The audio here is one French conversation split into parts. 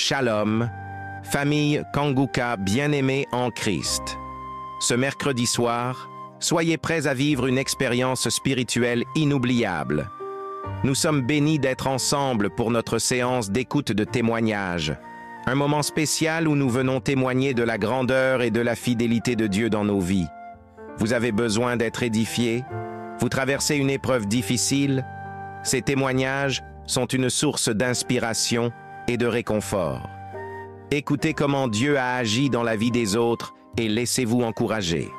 Shalom, famille Kanguka bien-aimée en Christ. Ce mercredi soir, soyez prêts à vivre une expérience spirituelle inoubliable. Nous sommes bénis d'être ensemble pour notre séance d'écoute de témoignages. Un moment spécial où nous venons témoigner de la grandeur et de la fidélité de Dieu dans nos vies. Vous avez besoin d'être édifié? Vous traversez une épreuve difficile? Ces témoignages sont une source d'inspiration et de réconfort. Écoutez comment Dieu a agi dans la vie des autres et laissez-vous encourager.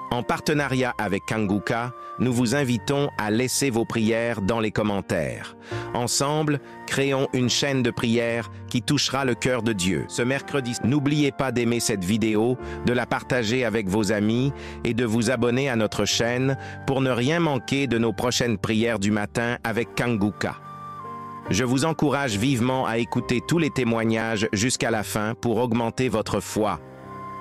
En partenariat avec Kanguka, nous vous invitons à laisser vos prières dans les commentaires. Ensemble, créons une chaîne de prières qui touchera le cœur de Dieu. Ce mercredi, n'oubliez pas d'aimer cette vidéo, de la partager avec vos amis et de vous abonner à notre chaîne pour ne rien manquer de nos prochaines prières du matin avec Kanguka. Je vous encourage vivement à écouter tous les témoignages jusqu'à la fin pour augmenter votre foi.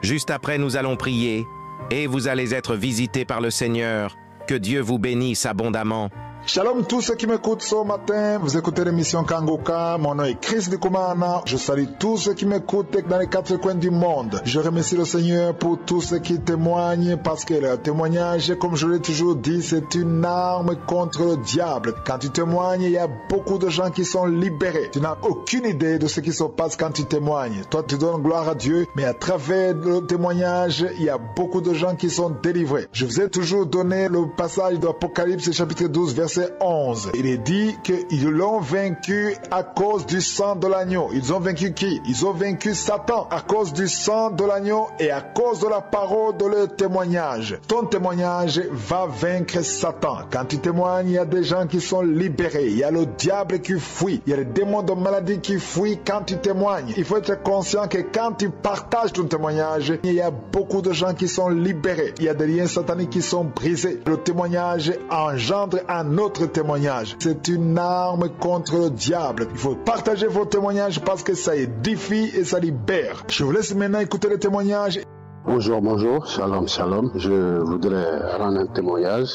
Juste après, nous allons prier et vous allez être visités par le Seigneur. Que Dieu vous bénisse abondamment. Shalom tous ceux qui m'écoutent ce matin, vous écoutez l'émission Kanguka, mon nom est Chris Ndikumana, je salue tous ceux qui m'écoutent dans les quatre coins du monde. Je remercie le Seigneur pour tous ceux qui témoignent parce que le témoignage, comme je l'ai toujours dit, c'est une arme contre le diable. Quand tu témoignes, il y a beaucoup de gens qui sont libérés. Tu n'as aucune idée de ce qui se passe quand tu témoignes. Toi, tu donnes gloire à Dieu, mais à travers le témoignage, il y a beaucoup de gens qui sont délivrés. Je vous ai toujours donné le passage de l'Apocalypse chapitre 12, verset 11. Il est dit qu'ils l'ont vaincu à cause du sang de l'agneau. Ils ont vaincu qui? Ils ont vaincu Satan à cause du sang de l'agneau et à cause de la parole de leur témoignage. Ton témoignage va vaincre Satan. Quand tu témoignes, il y a des gens qui sont libérés. Il y a le diable qui fuit. Il y a les démons de maladie qui fuient quand tu témoignes. Il faut être conscient que quand tu partages ton témoignage, il y a beaucoup de gens qui sont libérés. Il y a des liens sataniques qui sont brisés. Le témoignage engendre un autre témoignage. C'est une arme contre le diable. Il faut partager vos témoignages parce que ça édifie et ça libère. Je vous laisse maintenant écouter les témoignages. Bonjour, shalom, shalom. Je voudrais rendre un témoignage,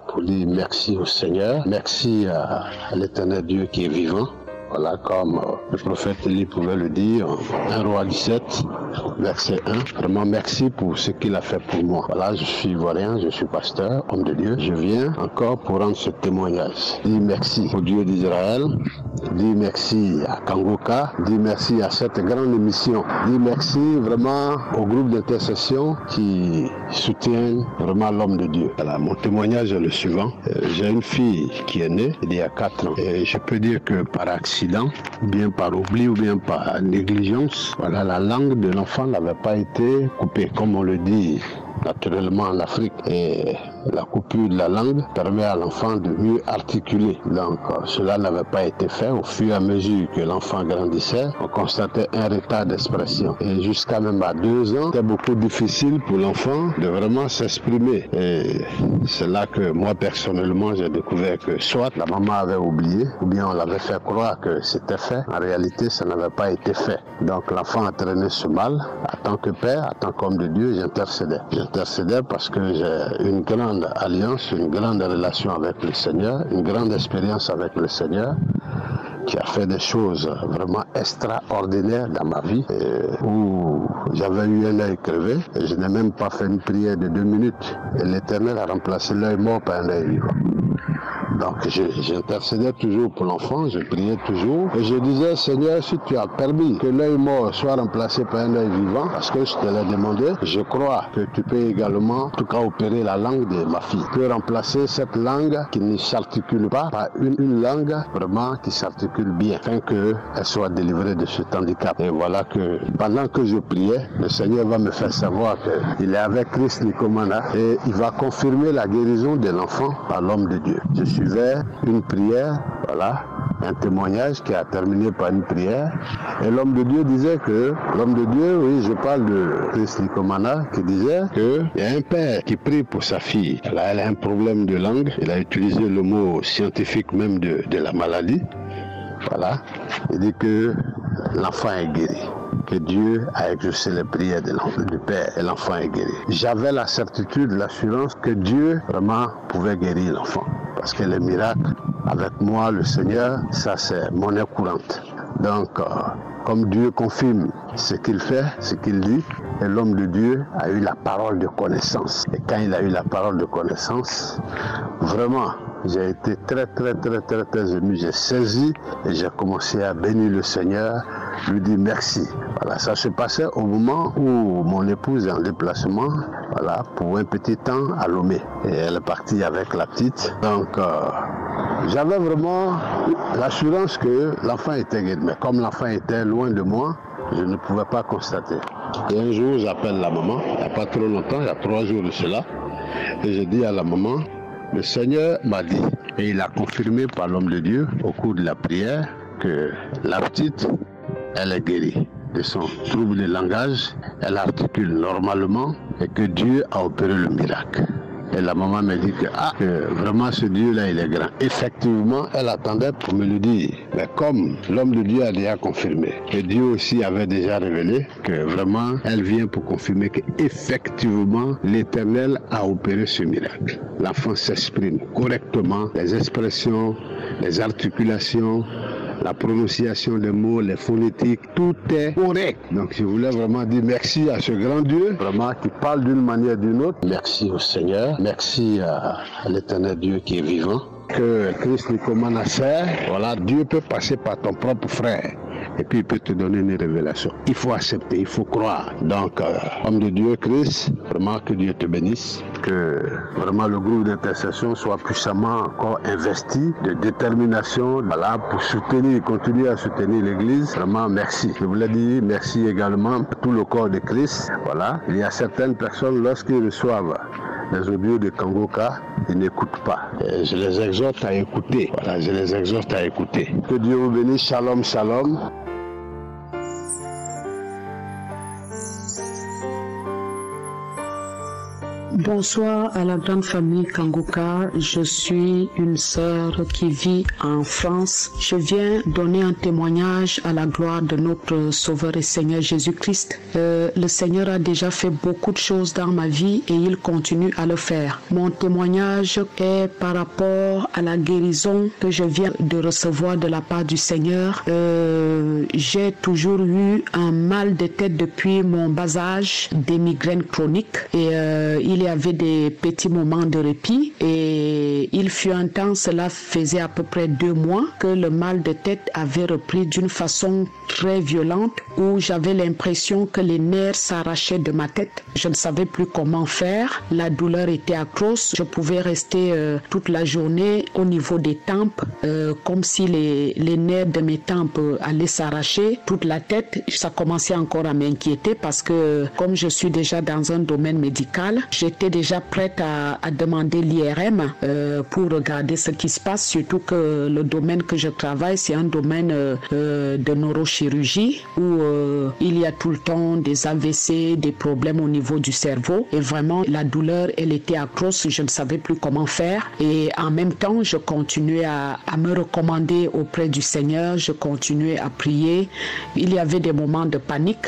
pour dire merci au Seigneur, merci à l'Éternel Dieu qui est vivant. Voilà, comme le prophète Élie pouvait le dire, 1 Roi 17, verset 1. Vraiment, merci pour ce qu'il a fait pour moi. Voilà, je suis ivoirien, je suis pasteur, homme de Dieu. Je viens encore pour rendre ce témoignage. Dis merci au Dieu d'Israël. Dis merci à Kanguka. Dis merci à cette grande émission. Dis merci vraiment au groupe d'intercession qui soutient vraiment l'homme de Dieu. Voilà, mon témoignage est le suivant. J'ai une fille qui est née il y a 4 ans. Et je peux dire que par accident, ou bien par oubli, ou bien par négligence, voilà, la langue de l'enfant n'avait pas été coupée, comme on le dit naturellement en Afrique. Et la coupure de la langue permet à l'enfant de mieux articuler. Donc cela n'avait pas été fait. Au fur et à mesure que l'enfant grandissait, on constatait un retard d'expression. Et jusqu'à même à 2 ans, c'était beaucoup difficile pour l'enfant de vraiment s'exprimer. Et c'est là que moi personnellement j'ai découvert que soit la maman avait oublié, ou bien on l'avait fait croire que c'était fait. En réalité, ça n'avait pas été fait. Donc l'enfant a traîné ce mal. En tant que père, en tant qu'homme de Dieu, j'intercédais. J'intercédais parce que j'ai une grande alliance, une grande relation avec le Seigneur, une grande expérience avec le Seigneur, qui a fait des choses vraiment extraordinaires dans ma vie, où j'avais eu un œil crevé, et je n'ai même pas fait une prière de 2 minutes. Et l'Éternel a remplacé l'œil mort par un œil vivant. Donc j'intercédais toujours pour l'enfant, je priais toujours. Et je disais, Seigneur, si tu as permis que l'œil mort soit remplacé par un œil vivant, parce que je te l'ai demandé, je crois que tu peux également, en tout cas, opérer la langue de ma fille. Tu peux remplacer cette langue qui ne s'articule pas par une langue vraiment qui s'articule bien, afin qu'elle soit délivrée de cet handicap. Et voilà que pendant que je priais, le Seigneur va me faire savoir qu'il est avec Christ Ndikumana et il va confirmer la guérison de l'enfant par l'homme de Dieu. Je suivais une prière, voilà, un témoignage qui a terminé par une prière. Et l'homme de Dieu disait que, l'homme de Dieu, oui, je parle de Chris Ndikumana, qui disait qu'il y a un père qui prie pour sa fille. Là, elle a un problème de langue. Il a utilisé le mot scientifique même de la maladie. Voilà. Il dit que l'enfant est guéri. Que Dieu a exaucé les prières du père et l'enfant est guéri. J'avais la certitude, l'assurance que Dieu vraiment pouvait guérir l'enfant. Parce que les miracles, avec moi, le Seigneur, ça c'est monnaie courante. Donc, comme Dieu confirme ce qu'il fait, ce qu'il dit, et l'homme de Dieu a eu la parole de connaissance. Et quand il a eu la parole de connaissance, vraiment, j'ai été très ému. J'ai saisi et j'ai commencé à bénir le Seigneur, lui dire merci. Voilà, ça se passait au moment où mon épouse est en déplacement, voilà, pour un petit temps à Lomé. Et elle est partie avec la petite. Donc, j'avais vraiment l'assurance que l'enfant était guéri. Mais comme l'enfant était loin de moi, je ne pouvais pas constater. Et un jour, j'appelle la maman, il n'y a pas trop longtemps, il y a 3 jours de cela, et je dis à la maman, le Seigneur m'a dit, et il a confirmé par l'homme de Dieu au cours de la prière, que la petite, elle est guérie de son trouble de langage, elle articule normalement et que Dieu a opéré le miracle. Et la maman me dit que vraiment ce Dieu-là, il est grand. Effectivement, elle attendait pour me le dire. Mais comme l'homme de Dieu a déjà confirmé, et Dieu aussi avait déjà révélé, que vraiment, elle vient pour confirmer qu'effectivement, l'Éternel a opéré ce miracle. L'enfant s'exprime correctement, les expressions, les articulations, la prononciation des mots, les phonétiques, tout est correct. Donc je voulais vraiment dire merci à ce grand Dieu, vraiment qui parle d'une manière ou d'une autre. Merci au Seigneur, merci à l'Éternel Dieu qui est vivant. Que Christ nous commande à faire, voilà, Dieu peut passer par ton propre frère. Et puis il peut te donner une révélation. Il faut accepter, il faut croire. Donc, homme de Dieu, Christ, vraiment que Dieu te bénisse. Que vraiment le groupe d'intercession soit puissamment encore investi de détermination, voilà, pour soutenir, continuer à soutenir l'Église. Vraiment, merci. Je voulais dire merci également à tout le corps de Christ. Voilà, il y a certaines personnes, lorsqu'ils reçoivent les audios de Kangoka, ils n'écoutent pas. Et je les exhorte à écouter. Voilà, je les exhorte à écouter. Que Dieu vous bénisse. Shalom, shalom. Bonsoir à la grande famille Kangoka. Je suis une sœur qui vit en France. Je viens donner un témoignage à la gloire de notre Sauveur et Seigneur Jésus-Christ. Le Seigneur a déjà fait beaucoup de choses dans ma vie et il continue à le faire. Mon témoignage est par rapport à la guérison que je viens de recevoir de la part du Seigneur. J'ai toujours eu un mal de tête depuis mon bas âge, des migraines chroniques, et il y avait des petits moments de répit, et il fut un temps, cela faisait à peu près 2 mois, que le mal de tête avait repris d'une façon très violente, où j'avais l'impression que les nerfs s'arrachaient de ma tête. Je ne savais plus comment faire, la douleur était atroce, je pouvais rester toute la journée au niveau des tempes, comme si les nerfs de mes tempes allaient s'arracher, toute la tête. Ça commençait encore à m'inquiéter parce que comme je suis déjà dans un domaine médical, j'étais déjà prête à demander l'IRM pour regarder ce qui se passe, surtout que le domaine que je travaille, c'est un domaine de neurochirurgie où il y a tout le temps des AVC, des problèmes au niveau du cerveau, et vraiment la douleur, elle était atroce, je ne savais plus comment faire, et en même temps je continuais à me recommander auprès du Seigneur, je continuais à prier. Il y avait des moments de panique,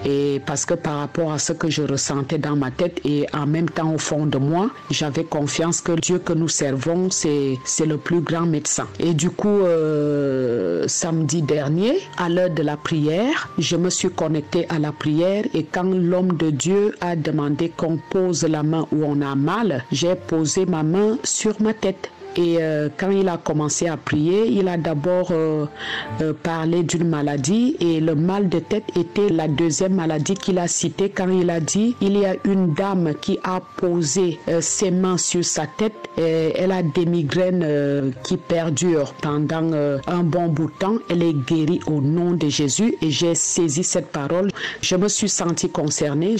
et parce que par rapport à ce que je ressentais dans ma tête et en même temps au fond de moi, j'avais confiance que Dieu que nous servons, c'est le plus grand médecin. Et du coup, samedi dernier, à l'heure de la prière, je me suis connectée à la prière, et quand l'homme de Dieu a demandé qu'on pose la main où on a mal, j'ai posé ma main sur ma tête. Et quand il a commencé à prier, il a d'abord parlé d'une maladie, et le mal de tête était la deuxième maladie qu'il a citée quand il a dit il y a une dame qui a posé ses mains sur sa tête, et elle a des migraines qui perdurent pendant un bon bout de temps. Elle est guérie au nom de Jésus, et j'ai saisi cette parole. Je me suis sentie concernée,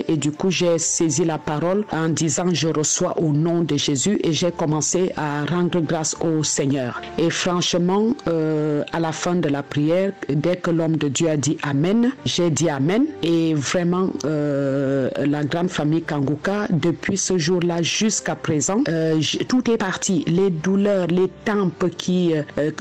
et du coup j'ai saisi la parole en disant je reçois au nom de Jésus, et j'ai commencé à rendre grâce au Seigneur. Et franchement, à la fin de la prière, dès que l'homme de Dieu a dit Amen, j'ai dit Amen. Et vraiment, la grande famille Kangoka, depuis ce jour-là jusqu'à présent, tout est parti. Les douleurs, les tempes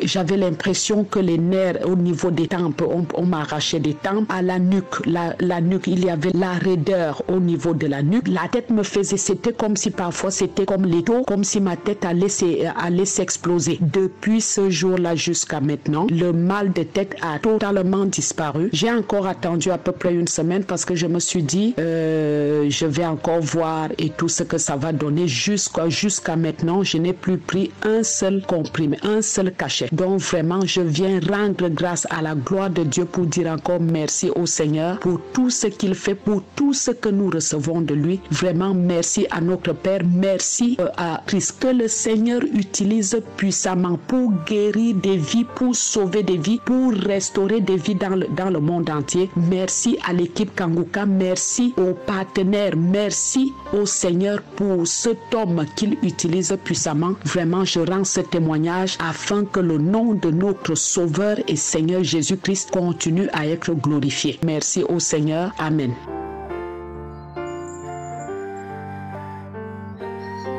j'avais l'impression que les nerfs au niveau des tempes, on m'arrachait des tempes. À la nuque, la nuque, il y avait la raideur au niveau de la nuque. La tête me faisait, c'était comme si parfois c'était comme l'étau, comme si ma tête allait s'exploser. Depuis ce jour-là jusqu'à maintenant, le mal de tête a totalement disparu. J'ai encore attendu à peu près une semaine parce que je me suis dit, je vais encore voir et tout ce que ça va donner. Jusqu'à maintenant, je n'ai plus pris un seul comprimé, un seul cachet. Donc vraiment, je viens rendre grâce à la gloire de Dieu pour dire encore merci au Seigneur pour tout ce qu'il fait, pour tout ce que nous recevons de lui. Vraiment, merci à notre Père, merci à Christ. Que le Seigneur utilise puissamment pour guérir des vies, pour sauver des vies, pour restaurer des vies dans le monde entier. Merci à l'équipe Kanguka, merci aux partenaires, merci au Seigneur pour cet homme qu'il utilise puissamment. Vraiment, je rends ce témoignage afin que le nom de notre Sauveur et Seigneur Jésus-Christ continue à être glorifié. Merci au Seigneur. Amen.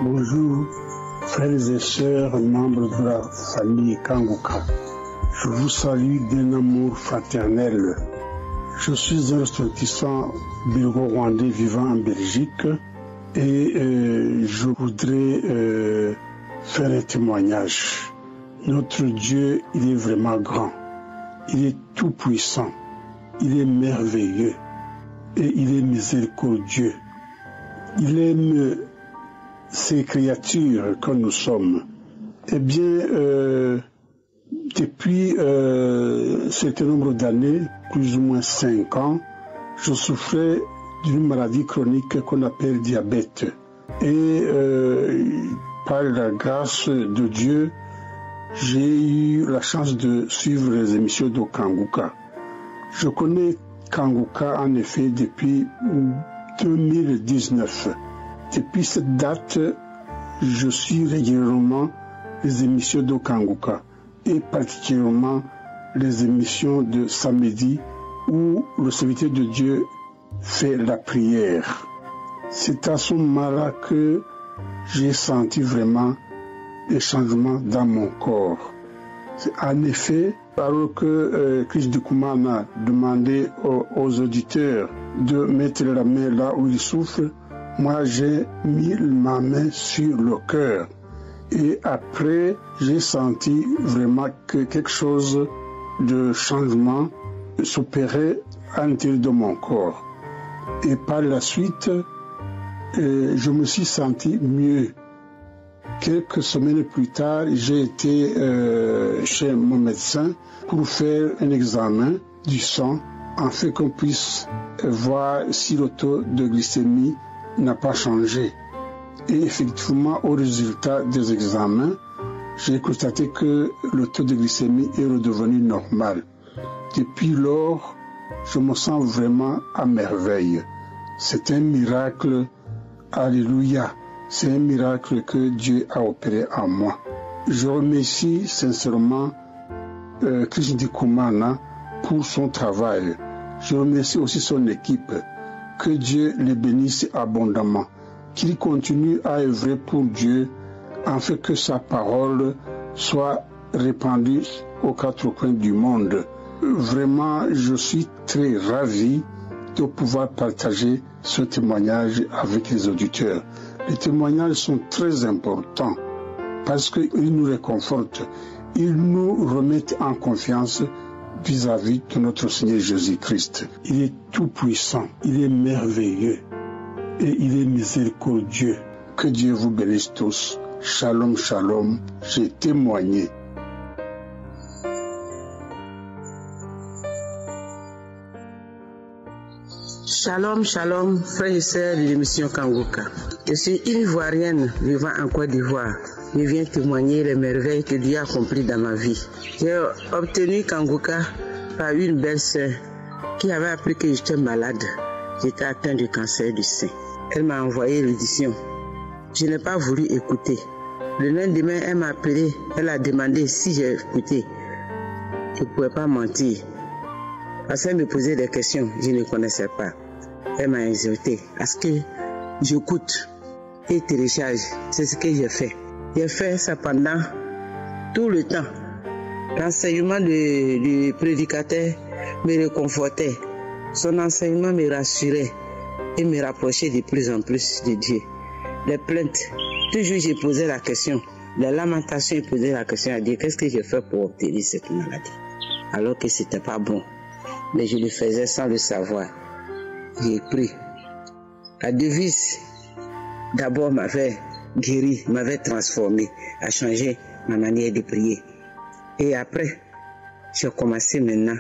Bonjour, frères et sœurs, membres de la famille Kanguka. Je vous salue d'un amour fraternel. Je suis un ressortissant belgo-rwandais vivant en Belgique et je voudrais faire un témoignage. Notre Dieu, il est vraiment grand. Il est tout puissant. Il est merveilleux et il est miséricordieux. Il aime ces créatures que nous sommes. Eh bien, depuis un certain nombre d'années, plus ou moins 5 ans, je souffrais d'une maladie chronique qu'on appelle diabète. Et par la grâce de Dieu, j'ai eu la chance de suivre les émissions de Kanguka. Je connais Kanguka en effet depuis 2019. Depuis cette date, je suis régulièrement les émissions de Kanguka et particulièrement les émissions de samedi où le serviteur de Dieu fait la prière. C'est à ce moment-là que j'ai senti vraiment des changements dans mon corps. En effet, alors que Chris Dukumana demandait aux auditeurs de mettre la main là où ils souffrent, moi j'ai mis ma main sur le cœur. Et après, j'ai senti vraiment que quelque chose de changement s'opérait à l'intérieur de mon corps. Et par la suite, je me suis senti mieux. Quelques semaines plus tard, j'ai été chez mon médecin pour faire un examen du sang afin qu'on puisse voir si le taux de glycémie n'a pas changé. Et effectivement, au résultat des examens, j'ai constaté que le taux de glycémie est redevenu normal. Depuis lors, je me sens vraiment à merveille. C'est un miracle. Alléluia. C'est un miracle que Dieu a opéré en moi. Je remercie sincèrement Chris Ndikumana pour son travail. Je remercie aussi son équipe. Que Dieu les bénisse abondamment. Qu'il continue à œuvrer pour Dieu afin que sa parole soit répandue aux 4 coins du monde. Vraiment, je suis très ravi de pouvoir partager ce témoignage avec les auditeurs. Les témoignages sont très importants parce qu'ils nous réconfortent, ils nous remettent en confiance vis-à-vis de notre Seigneur Jésus-Christ. Il est tout puissant, il est merveilleux et il est miséricordieux. Que Dieu vous bénisse tous. Shalom, shalom, j'ai témoigné. Shalom, shalom, frères et sœurs de l'émission Kanguka. Je suis une Ivoirienne vivant en Côte d'Ivoire. Je viens témoigner les merveilles que Dieu a accomplies dans ma vie. J'ai obtenu Kanguka par une belle sœur qui avait appris que j'étais malade. J'étais atteint du cancer du sein. Elle m'a envoyé l'audition. Je n'ai pas voulu écouter. Le lendemain, elle m'a appelé. Elle a demandé si j'ai écouté. Je ne pouvais pas mentir. Parce qu'elle me posait des questions, je ne connaissais pas. Elle m'a exhorté à ce que j'écoute et télécharge. C'est ce que j'ai fait. J'ai fait ça pendant tout le temps. L'enseignement du prédicateur me réconfortait. Son enseignement me rassurait et me rapprochait de plus en plus de Dieu. Les plaintes toujours j'ai posé la question. La lamentation, j'ai posé la question à Dieu, qu'est-ce que j'ai fait pour obtenir cette maladie? Alors que c'était pas bon. Mais je le faisais sans le savoir. J'ai pris. La devise, d'abord, m'avait guéri, m'avait transformé, a changé ma manière de prier. Et après, j'ai commencé maintenant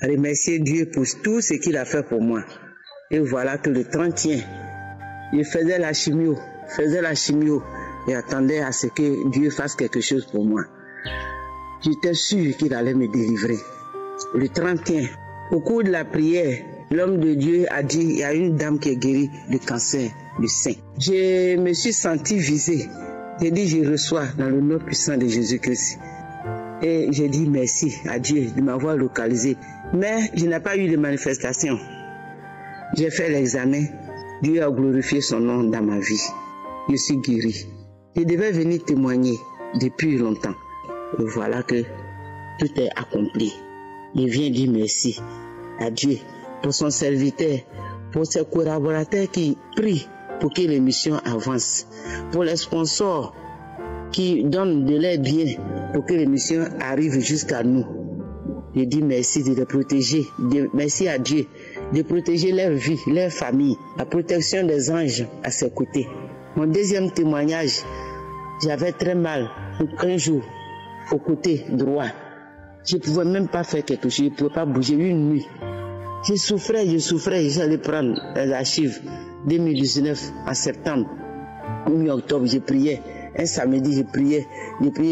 à remercier Dieu pour tout ce qu'il a fait pour moi. Et voilà que le 31, je faisais la chimio et attendais à ce que Dieu fasse quelque chose pour moi. J'étais sûr qu'il allait me délivrer. Le 31, au cours de la prière, l'homme de Dieu a dit, il y a une dame qui est guérie du cancer du sein. Je me suis senti visé. J'ai dit, je reçois dans le nom puissant de Jésus-Christ. Et j'ai dit merci à Dieu de m'avoir localisé. Mais je n'ai pas eu de manifestation. J'ai fait l'examen. Dieu a glorifié son nom dans ma vie. Je suis guéri. Je devais venir témoigner depuis longtemps. Et voilà que tout est accompli. Je viens dire merci à Dieu pour son serviteur, pour ses collaborateurs qui prient pour que l'émission avance, pour les sponsors qui donnent de l'aide bien pour que l'émission arrive jusqu'à nous. Je dis merci de les protéger, merci à Dieu de protéger leur vie, leur famille, la protection des anges à ses côtés. Mon deuxième témoignage, j'avais très mal un jour au côté droit. Je ne pouvais même pas faire quelque chose, je ne pouvais pas bouger une nuit. Je souffrais, j'allais prendre les archives 2019 en septembre, mi-octobre, je priais. Un samedi, je priais,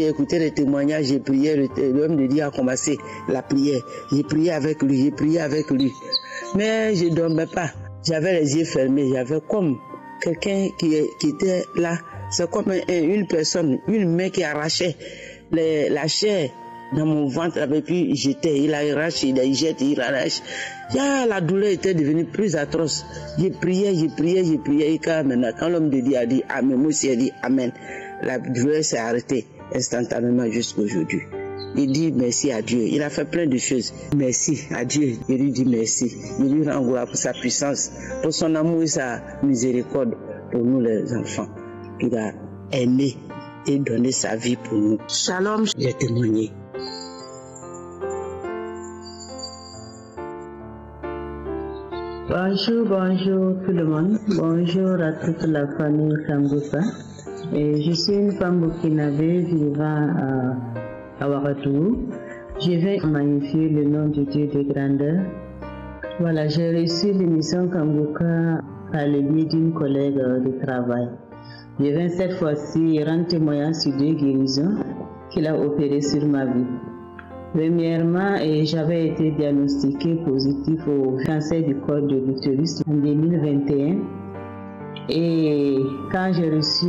écouter les témoignages, je priais, l'homme de Dieu a commencé la prière. J'ai prié avec lui. Mais je ne dormais pas. J'avais les yeux fermés, j'avais comme quelqu'un qui était là. C'est comme une personne, une main qui arrachait la chair dans mon ventre, et puis il arrache, il jette, il arrache. La douleur était devenue plus atroce. J'ai prié, et quand l'homme de Dieu a dit Amen, moi aussi j'ai dit Amen. La douleur s'est arrêtée instantanément jusqu'aujourd'hui. Il dit merci à Dieu. Il a fait plein de choses. Merci à Dieu. Il lui dit merci. Il lui rend gloire pour sa puissance, pour son amour et sa miséricorde pour nous les enfants. Il a aimé et donné sa vie pour nous. Shalom, j'ai témoigné. Bonjour tout le monde. Bonjour à toute la famille Kanguka. Je suis une femme burkinabé vivant à Ouagadougou. Je vais magnifier le nom de Dieu de grandeur. Voilà, j'ai reçu l'émission Kanguka par le biais d'une collègue de travail. Je viens cette fois-ci rendre témoignage sur 2 guérisons qu'il a opérées sur ma vie. Premièrement, j'avais été diagnostiquée positif au cancer du col de l'utérus en 2021. Et quand j'ai reçu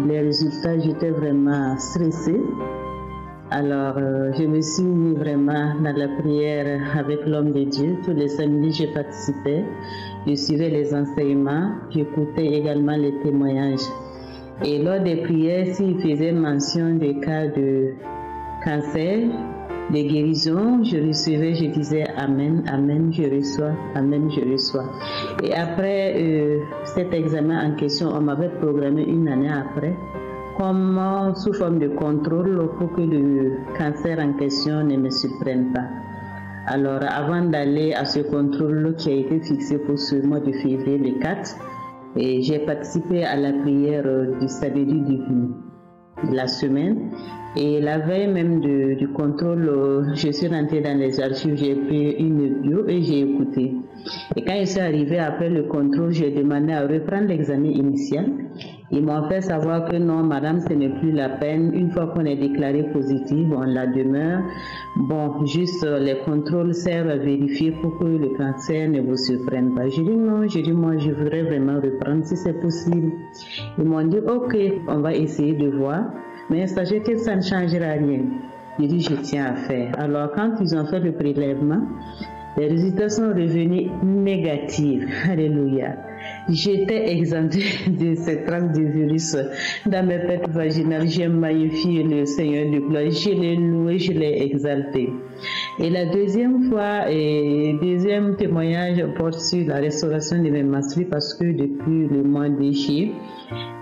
les résultats, j'étais vraiment stressée. Alors, je me suis mis vraiment dans la prière avec l'homme de Dieu. Tous les samedis, je participais. Je suivais les enseignements. J'écoutais également les témoignages. Et lors des prières, s'il faisait mention des cas de cancer, des guérisons, je recevais, je disais Amen, Amen, je reçois, Amen, je reçois. Et après cet examen en question, on m'avait programmé une année après, comme sous forme de contrôle pour que le cancer en question ne me surprenne pas. Alors avant d'aller à ce contrôle qui a été fixé pour ce mois de février le 4, j'ai participé à la prière du samedi de la semaine. Et la veille même du contrôle, je suis rentrée dans les archives, j'ai pris une bio et j'ai écouté. Et quand je suis arrivée après le contrôle, j'ai demandé à reprendre l'examen initial. Ils m'ont fait savoir que non, madame, ce n'est plus la peine. Une fois qu'on est déclaré positif, on la demeure. Bon, juste les contrôles servent à vérifier pour que le cancer ne vous surprenne pas. J'ai dit non, moi, je voudrais vraiment reprendre si c'est possible. Ils m'ont dit, ok, on va essayer de voir. Mais sachez que ça ne changera rien. J'ai dit, je tiens à faire. Alors, quand ils ont fait le prélèvement, les résultats sont revenus négatifs. Alléluia. j'étais exemptée de cette trace du virus dans mes pertes vaginales. J'ai magnifié le Seigneur de gloire, je l'ai loué, je l'ai exalté. Et la deuxième fois, deuxième témoignage porte sur la restauration de mes menstrues parce que depuis le mois de juillet,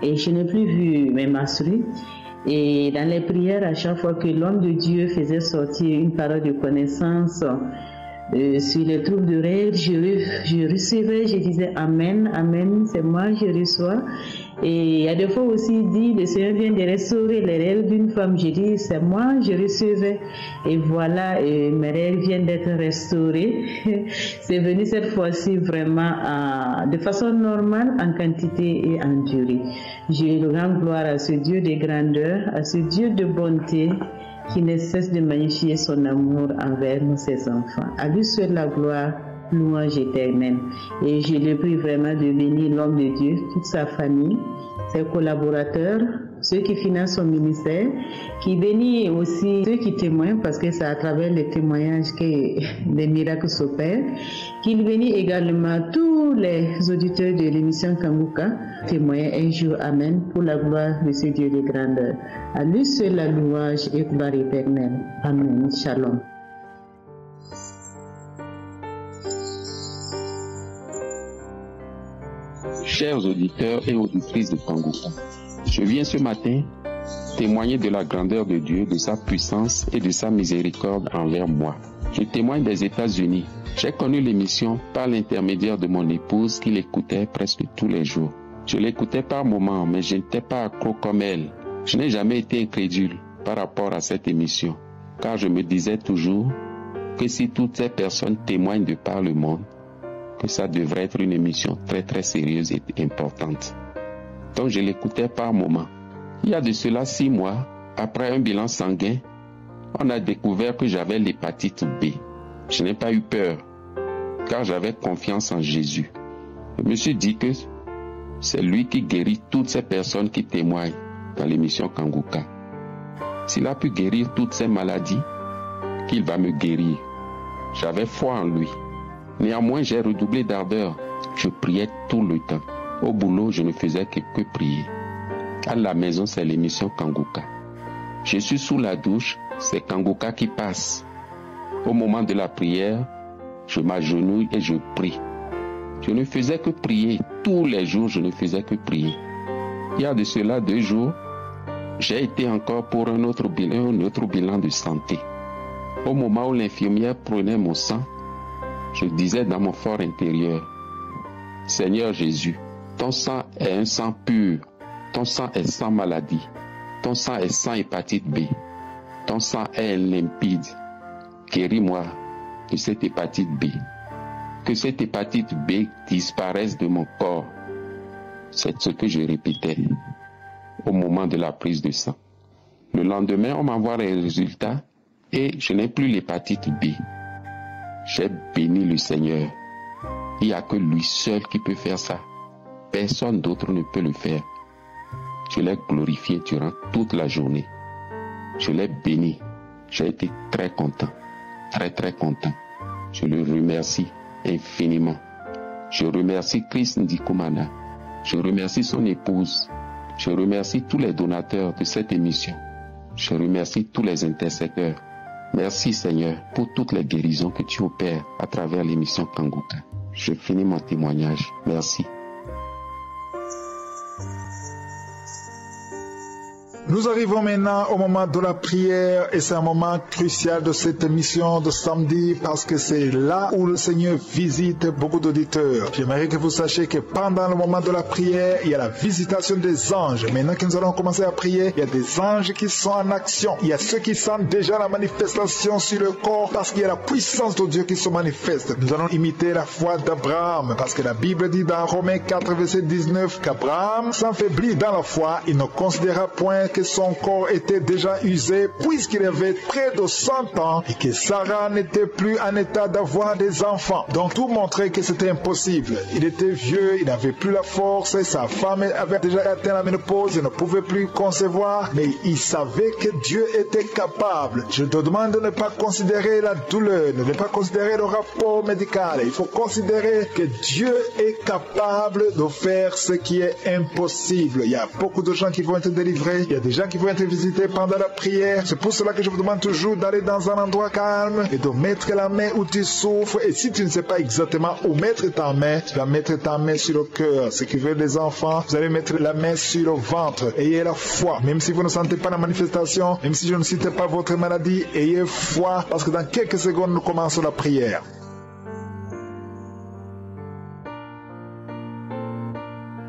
je n'ai plus vu mes menstrues. Et dans les prières, à chaque fois que l'homme de Dieu faisait sortir une parole de connaissance sur les troubles de règles, je recevais, je disais Amen, Amen, c'est moi, je reçois. Et il y a des fois aussi, il dit, le Seigneur vient de restaurer les règles d'une femme. Je dis, c'est moi, je recevais. Et voilà, mes règles viennent d'être restaurées. C'est venu cette fois-ci vraiment de façon normale, en quantité et en durée. Je rends gloire à ce Dieu de grandeur, à ce Dieu de bonté, qui ne cesse de magnifier son amour envers nous, ses enfants. À lui seul la gloire, louange éternelle. Et je le prie vraiment de bénir l'homme de Dieu, toute sa famille, ses collaborateurs, ceux qui financent son ministère, qui bénit aussi ceux qui témoignent, parce que c'est à travers les témoignages que les miracles s'opèrent, qu'il bénit également tous les auditeurs de l'émission Kanguka, témoignent un jour, Amen, pour la gloire de ce Dieu de grandeur. À lui seul la louange et gloire éternelle. Amen. Shalom. Chers auditeurs et auditrices de Kanguka, je viens ce matin témoigner de la grandeur de Dieu, de sa puissance et de sa miséricorde envers moi. Je témoigne des États-Unis. J'ai connu l'émission par l'intermédiaire de mon épouse qui l'écoutait presque tous les jours. Je l'écoutais par moments, mais je n'étais pas accro comme elle. Je n'ai jamais été incrédule par rapport à cette émission, car je me disais toujours que si toutes ces personnes témoignent de par le monde, que ça devrait être une émission très très sérieuse et importante. Donc je l'écoutais par moments. Il y a de cela 6 mois, après un bilan sanguin, on a découvert que j'avais l'hépatite B. Je n'ai pas eu peur, car j'avais confiance en Jésus. Je me suis dit que c'est lui qui guérit toutes ces personnes qui témoignent dans l'émission Kanguka. S'il a pu guérir toutes ces maladies, qu'il va me guérir. J'avais foi en lui. Néanmoins, j'ai redoublé d'ardeur. Je priais tout le temps. Au boulot, je ne faisais que prier. À la maison, c'est l'émission Kanguka. Je suis sous la douche, c'est Kanguka qui passe. Au moment de la prière, je m'agenouille et je prie. Je ne faisais que prier. Tous les jours, je ne faisais que prier. Il y a de cela 2 jours, j'ai été encore pour un autre bilan de santé. Au moment où l'infirmière prenait mon sang, je disais dans mon fort intérieur, Seigneur Jésus, ton sang est un sang pur, ton sang est sans maladie, ton sang est sans hépatite B, ton sang est limpide. Guéris-moi de cette hépatite B. Que cette hépatite B disparaisse de mon corps. C'est ce que je répétais au moment de la prise de sang. Le lendemain, on m'envoie les résultats et je n'ai plus l'hépatite B. J'ai béni le Seigneur. Il n'y a que lui seul qui peut faire ça. Personne d'autre ne peut le faire. Je l'ai glorifié durant toute la journée. Je l'ai béni. J'ai été très content. Très très content. Je le remercie infiniment. Je remercie Chris Ndikumana. Je remercie son épouse. Je remercie tous les donateurs de cette émission. Je remercie tous les intercesseurs. Merci Seigneur pour toutes les guérisons que tu opères à travers l'émission Kanguka. Je finis mon témoignage. Merci. Nous arrivons maintenant au moment de la prière et c'est un moment crucial de cette émission de samedi parce que c'est là où le Seigneur visite beaucoup d'auditeurs. J'aimerais que vous sachiez que pendant le moment de la prière, il y a la visitation des anges. Maintenant que nous allons commencer à prier, il y a des anges qui sont en action. Il y a ceux qui sentent déjà la manifestation sur le corps parce qu'il y a la puissance de Dieu qui se manifeste. Nous allons imiter la foi d'Abraham parce que la Bible dit dans Romains 4, verset 19 qu'Abraham s'enfaiblit dans la foi, il ne considéra point que son corps était déjà usé puisqu'il avait près de 100 ans et que Sarah n'était plus en état d'avoir des enfants. Donc tout montrait que c'était impossible. Il était vieux, il n'avait plus la force, sa femme avait déjà atteint la ménopause, il ne pouvait plus concevoir, mais il savait que Dieu était capable. Je te demande de ne pas considérer la douleur, de ne pas considérer le rapport médical. Il faut considérer que Dieu est capable de faire ce qui est impossible. Il y a beaucoup de gens qui vont être délivrés, il y a des gens qui vont être visités pendant la prière. C'est pour cela que je vous demande toujours d'aller dans un endroit calme et de mettre la main où tu souffres. Et si tu ne sais pas exactement où mettre ta main, tu vas mettre ta main sur le cœur. Ce qui veut les enfants, vous allez mettre la main sur le ventre. Ayez la foi. Même si vous ne sentez pas la manifestation, même si je ne cite pas votre maladie, ayez foi parce que dans quelques secondes, nous commençons la prière.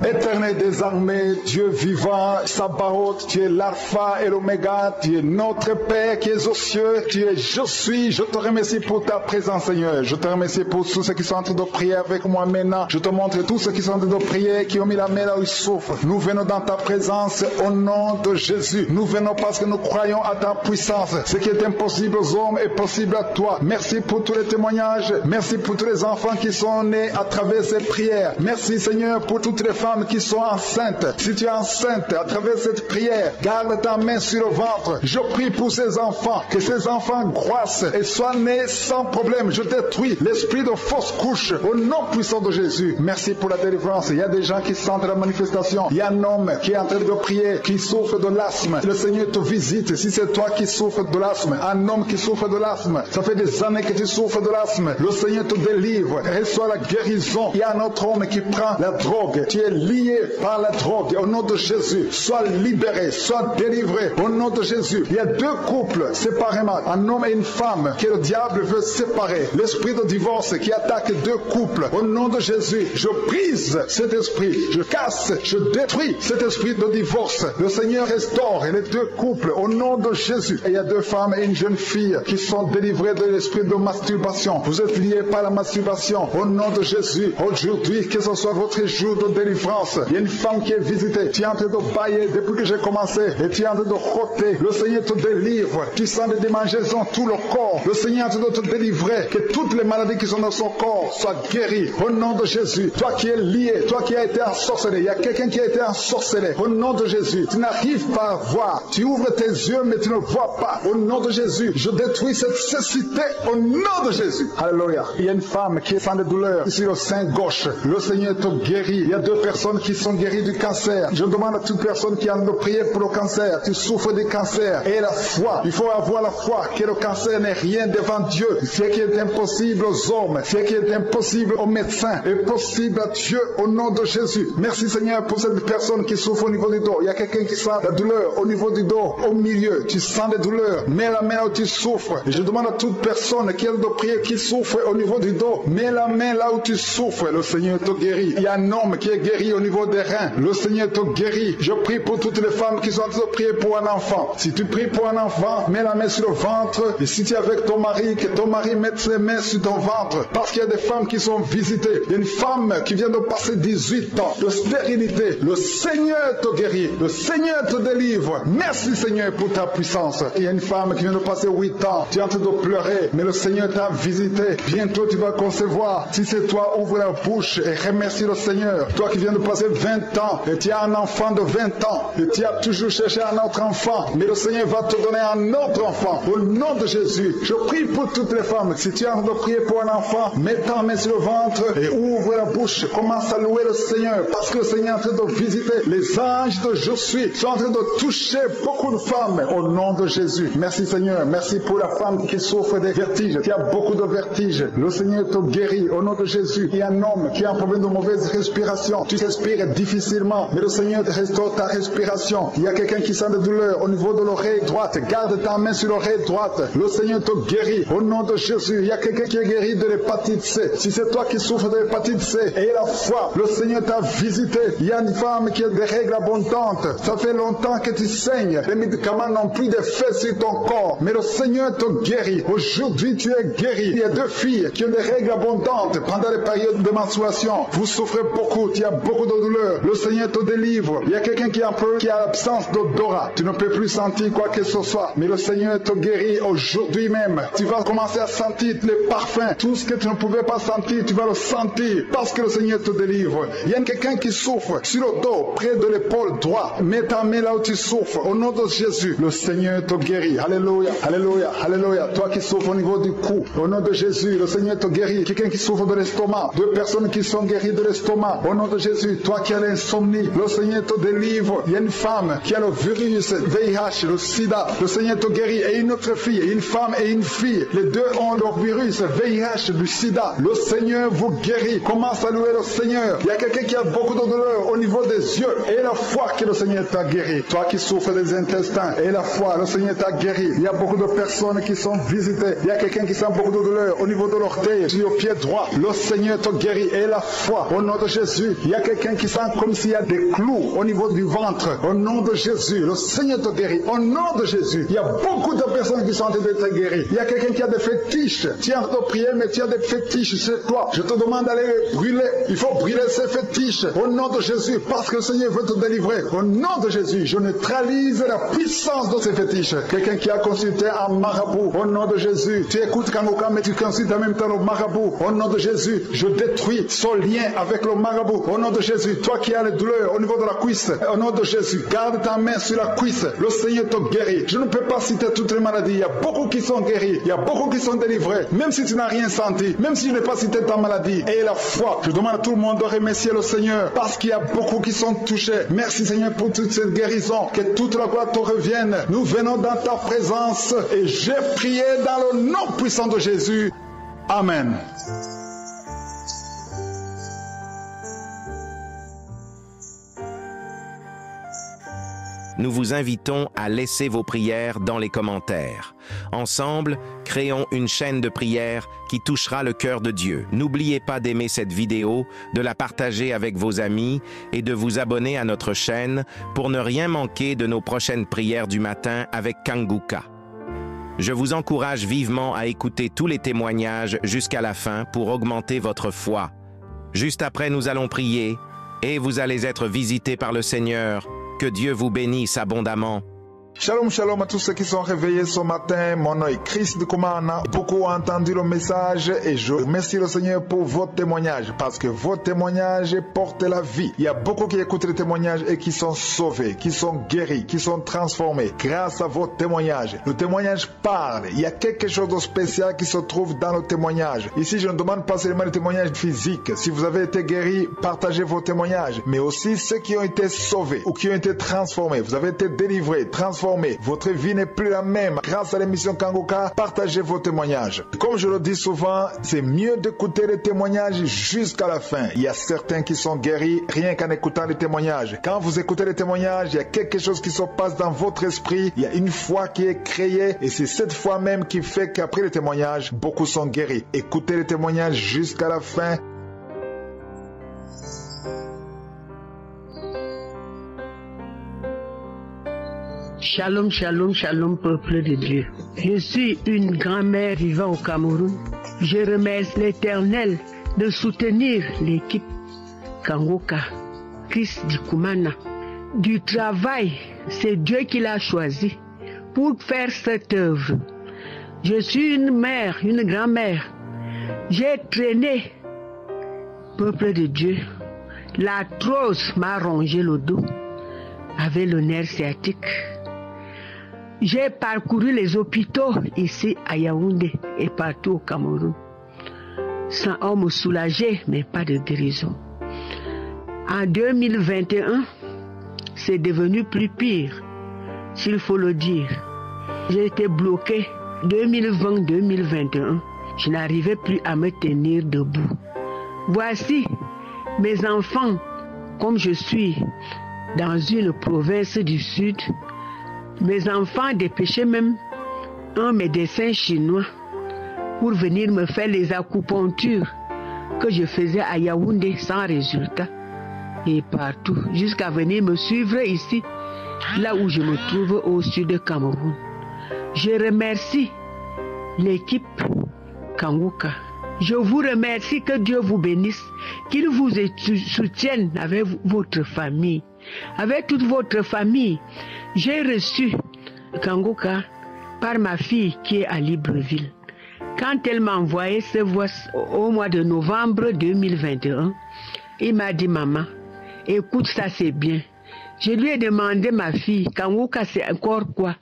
Éternel des armées, Dieu vivant, Sabaoth, tu es l'alpha et l'oméga, tu es notre Père qui es aux cieux, tu es je suis. Je te remercie pour ta présence, Seigneur. Je te remercie pour tous ceux qui sont en train de prier avec moi maintenant. Je te montre tous ceux qui sont en train de prier, qui ont mis la main là où ils souffrent. Nous venons dans ta présence au nom de Jésus. Nous venons parce que nous croyons à ta puissance. Ce qui est impossible aux hommes est possible à toi. Merci pour tous les témoignages. Merci pour tous les enfants qui sont nés à travers ces prières. Merci, Seigneur, pour toutes les femmes qui sont enceintes. Si tu es enceinte à travers cette prière, garde ta main sur le ventre. Je prie pour ces enfants, que ces enfants croissent et soient nés sans problème. Je détruis l'esprit de fausse couche au nom puissant de Jésus. Merci pour la délivrance. Il y a des gens qui sentent la manifestation. Il y a un homme qui est en train de prier, qui souffre de l'asthme. Le Seigneur te visite. Si c'est toi qui souffres de l'asthme, un homme qui souffre de l'asthme, ça fait des années que tu souffres de l'asthme. Le Seigneur te délivre. Reçois la guérison. Il y a un autre homme qui prend la drogue. Tu es lié par la drogue. Au nom de Jésus, sois libéré, sois délivré. Au nom de Jésus, il y a deux couples séparément, un homme et une femme, que le diable veut séparer. L'esprit de divorce qui attaque deux couples. Au nom de Jésus, je brise cet esprit, je casse, je détruis cet esprit de divorce. Le Seigneur restaure les deux couples au nom de Jésus. Et il y a deux femmes et une jeune fille qui sont délivrées de l'esprit de masturbation. Vous êtes liés par la masturbation. Au nom de Jésus, aujourd'hui, que ce soit votre jour de délivrance. Il y a une femme qui est visitée. Tu es en train de bailler depuis que j'ai commencé. Et tu es en train de roter. Le Seigneur te délivre. Tu sens des démangeaisons tout le corps. Le Seigneur est en train de te délivrer. Que toutes les maladies qui sont dans son corps soient guéries. Au nom de Jésus. Toi qui es lié. Toi qui as été ensorcelé. Il y a quelqu'un qui a été ensorcelé. Au nom de Jésus. Tu n'arrives pas à voir. Tu ouvres tes yeux mais tu ne vois pas. Au nom de Jésus. Je détruis cette cécité. Au nom de Jésus. Alléluia. Il y a une femme qui sent des douleurs sur le sein gauche. Le Seigneur te guérit. Il y a deux personnes qui sont guéries du cancer. Je demande à toute personne qui a de prier pour le cancer. Tu souffres du cancer. Et la foi. Il faut avoir la foi que le cancer n'est rien devant Dieu. Ce qui est impossible aux hommes, ce qui est impossible aux médecins, est possible à Dieu au nom de Jésus. Merci Seigneur pour cette personne qui souffre au niveau du dos. Il y a quelqu'un qui sent la douleur au niveau du dos, au milieu. Tu sens des douleurs. Mets la main où tu souffres. Et je demande à toute personne qui a de prier, qui souffre au niveau du dos. Mets la main là où tu souffres. Le Seigneur te guérit. Il y a un homme qui est guéri au niveau des reins. Le Seigneur te guérit. Je prie pour toutes les femmes qui sont en train de prier pour un enfant. Si tu pries pour un enfant, mets la main sur le ventre. Et si tu es avec ton mari, que ton mari mette ses mains sur ton ventre. Parce qu'il y a des femmes qui sont visitées. Il y a une femme qui vient de passer 18 ans de stérilité. Le Seigneur te guérit. Le Seigneur te délivre. Merci Seigneur pour ta puissance. Il y a une femme qui vient de passer 8 ans. Tu es en train de pleurer. Mais le Seigneur t'a visité. Bientôt tu vas concevoir. Si c'est toi, ouvre la bouche et remercie le Seigneur. Toi qui viens de passer 20 ans et tu as un enfant de 20 ans et tu as toujours cherché un autre enfant, mais le Seigneur va te donner un autre enfant au nom de Jésus. Je prie pour toutes les femmes. Si tu es en train de prier pour un enfant, mets ta main sur le ventre et ouvre la bouche. Commence à louer le Seigneur parce que le Seigneur est en train de visiter. Les anges de Je suis sont en train de toucher beaucoup de femmes au nom de Jésus. Merci Seigneur. Merci pour la femme qui souffre des vertiges. Tu as beaucoup de vertiges. Le Seigneur te guérit au nom de Jésus. Il y a un homme qui a un problème de mauvaise respiration. Tu respires difficilement, mais le Seigneur te restaure ta respiration. Il y a quelqu'un qui sent des douleurs au niveau de l'oreille droite. Garde ta main sur l'oreille droite. Le Seigneur te guérit au nom de Jésus. Il y a quelqu'un qui est guéri de l'hépatite C. Si c'est toi qui souffres de l'hépatite C, et la foi, le Seigneur t'a visité. Il y a une femme qui a des règles abondantes. Ça fait longtemps que tu saignes. Les médicaments n'ont plus d'effet sur ton corps, mais le Seigneur te guérit. Aujourd'hui, tu es guéri. Il y a deux filles qui ont des règles abondantes pendant les périodes de menstruation. Vous souffrez beaucoup. Tu as beaucoup beaucoup de douleur, le Seigneur te délivre. Il y a quelqu'un qui a peur, qui a l'absence d'odorat. Tu ne peux plus sentir quoi que ce soit, mais le Seigneur te guérit aujourd'hui même. Tu vas commencer à sentir les parfums. Tout ce que tu ne pouvais pas sentir, tu vas le sentir parce que le Seigneur te délivre. Il y a quelqu'un qui souffre sur le dos, près de l'épaule droite. Mets ta main là où tu souffres. Au nom de Jésus, le Seigneur te guérit. Alléluia, alléluia, alléluia. Toi qui souffres au niveau du cou, au nom de Jésus, le Seigneur te guérit. Quelqu'un qui souffre de l'estomac, deux personnes qui sont guéries de l'estomac, au nom de Jésus, toi qui as l'insomnie, le Seigneur te délivre. Il y a une femme qui a le virus VIH, le sida, le Seigneur te guérit. Et une autre fille, une femme et une fille, les deux ont le virus VIH, du sida. Le Seigneur vous guérit. Commence à louer le Seigneur. Il y a quelqu'un qui a beaucoup de douleur au niveau des yeux. Et la foi que le Seigneur t'a guéri. Toi qui souffres des intestins, et la foi, le Seigneur t'a guéri. Il y a beaucoup de personnes qui sont visitées. Il y a quelqu'un qui sent beaucoup de douleur au niveau de l'orteil, sur le pied droit. Le Seigneur te guérit. Et la foi, au nom de Jésus. Il y a quelqu'un qui sent comme s'il y a des clous au niveau du ventre. Au nom de Jésus, le Seigneur te guérit. Au nom de Jésus, il y a beaucoup de personnes qui sont en train d'être guéries. Il y a quelqu'un qui a des fétiches. Tu es en train de prier, mais tu as des fétiches chez toi. Je te demande d'aller brûler. Il faut brûler ces fétiches. Au nom de Jésus, parce que le Seigneur veut te délivrer. Au nom de Jésus, je neutralise la puissance de ces fétiches. Quelqu'un qui a consulté un marabout. Au nom de Jésus, tu écoutes Kangoka, mais tu consultes en même temps le marabout. Au nom de Jésus, je détruis son lien avec le marabout. Au nom de Jésus, toi qui as les douleurs au niveau de la cuisse, au nom de Jésus, garde ta main sur la cuisse. Le Seigneur te guérit. Je ne peux pas citer toutes les maladies. Il y a beaucoup qui sont guéris. Il y a beaucoup qui sont délivrés. Même si tu n'as rien senti, même si je n'ai pas cité ta maladie. Et la foi, je demande à tout le monde de remercier le Seigneur parce qu'il y a beaucoup qui sont touchés. Merci Seigneur pour toute cette guérison. Que toute la gloire te revienne. Nous venons dans ta présence et j'ai prié dans le nom puissant de Jésus. Amen. Nous vous invitons à laisser vos prières dans les commentaires. Ensemble, créons une chaîne de prière qui touchera le cœur de Dieu. N'oubliez pas d'aimer cette vidéo, de la partager avec vos amis et de vous abonner à notre chaîne pour ne rien manquer de nos prochaines prières du matin avec Kanguka. Je vous encourage vivement à écouter tous les témoignages jusqu'à la fin pour augmenter votre foi. Juste après, nous allons prier et vous allez être visités par le Seigneur. Que Dieu vous bénisse abondamment. Shalom, shalom à tous ceux qui sont réveillés ce matin. Mon nom est Chris de Kumana. Beaucoup ont entendu le message et je remercie le Seigneur pour vos témoignages parce que vos témoignages portent la vie. Il y a beaucoup qui écoutent les témoignages et qui sont sauvés, qui sont guéris, qui sont transformés grâce à vos témoignages. Le témoignage parle. Il y a quelque chose de spécial qui se trouve dans le témoignage. Ici, je ne demande pas seulement les témoignages physiques. Si vous avez été guéri, partagez vos témoignages, mais aussi ceux qui ont été sauvés ou qui ont été transformés. Vous avez été délivrés, transformés. Votre vie n'est plus la même. Grâce à l'émission Kangoka, partagez vos témoignages. Comme je le dis souvent, c'est mieux d'écouter les témoignages jusqu'à la fin. Il y a certains qui sont guéris rien qu'en écoutant les témoignages. Quand vous écoutez les témoignages, il y a quelque chose qui se passe dans votre esprit. Il y a une foi qui est créée et c'est cette foi même qui fait qu'après les témoignages, beaucoup sont guéris. Écoutez les témoignages jusqu'à la fin. Shalom, shalom, shalom, peuple de Dieu. Je suis une grand-mère vivant au Cameroun. Je remercie l'Éternel de soutenir l'équipe Kangoka, Chris Dikumana. Du travail, c'est Dieu qui l'a choisi pour faire cette œuvre. Je suis une mère, une grand-mère. J'ai traîné, peuple de Dieu. L'arthrose m'a rongé le dos avec le nerf sciatique. J'ai parcouru les hôpitaux ici à Yaoundé et partout au Cameroun. Sans on me soulager, mais pas de guérison. En 2021, c'est devenu plus pire, s'il faut le dire. J'ai été bloqué 2020-2021. Je n'arrivais plus à me tenir debout. Voici mes enfants, comme je suis dans une province du sud. Mes enfants dépêchaient même un médecin chinois pour venir me faire les acupunctures que je faisais à Yaoundé sans résultat et partout, jusqu'à venir me suivre ici, là où je me trouve au sud de Cameroun. Je remercie l'équipe Kangoka Je vous remercie, que Dieu vous bénisse, qu'il vous soutienne avec votre famille, avec toute votre famille. J'ai reçu Kanguka par ma fille qui est à Libreville. Quand elle m'a envoyé ce voix au mois de novembre 2021, il m'a dit, maman, écoute, ça c'est bien. Je lui ai demandé, ma fille, Kanguka c'est encore quoi?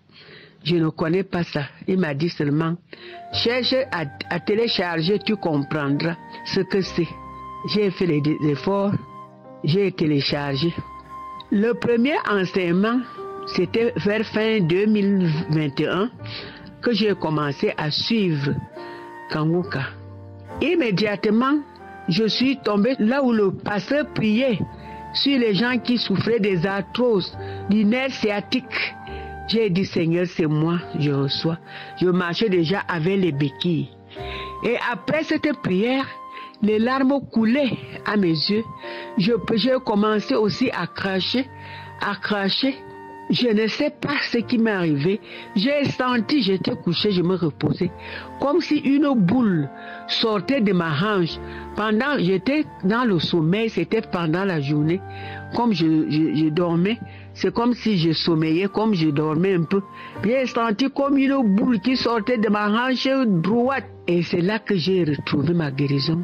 Je ne connais pas ça. Il m'a dit seulement, cherche à télécharger, tu comprendras ce que c'est. J'ai fait les efforts, j'ai téléchargé. Le premier enseignement, c'était vers fin 2021 que j'ai commencé à suivre Kanguka. Immédiatement, je suis tombée là où le pasteur priait sur les gens qui souffraient des arthroses, du nerf sciatique. J'ai dit, Seigneur, c'est moi, je reçois. Je marchais déjà avec les béquilles. Et après cette prière, les larmes coulaient à mes yeux. J'ai commencé aussi à cracher. Je ne sais pas ce qui m'est arrivé. J'ai senti, j'étais couché, je me reposais. Comme si une boule sortait de ma hanche. Pendant, j'étais dans le sommeil, c'était pendant la journée. Comme je dormais, c'est comme si je sommeillais, comme je dormais un peu. J'ai senti comme une boule qui sortait de ma hanche droite. Et c'est là que j'ai retrouvé ma guérison.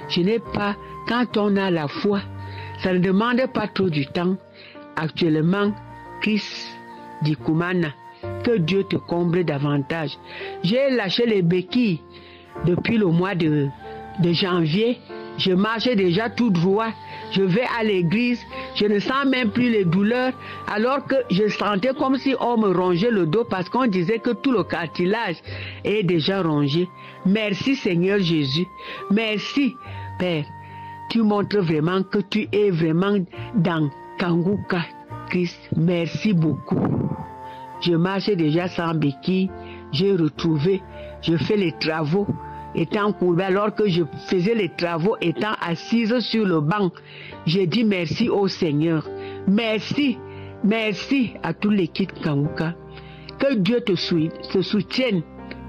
Je n'ai pas, quand on a la foi, ça ne demande pas trop du temps. Actuellement, Chris Dikumana, que Dieu te comble davantage. J'ai lâché les béquilles depuis le mois de janvier. Je marchais déjà tout droit. Je vais à l'église. Je ne sens même plus les douleurs. Alors que je sentais comme si on me rongeait le dos parce qu'on disait que tout le cartilage est déjà rongé. Merci Seigneur Jésus. Merci Père. Tu montres vraiment que tu es vraiment dans Kanguka. Christ, merci beaucoup. Je marchais déjà sans béquille, j'ai retrouvé, je fais les travaux, étant courbée, alors que je faisais les travaux, étant assise sur le banc. J'ai dit merci au Seigneur. Merci, merci à toute l'équipe Kanguka. Que Dieu te soutienne,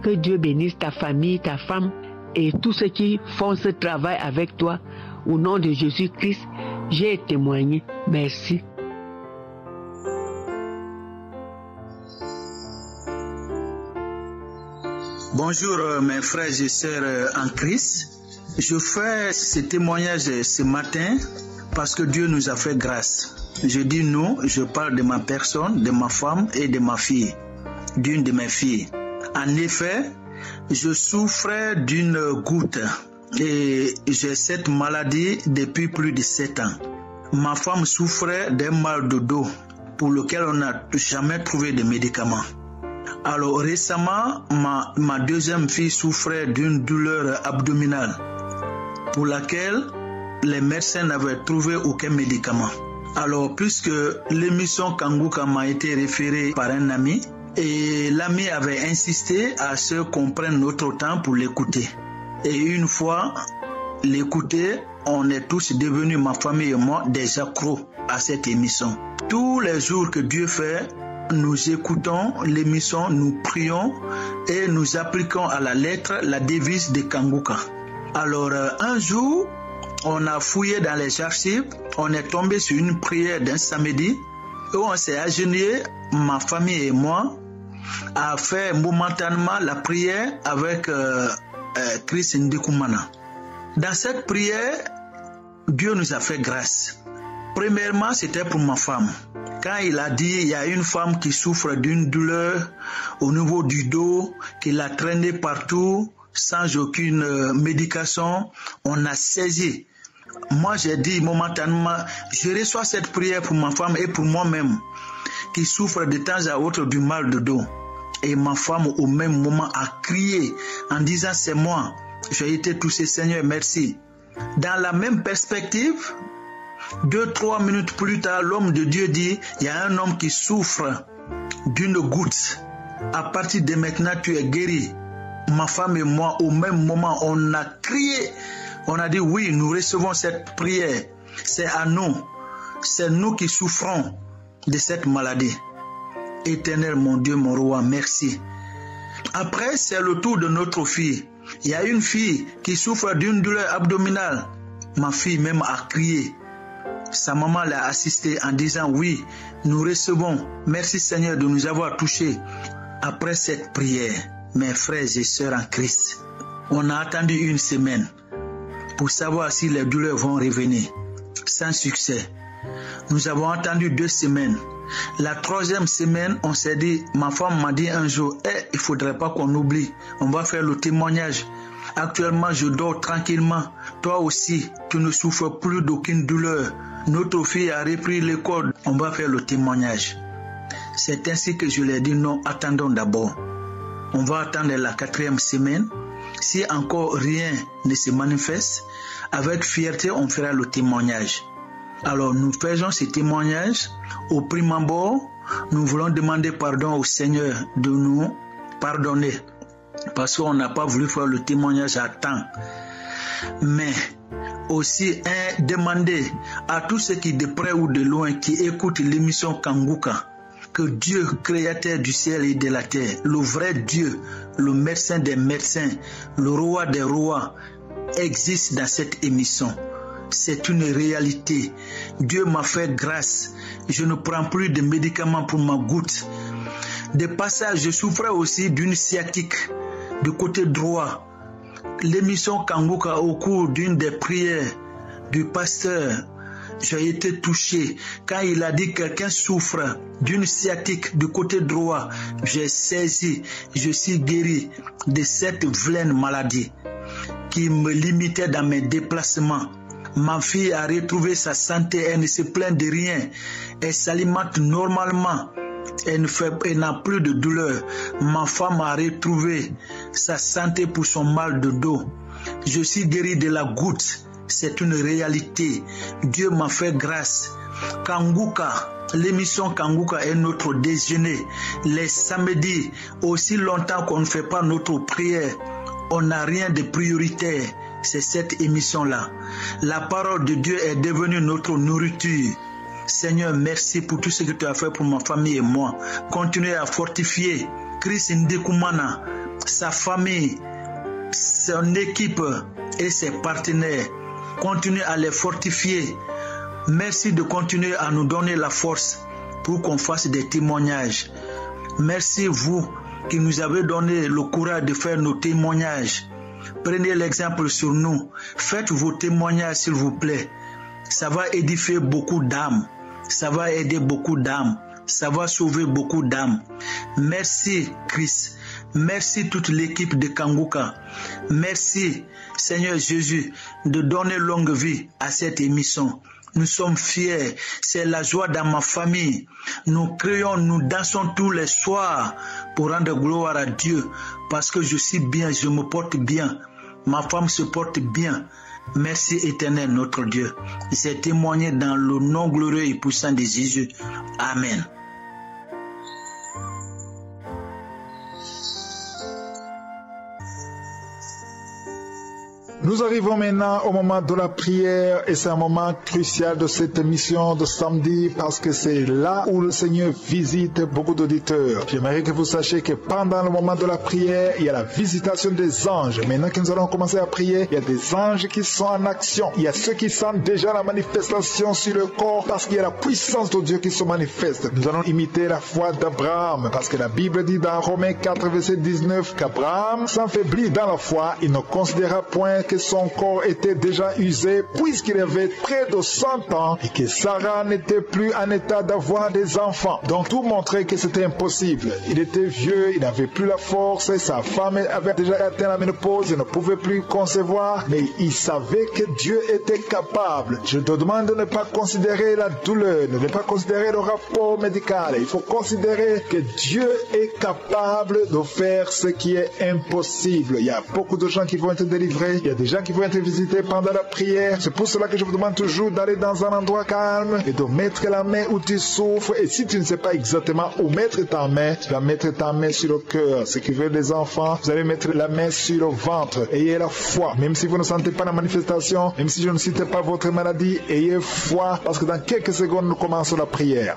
que Dieu bénisse ta famille, ta femme et tous ceux qui font ce travail avec toi. Au nom de Jésus-Christ, j'ai témoigné. Merci. Bonjour mes frères et sœurs en Christ. Je fais ce témoignage ce matin parce que Dieu nous a fait grâce. Je dis nous, je parle de ma personne, de ma femme et de ma fille, d'une de mes filles. En effet, je souffrais d'une goutte et j'ai cette maladie depuis plus de 7 ans. Ma femme souffrait d'un mal de dos pour lequel on n'a jamais trouvé de médicaments. Alors récemment, ma deuxième fille souffrait d'une douleur abdominale pour laquelle les médecins n'avaient trouvé aucun médicament. Alors puisque l'émission Kanguka m'a été référée par un ami et l'ami avait insisté à ce qu'on prenne notre temps pour l'écouter. Et une fois l'écouter, on est tous devenus, ma famille et moi, des accros à cette émission. Tous les jours que Dieu fait, nous écoutons l'émission, nous prions et nous appliquons à la lettre la devise de Kanguka. Alors un jour, on a fouillé dans les archives, on est tombé sur une prière d'un samedi où on s'est agenouillé, ma famille et moi, à faire momentanément la prière avec Chris Ndikumana. Dans cette prière, Dieu nous a fait grâce. Premièrement, c'était pour ma femme. Quand il a dit, il y a une femme qui souffre d'une douleur au niveau du dos, qui l'a traînée partout, sans aucune médication, on a saisi. Moi, j'ai dit momentanément, je reçois cette prière pour ma femme et pour moi-même, qui souffre de temps à autre du mal de dos. Et ma femme, au même moment, a crié en disant, c'est moi, j'ai été touché, Seigneur, merci. Dans la même perspective, 2-3 minutes plus tard, l'homme de Dieu dit, il y a un homme qui souffre d'une goutte. À partir de maintenant, tu es guéri. Ma femme et moi, au même moment, on a crié. On a dit, oui, nous recevons cette prière. C'est à nous. C'est nous qui souffrons de cette maladie. Éternel, mon Dieu, mon roi, merci. Après, c'est le tour de notre fille. Il y a une fille qui souffre d'une douleur abdominale. Ma fille même a crié. Sa maman l'a assistée en disant oui, nous recevons. Merci Seigneur de nous avoir touchés. Après cette prière, mes frères et sœurs en Christ, on a attendu une semaine pour savoir si les douleurs vont revenir. Sans succès. Nous avons attendu 2 semaines. La 3e semaine, on s'est dit, ma femme m'a dit un jour, il ne faudrait pas qu'on oublie, on va faire le témoignage. Actuellement, je dors tranquillement. Toi aussi, tu ne souffres plus d'aucune douleur. Notre fille a repris l'école, on va faire le témoignage. C'est ainsi que je l'ai dit, non, attendons d'abord. On va attendre la 4e semaine. Si encore rien ne se manifeste, avec fierté, on fera le témoignage. Alors nous faisons ce témoignage. Au prime abord, nous voulons demander pardon au Seigneur de nous pardonner parce qu'on n'a pas voulu faire le témoignage à temps. Mais aussi demander à tous ceux qui de près ou de loin qui écoutent l'émission Kanguka que Dieu, créateur du ciel et de la terre, le vrai Dieu, le médecin des médecins, le roi des rois, existe dans cette émission. C'est une réalité. Dieu m'a fait grâce. Je ne prends plus de médicaments pour ma goutte. De passage, je souffrais aussi d'une sciatique du côté droit. L'émission Kanguka, au cours d'une des prières du pasteur, j'ai été touché. Quand il a dit que quelqu'un souffre d'une sciatique du côté droit, j'ai saisi, je suis guéri de cette vilaine maladie qui me limitait dans mes déplacements. Ma fille a retrouvé sa santé, elle ne se plaint de rien. Elle s'alimente normalement. Elle n'a plus de douleur. Ma femme a retrouvé sa santé pour son mal de dos. Je suis guéri de la goutte. C'est une réalité. Dieu m'a fait grâce. Kanguka, l'émission Kanguka est notre déjeuner. Les samedis, aussi longtemps qu'on ne fait pas notre prière, on n'a rien de prioritaire. C'est cette émission-là. La parole de Dieu est devenue notre nourriture. Seigneur, merci pour tout ce que tu as fait pour ma famille et moi. Continuez à fortifier Chris Ndekumana, sa famille, son équipe et ses partenaires. Continuez à les fortifier. Merci de continuer à nous donner la force pour qu'on fasse des témoignages. Merci vous qui nous avez donné le courage de faire nos témoignages. Prenez l'exemple sur nous. Faites vos témoignages s'il vous plaît. Ça va édifier beaucoup d'âmes. Ça va aider beaucoup d'âmes. Ça va sauver beaucoup d'âmes. Merci Christ. Merci toute l'équipe de Kanguka. Merci Seigneur Jésus de donner longue vie à cette émission. Nous sommes fiers. C'est la joie dans ma famille. Nous crions, nous dansons tous les soirs pour rendre gloire à Dieu. Parce que je suis bien, je me porte bien. Ma femme se porte bien. Merci éternel notre Dieu. C'est témoigné dans le nom glorieux et puissant de Jésus. Amen. Nous arrivons maintenant au moment de la prière et c'est un moment crucial de cette émission de samedi parce que c'est là où le Seigneur visite beaucoup d'auditeurs. J'aimerais que vous sachiez que pendant le moment de la prière, il y a la visitation des anges. Maintenant que nous allons commencer à prier, il y a des anges qui sont en action. Il y a ceux qui sentent déjà la manifestation sur le corps parce qu'il y a la puissance de Dieu qui se manifeste. Nous allons imiter la foi d'Abraham parce que la Bible dit dans Romains 4, verset 19 qu'Abraham s'enfaiblit dans la foi. Il ne considéra point que son corps était déjà usé puisqu'il avait près de 100 ans et que Sarah n'était plus en état d'avoir des enfants. Donc tout montrait que c'était impossible. Il était vieux, il n'avait plus la force, sa femme avait déjà atteint la ménopause, il ne pouvait plus concevoir, mais il savait que Dieu était capable. Je te demande de ne pas considérer la douleur, de ne pas considérer le rapport médical. Il faut considérer que Dieu est capable de faire ce qui est impossible. Il y a beaucoup de gens qui vont être délivrés, il y a des gens qui vont être visités pendant la prière. C'est pour cela que je vous demande toujours d'aller dans un endroit calme et de mettre la main où tu souffres. Et si tu ne sais pas exactement où mettre ta main, tu vas mettre ta main sur le cœur. Ce qui veut les enfants, vous allez mettre la main sur le ventre. Ayez la foi. Même si vous ne sentez pas la manifestation, même si je ne cite pas votre maladie, ayez foi parce que dans quelques secondes, nous commençons la prière.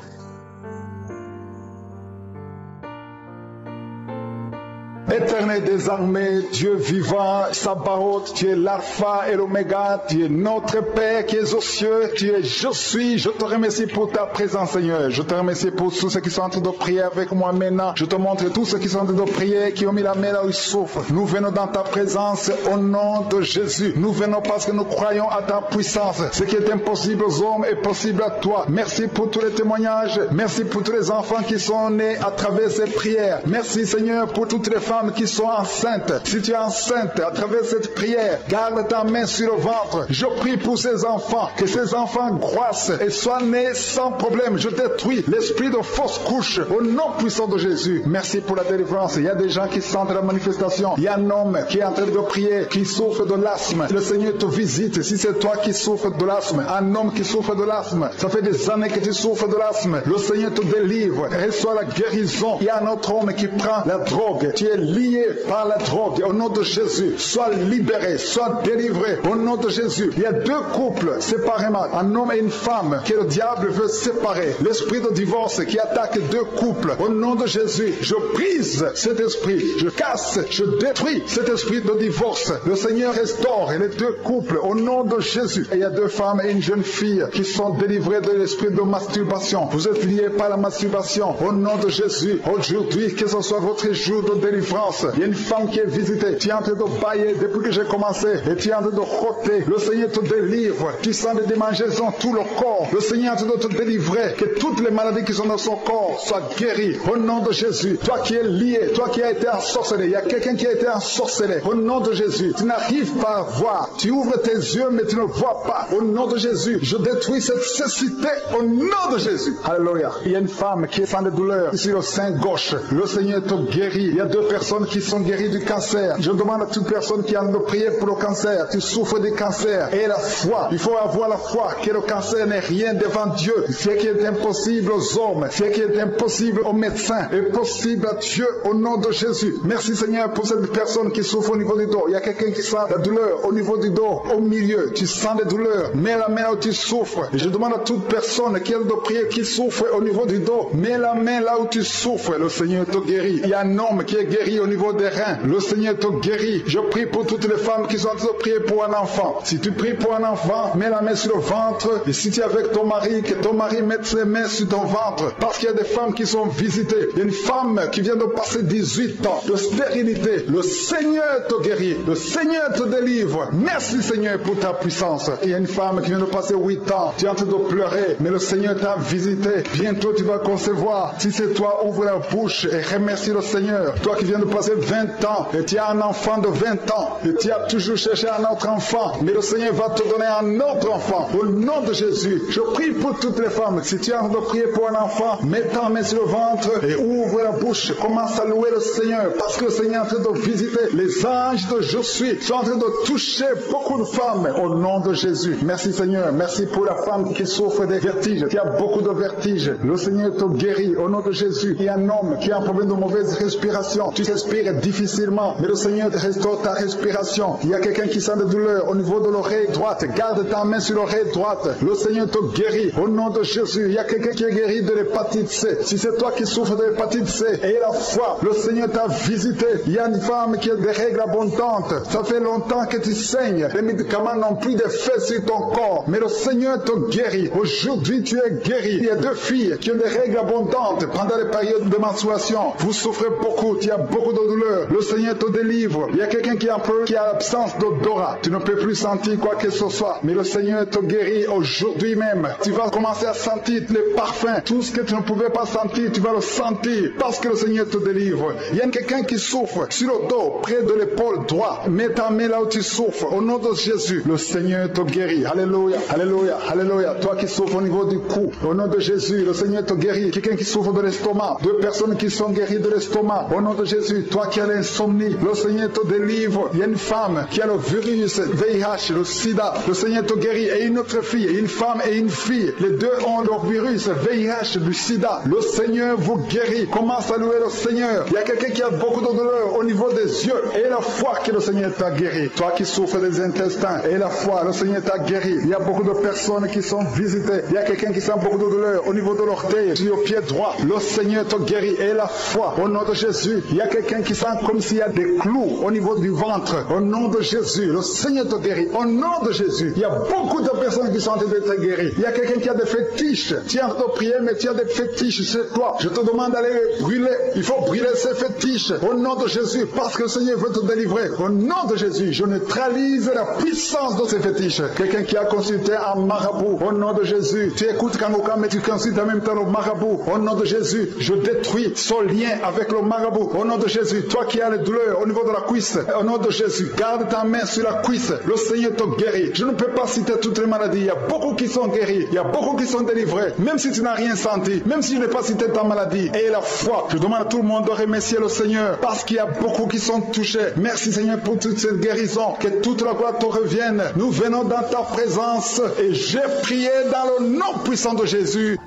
l'éternel des armées, Dieu vivant, Sabaoth, tu es l'alpha et l'oméga, tu es notre Père qui est aux cieux, tu es je suis. Je te remercie pour ta présence, Seigneur. Je te remercie pour tous ceux qui sont en train de prier avec moi maintenant. Je te montre tous ceux qui sont en train de prier, qui ont mis la main là où ils souffrent. Nous venons dans ta présence au nom de Jésus. Nous venons parce que nous croyons à ta puissance. Ce qui est impossible aux hommes est possible à toi. Merci pour tous les témoignages. Merci pour tous les enfants qui sont nés à travers ces prières. Merci, Seigneur, pour toutes les femmes qui sont enceintes. Si tu es enceinte à travers cette prière, garde ta main sur le ventre. Je prie pour ces enfants, que ces enfants croissent et soient nés sans problème. Je détruis l'esprit de fausse couche au nom puissant de Jésus. Merci pour la délivrance. Il y a des gens qui sentent la manifestation. Il y a un homme qui est en train de prier, qui souffre de l'asthme. Le Seigneur te visite. Si c'est toi qui souffres de l'asthme, un homme qui souffre de l'asthme, ça fait des années que tu souffres de l'asthme. Le Seigneur te délivre. Reçois la guérison. Il y a un autre homme qui prend la drogue. Tu es lié par la drogue. Au nom de Jésus, sois libéré, sois délivré. Au nom de Jésus. Il y a deux couples séparément, un homme et une femme, que le diable veut séparer. L'esprit de divorce qui attaque deux couples. Au nom de Jésus, je brise cet esprit. Je casse, je détruis cet esprit de divorce. Le Seigneur restaure les deux couples au nom de Jésus. Et il y a deux femmes et une jeune fille qui sont délivrées de l'esprit de masturbation. Vous êtes liés par la masturbation. Au nom de Jésus, aujourd'hui, que ce soit votre jour de délivrance. Il y a une femme qui est visitée. Tu es en train de bailler depuis que j'ai commencé. Et tu es en train de roter. Le Seigneur te délivre. Tu sens des démangeaisons tout le corps. Le Seigneur est en train de te délivrer. Que toutes les maladies qui sont dans son corps soient guéries. Au nom de Jésus. Toi qui es lié, toi qui as été ensorcelé. Il y a quelqu'un qui a été ensorcelé. Au nom de Jésus. Tu n'arrives pas à voir. Tu ouvres tes yeux mais tu ne vois pas. Au nom de Jésus. Je détruis cette cécité au nom de Jésus. Alléluia. Il y a une femme qui sent des douleurs sur le sein gauche. Le Seigneur te guérit. Il y a deux personnes qui sont guéries du cancer. Je demande à toute personne qui a de prier pour le cancer. Tu souffres du cancer. Et la foi. Il faut avoir la foi que le cancer n'est rien devant Dieu. Ce qui est impossible aux hommes, ce qui est impossible aux médecins, est possible à Dieu au nom de Jésus. Merci Seigneur pour cette personne qui souffre au niveau du dos. Il y a quelqu'un qui sent la douleur au niveau du dos, au milieu. Tu sens des douleurs. Mets la main où tu souffres. Et je demande à toute personne qui a de prier, qui souffre au niveau du dos, mets la main là où tu souffres. Le Seigneur te guérit. Il y a un homme qui est guéri au niveau des reins. Le Seigneur te guérit. Je prie pour toutes les femmes qui sont en train de prier pour un enfant. Si tu pries pour un enfant, mets la main sur le ventre. Et si tu es avec ton mari, que ton mari mette ses mains sur ton ventre. Parce qu'il y a des femmes qui sont visitées. Il y a une femme qui vient de passer 18 ans de stérilité. Le Seigneur te guérit. Le Seigneur te délivre. Merci Seigneur pour ta puissance. Il y a une femme qui vient de passer 8 ans. Tu es en train de pleurer. Mais le Seigneur t'a visité. Bientôt tu vas concevoir. Si c'est toi, ouvre la bouche et remercie le Seigneur. Toi qui viens de passer 20 ans. Et tu as un enfant de 20 ans. Et tu as toujours cherché un autre enfant. Mais le Seigneur va te donner un autre enfant. Au nom de Jésus. Je prie pour toutes les femmes. Si tu es en train de prier pour un enfant, mets ta main sur le ventre et ouvre la bouche. Commence à louer le Seigneur. Parce que le Seigneur est en train de visiter. Les anges de Je suis sont en train de toucher beaucoup de femmes. Au nom de Jésus. Merci Seigneur. Merci pour la femme qui souffre des vertiges. Qui a beaucoup de vertiges. Le Seigneur te guérit. Au nom de Jésus. Il y a un homme qui a un problème de mauvaise respiration. Tu respires difficilement. Mais le Seigneur te restaure ta respiration. Il y a quelqu'un qui sent des douleurs au niveau de l'oreille droite. Garde ta main sur l'oreille droite. Le Seigneur te guérit. Au nom de Jésus. Il y a quelqu'un qui est guéri de l'hépatite C. Si c'est toi qui souffres de l'hépatite C, et la foi, le Seigneur t'a visité. Il y a une femme qui a des règles abondantes. Ça fait longtemps que tu saignes. Les médicaments n'ont plus d'effet sur ton corps. Mais le Seigneur te guérit. Aujourd'hui, tu es guéri. Il y a deux filles qui ont des règles abondantes pendant les périodes de menstruation. Vous souffrez beaucoup. Tu as beaucoup de douleurs. Le Seigneur te délivre. Il y a quelqu'un qui a l'absence d'odorat. Tu ne peux plus sentir quoi que ce soit. Mais le Seigneur te guérit aujourd'hui même. Tu vas commencer à sentir les parfums. Tout ce que tu ne pouvais pas sentir, tu vas le sentir. Parce que le Seigneur te délivre. Il y a quelqu'un qui souffre sur le dos, près de l'épaule droite. Mets ta main là où tu souffres. Au nom de Jésus, le Seigneur te guérit. Alléluia, alléluia, alléluia. Toi qui souffres au niveau du cou, au nom de Jésus, le Seigneur te guérit. Quelqu'un qui souffre de l'estomac, deux personnes qui sont guéries de l'estomac. Au nom de Jésus, toi qui as l'insomnie, le Seigneur te délivre. Il y a une femme qui a le virus VIH, le sida. Le Seigneur te guérit. Et une autre fille, une femme et une fille. Les deux ont le virus VIH, du sida. Le Seigneur vous guérit. Commence à louer le Seigneur. Il y a quelqu'un qui a beaucoup de douleur au niveau des yeux. Et la foi que le Seigneur t'a guéri. Toi qui souffres des intestins. Et la foi, le Seigneur t'a guéri. Il y a beaucoup de personnes qui sont visitées. Il y a quelqu'un qui sent beaucoup de douleur au niveau de l'orteil, sur le pied droit. Le Seigneur te guérit. Et la foi, au nom de Jésus. Il y a quelqu'un qui sens comme s'il y a des clous au niveau du ventre. Au nom de Jésus, le Seigneur te guérit. Au nom de Jésus, il y a beaucoup de personnes qui sont en train d'être guéries. Il y a quelqu'un qui a des fétiches. Tu es en train de prier, mais tu as des fétiches chez toi. Je te demande d'aller brûler. Il faut brûler ces fétiches. Au nom de Jésus, parce que le Seigneur veut te délivrer. Au nom de Jésus, je neutralise la puissance de ces fétiches. Quelqu'un qui a consulté un marabout. Au nom de Jésus, tu écoutes Kangoka, mais tu consultes en même temps le marabout. Au nom de Jésus, je détruis son lien avec le marabout. Au nom de Jésus, toi qui as les douleurs au niveau de la cuisse, au nom de Jésus, garde ta main sur la cuisse. Le Seigneur te guérit. Je ne peux pas citer toutes les maladies. Il y a beaucoup qui sont guéris. Il y a beaucoup qui sont délivrés. Même si tu n'as rien senti, même si je n'ai pas cité ta maladie. Et la foi, je demande à tout le monde de remercier le Seigneur parce qu'il y a beaucoup qui sont touchés. Merci Seigneur pour toute cette guérison. Que toute la gloire te revienne. Nous venons dans ta présence et j'ai prié dans le nom puissant de Jésus.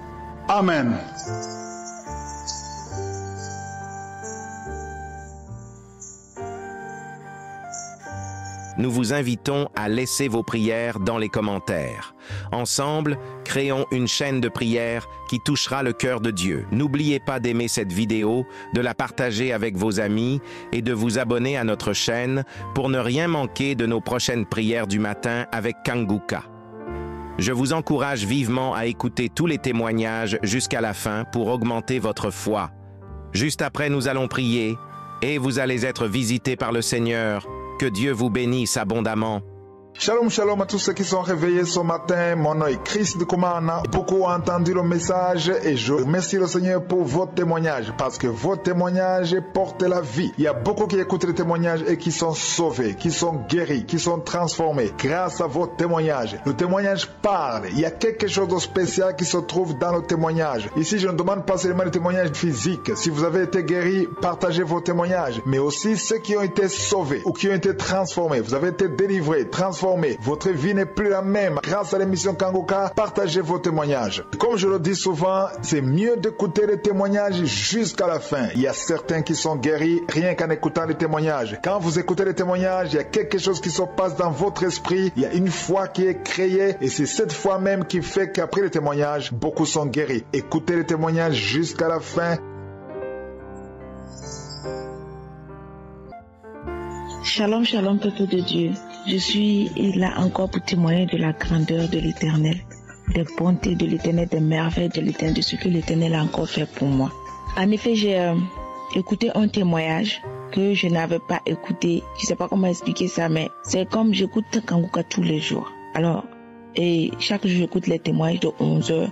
Amen. Nous vous invitons à laisser vos prières dans les commentaires. Ensemble, créons une chaîne de prières qui touchera le cœur de Dieu. N'oubliez pas d'aimer cette vidéo, de la partager avec vos amis et de vous abonner à notre chaîne pour ne rien manquer de nos prochaines prières du matin avec Kanguka. Je vous encourage vivement à écouter tous les témoignages jusqu'à la fin pour augmenter votre foi. Juste après, nous allons prier et vous allez être visités par le Seigneur. Que Dieu vous bénisse abondamment. Shalom, shalom à tous ceux qui sont réveillés ce matin. Mon nom est Chris de Kumana. Beaucoup ont entendu le message et je remercie le Seigneur pour vos témoignages parce que vos témoignages portent la vie. Il y a beaucoup qui écoutent les témoignages et qui sont sauvés, qui sont guéris, qui sont transformés grâce à vos témoignages. Le témoignage parle. Il y a quelque chose de spécial qui se trouve dans le témoignage. Ici, je ne demande pas seulement le témoignage physique. Si vous avez été guéri, partagez vos témoignages, mais aussi ceux qui ont été sauvés ou qui ont été transformés. Vous avez été délivrés, transformés. Votre vie n'est plus la même. Grâce à l'émission Kangoka, partagez vos témoignages. Comme je le dis souvent, c'est mieux d'écouter les témoignages jusqu'à la fin. Il y a certains qui sont guéris rien qu'en écoutant les témoignages. Quand vous écoutez les témoignages, il y a quelque chose qui se passe dans votre esprit. Il y a une foi qui est créée et c'est cette foi même qui fait qu'après les témoignages, beaucoup sont guéris. Écoutez les témoignages jusqu'à la fin. Shalom, shalom, peuple de Dieu. Je suis là encore pour témoigner de la grandeur de l'Éternel, des bontés de l'Éternel, des merveilles de l'Éternel, de ce que l'Éternel a encore fait pour moi. En effet, j'ai écouté un témoignage que je n'avais pas écouté. Je ne sais pas comment expliquer ça, mais c'est comme j'écoute Kangoka tous les jours. Alors, et chaque jour, j'écoute les témoignages de 11h.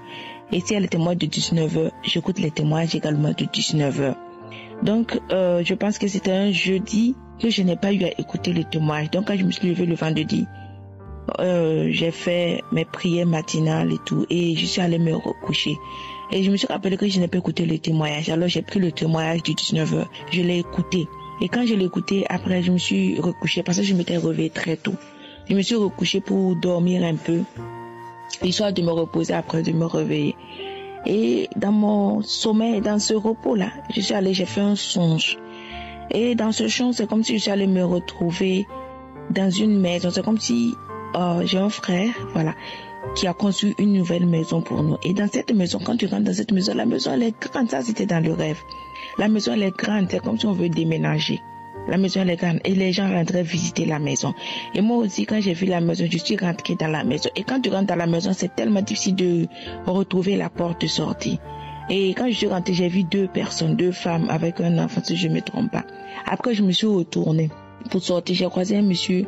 Et s'il y a les témoignages de 19h, j'écoute les témoignages également de 19h. Donc, je pense que c'était un jeudi que je n'ai pas eu à écouter les témoignages. Donc, quand je me suis levée le vendredi, j'ai fait mes prières matinales et tout, et je suis allée me recoucher. Et je me suis rappelé que je n'ai pas écouté les témoignages. Alors, j'ai pris le témoignage du 19h, je l'ai écouté. Et quand je l'ai écouté, après, je me suis recouchée parce que je m'étais réveillée très tôt. Je me suis recouchée pour dormir un peu, histoire de me reposer après de me réveiller. Et dans mon sommeil, dans ce repos-là, je suis allée, j'ai fait un songe. Et dans ce songe, c'est comme si je suis allée me retrouver dans une maison. C'est comme si j'ai un frère, voilà, qui a construit une nouvelle maison pour nous. Et dans cette maison, quand tu rentres dans cette maison, la maison elle est grande. Ça, c'était dans le rêve. La maison elle est grande, c'est comme si on veut déménager. La maison elle est grande et les gens rentraient visiter la maison. Et moi aussi, quand j'ai vu la maison, je suis rentrée dans la maison. Et quand tu rentres dans la maison, c'est tellement difficile de retrouver la porte de sortie. Et quand je suis rentrée, j'ai vu 2 personnes, 2 femmes avec un enfant, si je ne me trompe pas. Après, je me suis retournée pour sortir. J'ai croisé un monsieur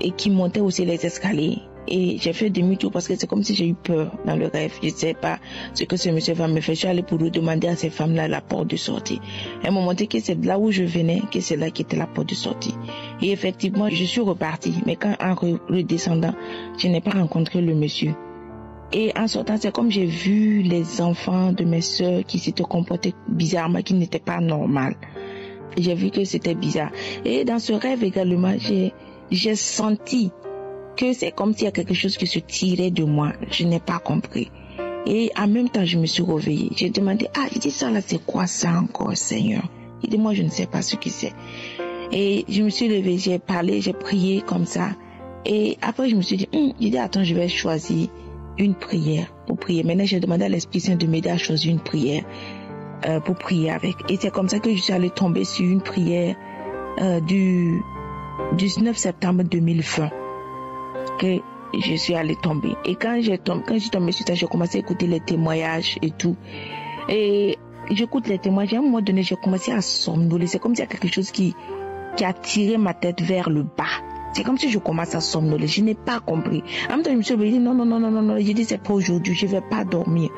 et qui montait aussi les escaliers. Et j'ai fait demi-tour parce que c'est comme si j'ai eu peur dans le rêve. Je ne sais pas ce que ce monsieur va me faire. Je suis allée pour lui demander à ces femmes-là la porte de sortie. Elles m'ont montré que c'est là où je venais, que c'est là qui était la porte de sortie. Et effectivement, je suis repartie. Mais quand en redescendant, je n'ai pas rencontré le monsieur. Et en sortant, c'est comme j'ai vu les enfants de mes soeurs qui s'étaient comportés bizarrement, qui n'étaient pas normales. J'ai vu que c'était bizarre. Et dans ce rêve également, j'ai senti que c'est comme s'il y a quelque chose qui se tirait de moi. Je n'ai pas compris. Et en même temps, je me suis réveillée. J'ai demandé, je dis ça là, c'est quoi ça encore, Seigneur? Il dit, moi, je ne sais pas ce que c'est. Et je me suis levée, j'ai parlé, j'ai prié comme ça. Et après, je me suis dit, attends, je vais choisir une prière pour prier. Maintenant, j'ai demandé à l'Esprit Saint de m'aider à choisir une prière pour prier avec. Et c'est comme ça que je suis allée tomber sur une prière du 19 septembre 2020 que je suis allée tomber. Et quand je suis tombée sur ça, j'ai commencé à écouter les témoignages et tout. Et j'écoute les témoignages. À un moment donné, j'ai commencé à somnoler. C'est comme s'il y a quelque chose qui a tiré ma tête vers le bas. C'est comme si je commence à somnoler. Je n'ai pas compris. En même temps, je me suis dit non. J'ai dit c'est pas aujourd'hui, je vais pas dormir.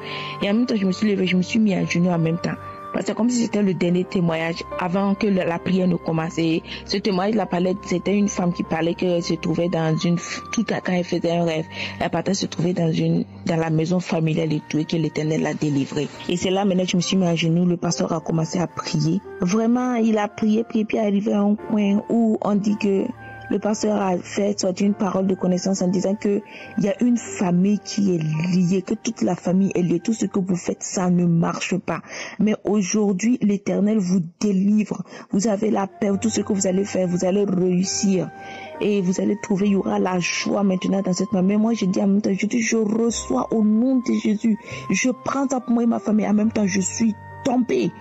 Et en même temps, je me suis levée, je me suis mis à genoux en même temps. Parce que c'est comme si c'était le dernier témoignage avant que la prière ne commence. Et ce témoignage, c'était une femme qui parlait qu'elle se trouvait dans quand elle faisait un rêve, elle partait se trouver dans la maison familiale et tout, et que l'Éternel l'a délivrée. Et c'est là maintenant que je me suis mis à genoux, le pasteur a commencé à prier. Vraiment, il a prié, puis arrivé à un coin où on dit que le pasteur a fait sortir une parole de connaissance en disant que il y a une famille qui est liée, que toute la famille est liée. Tout ce que vous faites, ça ne marche pas. Mais aujourd'hui, l'Éternel vous délivre. Vous avez la paix. Tout ce que vous allez faire, vous allez réussir. Et vous allez trouver, il y aura la joie maintenant dans cette famille. Mais moi, je dis en même temps, je reçois au nom de Jésus. Je prends ça pour moi et ma famille. En même temps, je suis tombée.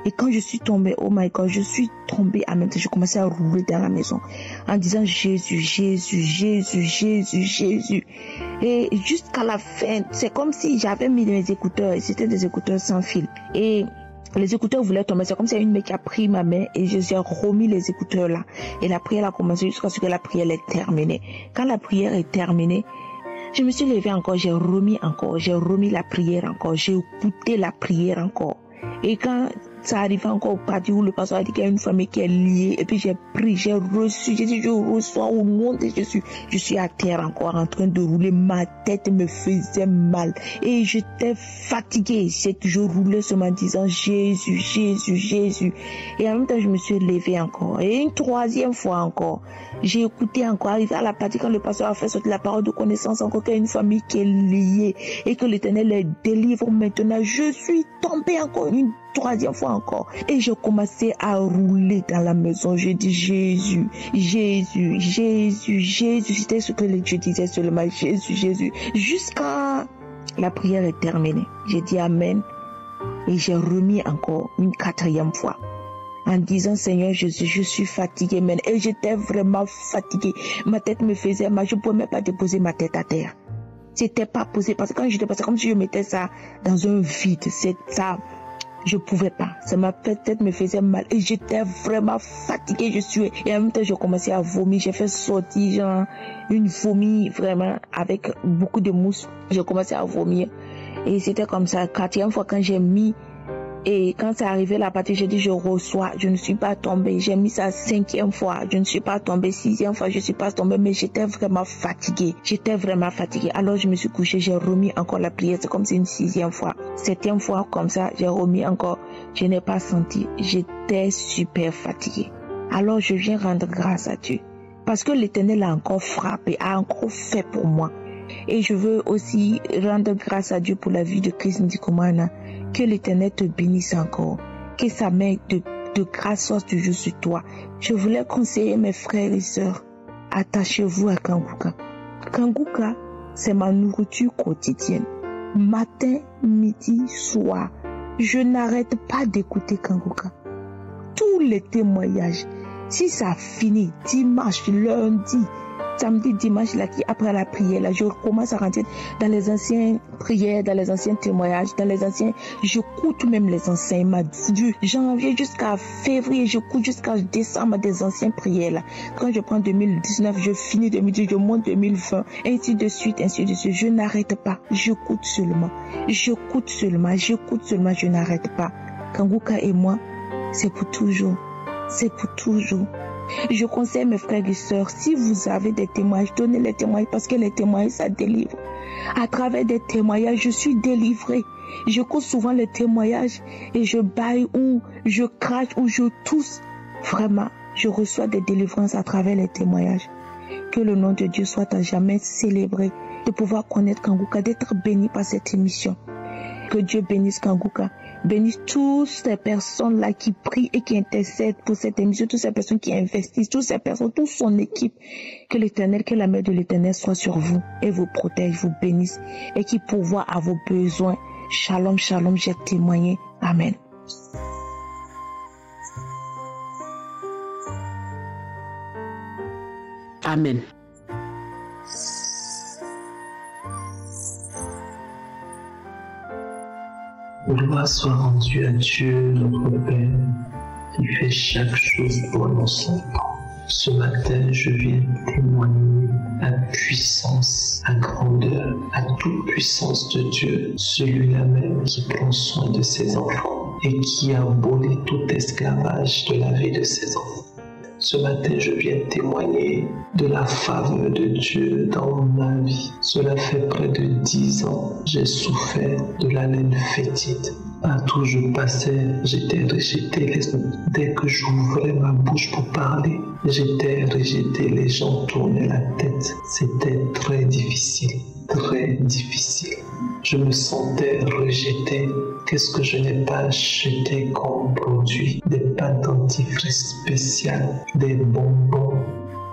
Et quand je suis tombée, oh my God, je suis tombée en même temps, j'ai commencé à rouler dans la maison en disant Jésus, Jésus, Jésus, Jésus, Jésus. Et jusqu'à la fin, c'est comme si j'avais mis mes écouteurs, et c'était des écouteurs sans fil. Et les écouteurs voulaient tomber, c'est comme si une mec a pris ma main et j'ai remis les écouteurs là. Et la prière a commencé jusqu'à ce que la prière est terminée. Quand la prière est terminée, je me suis levée encore, j'ai remis la prière encore, j'ai écouté la prière encore. Et quand ça arrive encore au parti où le pasteur a dit qu'il y a une famille qui est liée, et puis j'ai pris, j'ai reçu, j'ai dit je reçois au nom de Jésus. Je suis à terre encore en train de rouler, ma tête me faisait mal et j'étais fatiguée. Je roulais seulement en disant Jésus, Jésus, Jésus. Et en même temps je me suis levée encore. Et une troisième fois encore, j'ai écouté encore, arrivé à la partie quand le pasteur a fait sortir la parole de connaissance encore qu'il y a une famille qui est liée et que l'Éternel les délivre maintenant. Je suis tombée encore une troisième fois encore. Et je commençais à rouler dans la maison. Je dis Jésus, Jésus, Jésus, Jésus. C'était ce que je disais seulement, Jésus, Jésus. Jusqu'à la prière est terminée. J'ai dit Amen. Et j'ai remis encore une quatrième fois. En disant Seigneur Jésus, je suis fatiguée maintenant. Et j'étais vraiment fatiguée. Ma tête me faisait mal. Je ne pouvais même pas déposer ma tête à terre. C'était pas posé. Parce que quand j'étais passée, comme si je mettais ça dans un vide. C'est ça. Je pouvais pas. Ma tête me faisait mal. Et j'étais vraiment fatiguée. Et en même temps, je commençais à vomir. J'ai fait sortir une vomi vraiment avec beaucoup de mousse. J'ai commencé à vomir. Et c'était comme ça. Quatrième fois quand j'ai mis. Et quand c'est arrivé la partie, j'ai dit je reçois, je ne suis pas tombée. J'ai mis ça cinquième fois, je ne suis pas tombée. Sixième fois, je ne suis pas tombée, mais j'étais vraiment fatiguée. Alors je me suis couchée, j'ai remis encore la prière, c'est comme c'est une sixième fois. Septième fois, comme ça, j'ai remis encore. Je n'ai pas senti, j'étais super fatiguée. Alors je viens rendre grâce à Dieu. Parce que l'Éternel a encore frappé, a encore fait pour moi. Et je veux aussi rendre grâce à Dieu pour la vie de Chris Ndikumana. Que l'Éternel te bénisse encore. Que sa main de grâce soit toujours sur toi. Je voulais conseiller mes frères et sœurs. Attachez-vous à Kanguka. Kanguka, c'est ma nourriture quotidienne. Matin, midi, soir. Je n'arrête pas d'écouter Kanguka. Tous les témoignages. Si ça finit dimanche, lundi, samedi, dimanche, là, après la prière, là, je commence à rentrer dans les anciennes prières, dans les anciens témoignages, j'écoute même les enseignements du janvier jusqu'à février, j'écoute jusqu'à décembre des anciennes prières, là. Quand je prends 2019, je finis 2018, je monte 2020, ainsi de suite, je n'arrête pas, j'écoute seulement, je n'arrête pas. Kanguka et moi, c'est pour toujours. Je conseille mes frères et sœurs, si vous avez des témoignages, donnez les témoignages parce que les témoignages, ça délivre. À travers des témoignages, je suis délivrée. J'écoute souvent les témoignages et je baille ou je crache ou je tousse. Vraiment, je reçois des délivrances à travers les témoignages. Que le nom de Dieu soit à jamais célébré, de pouvoir connaître Kanguka, d'être béni par cette émission. Que Dieu bénisse Kanguka. Bénisse toutes ces personnes-là qui prient et qui intercèdent pour cette émission, toutes ces personnes qui investissent, toutes ces personnes, toute son équipe. Que l'Éternel, que la main de l'Éternel soit sur vous et vous protège, vous bénisse et qui pourvoit à vos besoins. Shalom, shalom, j'ai témoigné. Amen. Amen. Gloire soit rendue à Dieu, notre Père, qui fait chaque chose pour son temps. Ce matin, je viens témoigner la puissance, la grandeur, la toute puissance de Dieu, celui-là même qui prend soin de ses enfants et qui a aboli tout esclavage de la vie de ses enfants. Ce matin, je viens témoigner de la faveur de Dieu dans ma vie. Cela fait près de 10 ans, j'ai souffert de la laine fétide. Partout où je passais, j'étais rejeté. Dès que j'ouvrais ma bouche pour parler, j'étais rejeté. Les gens tournaient la tête. C'était très difficile, très difficile. Je me sentais rejeté. Qu'est-ce que je n'ai pas acheté comme produit? Des pâtes dentifrice spéciales, des bonbons,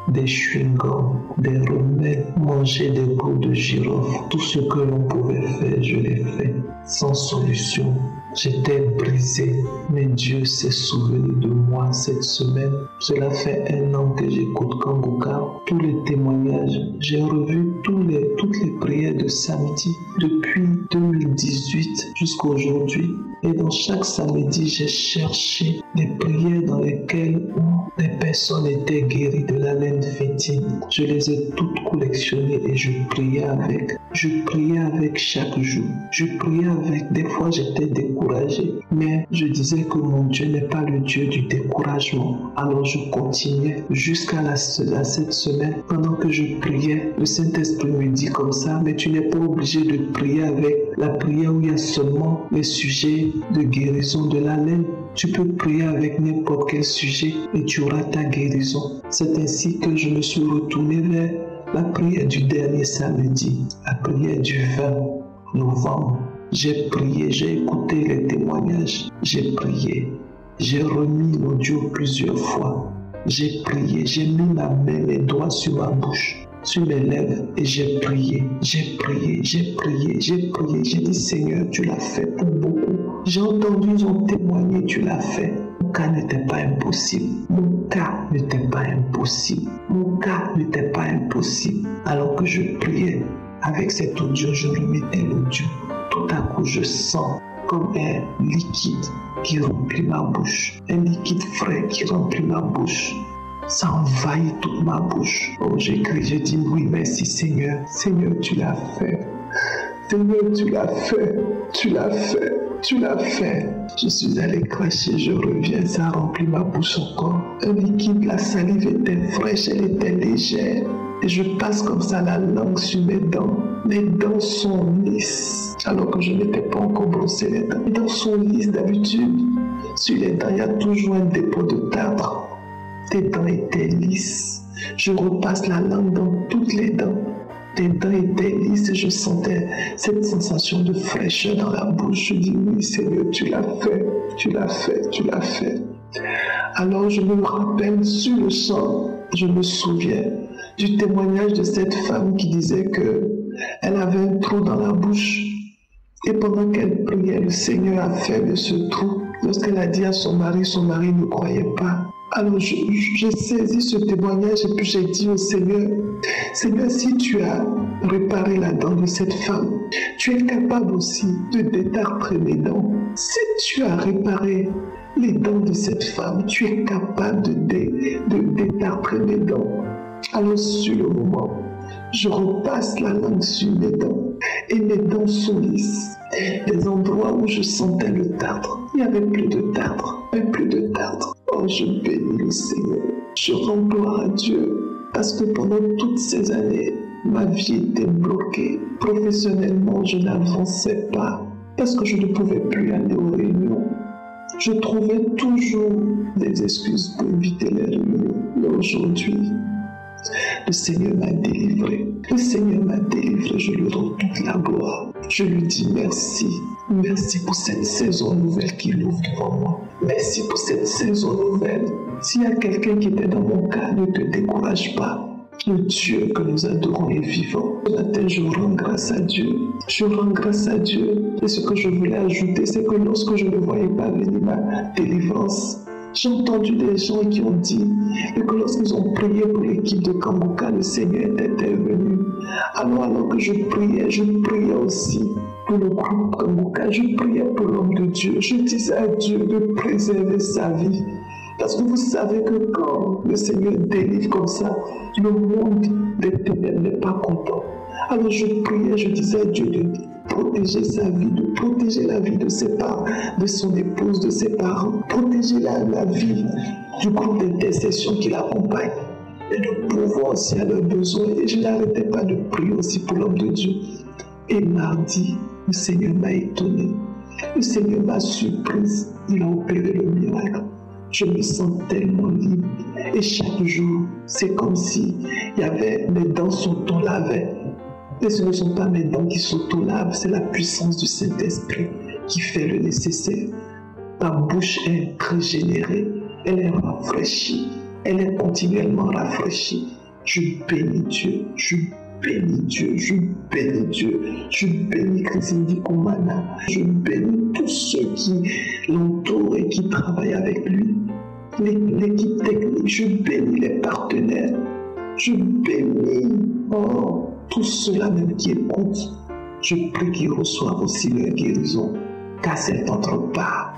des chewing-gums, des remèdes, manger des bouts de girofle. Tout ce que l'on pouvait faire, je l'ai fait, sans solution. J'étais brisé, mais Dieu s'est souvenu de moi cette semaine. Cela fait 1 an que j'écoute Kanguka. Tous les témoignages, j'ai revu toutes les prières de samedi depuis 2018 jusqu'à aujourd'hui. Et dans chaque samedi, j'ai cherché les prières dans lesquelles les personnes étaient guéries de la laine fétide. Je les ai toutes collectionnées et je priais avec. Je priais avec chaque jour. Je priais avec. Des fois, j'étais découragé. Mais je disais que mon Dieu n'est pas le Dieu du découragement. Alors je continuais jusqu'à cette semaine. Pendant que je priais, le Saint-Esprit me dit comme ça, mais tu n'es pas obligé de prier avec la prière où il y a seulement les sujets de guérison de la laine. Tu peux prier avec n'importe quel sujet et tu auras ta guérison. C'est ainsi que je me suis retourné vers la prière du dernier samedi, la prière du 20 novembre. J'ai prié, j'ai écouté les témoignages, j'ai prié, j'ai remis l'audio plusieurs fois. J'ai prié, j'ai mis ma main, mes doigts sur ma bouche, sur mes lèvres et j'ai prié, j'ai prié, j'ai prié, j'ai prié. J'ai dit Seigneur, tu l'as fait pour beaucoup. J'ai entendu, ils ont témoigné, tu l'as fait. Mon cas n'était pas impossible. Mon cas n'était pas impossible. Mon cas n'était pas impossible. Alors que je priais avec cet audio, je remettais l'audio. Tout à coup, je sens comme un liquide qui remplit ma bouche. Un liquide frais qui remplit ma bouche. Ça envahit toute ma bouche. Oh, j'ai crié, j'ai dit oui, merci Seigneur. Seigneur, tu l'as fait. Seigneur, tu l'as fait. Tu l'as fait. Tu l'as fait. Je suis allé cracher, je reviens, ça remplit ma bouche encore. Un liquide, la salive était fraîche, elle était légère. Et je passe comme ça la langue sur mes dents. Mes dents sont lisses, alors que je n'étais pas encore brossé les dents. Mes dents sont lisses d'habitude. Sur les dents, il y a toujours un dépôt de tartre. Tes dents étaient lisses. Je repasse la langue dans toutes les dents. Tes dents étaient lisses et je sentais cette sensation de fraîcheur dans la bouche. Je dis oui Seigneur, tu l'as fait, tu l'as fait, tu l'as fait. Alors je me rappelle sur le champ, je me souviens du témoignage de cette femme qui disait qu'elle avait un trou dans la bouche. Et pendant qu'elle priait, le Seigneur a fermé ce trou. Lorsqu'elle a dit à son mari ne croyait pas. Alors j'ai saisi ce témoignage et puis j'ai dit au Seigneur, Seigneur, si tu as réparé la dent de cette femme, tu es capable aussi de détartrer mes dents. Si tu as réparé les dents de cette femme, tu es capable de détartrer mes dents. Alors sur le moment, je repasse la langue sur mes dents et mes dents sont lisses. Des endroits où je sentais le tartre, il n'y avait plus de tartre, plus de tartre. Oh, je bénis le Seigneur. Je rends gloire à Dieu parce que pendant toutes ces années, ma vie était bloquée. Professionnellement, je n'avançais pas parce que je ne pouvais plus aller aux réunions. Je trouvais toujours des excuses pour éviter les réunions. Mais aujourd'hui, le Seigneur m'a délivré. Le Seigneur m'a délivré. Je lui rends toute la gloire. Je lui dis merci. Merci pour cette saison nouvelle qui ouvre devant moi. Merci pour cette saison nouvelle. S'il y a quelqu'un qui était dans mon cas, ne te décourage pas. Le Dieu que nous adorons est vivant. Ce matin, je rends grâce à Dieu. Je rends grâce à Dieu. Et ce que je voulais ajouter, c'est que lorsque je ne voyais pas venir ma délivrance, J'ai entendu des gens qui ont dit que lorsqu'ils ont prié pour l'équipe de Kanguka, le Seigneur est intervenu. Alors que je priais aussi pour le groupe Kanguka, je priais pour l'homme de Dieu. Je disais à Dieu de préserver sa vie. Parce que vous savez que quand le Seigneur délivre comme ça, le monde des ténèbres n'est pas content. Alors je priais, je disais à Dieu de protéger sa vie, de protéger la vie de ses parents, de son épouse, de ses parents, protéger la vie du groupe d'intercession qui l'accompagne et de pouvoir aussi à leurs besoins. Et je n'arrêtais pas de prier aussi pour l'homme de Dieu. Et mardi, le Seigneur m'a étonné. Le Seigneur m'a surprise. Il a opéré le miracle. Je me sens tellement libre. Et chaque jour, c'est comme si mes dents s'auto-lavaient. Et ce ne sont pas mes dents qui s'auto-lavent, c'est la puissance du Saint-Esprit qui fait le nécessaire. Ma bouche est régénérée, elle est rafraîchie, elle est continuellement rafraîchie. Je bénis Dieu, je bénis Dieu, je bénis Dieu, je bénis Christine Dikomana, je bénis tous ceux qui l'entourent et qui travaillent avec lui, l'équipe technique, je bénis les partenaires, je bénis tous ceux-là même qui écoutent. Je prie qu'ils reçoivent aussi leur guérison, car c'est notre part.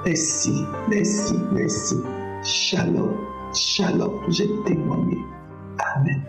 Merci, merci, merci. Shalom, shalom, j'ai témoigné. Amen.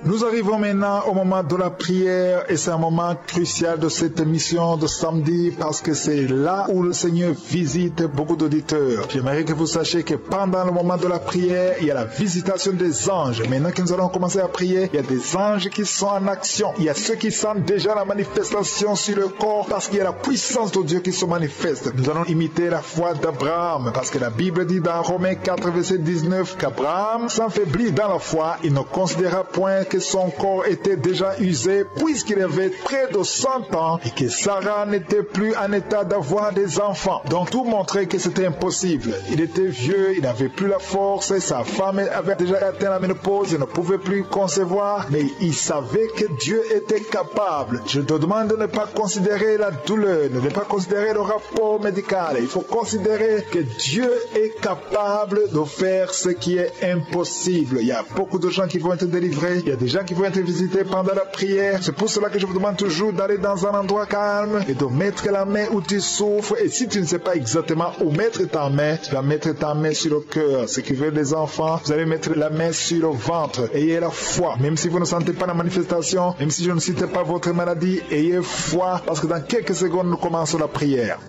Nous arrivons maintenant au moment de la prière et c'est un moment crucial de cette émission de samedi parce que c'est là où le Seigneur visite beaucoup d'auditeurs. J'aimerais que vous sachiez que pendant le moment de la prière, il y a la visitation des anges. Maintenant que nous allons commencer à prier, il y a des anges qui sont en action. Il y a ceux qui sentent déjà la manifestation sur le corps parce qu'il y a la puissance de Dieu qui se manifeste. Nous allons imiter la foi d'Abraham parce que la Bible dit dans Romains 4, verset 19 qu'Abraham s'enfaiblit dans la foi, il ne considéra point que son corps était déjà usé puisqu'il avait près de 100 ans et que Sarah n'était plus en état d'avoir des enfants. Donc tout montrait que c'était impossible. Il était vieux, il n'avait plus la force, et sa femme avait déjà atteint la ménopause, il ne pouvait plus concevoir, mais il savait que Dieu était capable. Je te demande de ne pas considérer la douleur, de ne pas considérer le rapport médical. Il faut considérer que Dieu est capable de faire ce qui est impossible. Il y a beaucoup de gens qui vont être délivrés, il y a des gens qui vont être visités pendant la prière. C'est pour cela que je vous demande toujours d'aller dans un endroit calme et de mettre la main où tu souffres. Et si tu ne sais pas exactement où mettre ta main, tu vas mettre ta main sur le cœur. Ce qui veut les enfants, vous allez mettre la main sur le ventre. Ayez la foi. Même si vous ne sentez pas la manifestation, même si je ne cite pas votre maladie, ayez foi parce que dans quelques secondes, nous commençons la prière.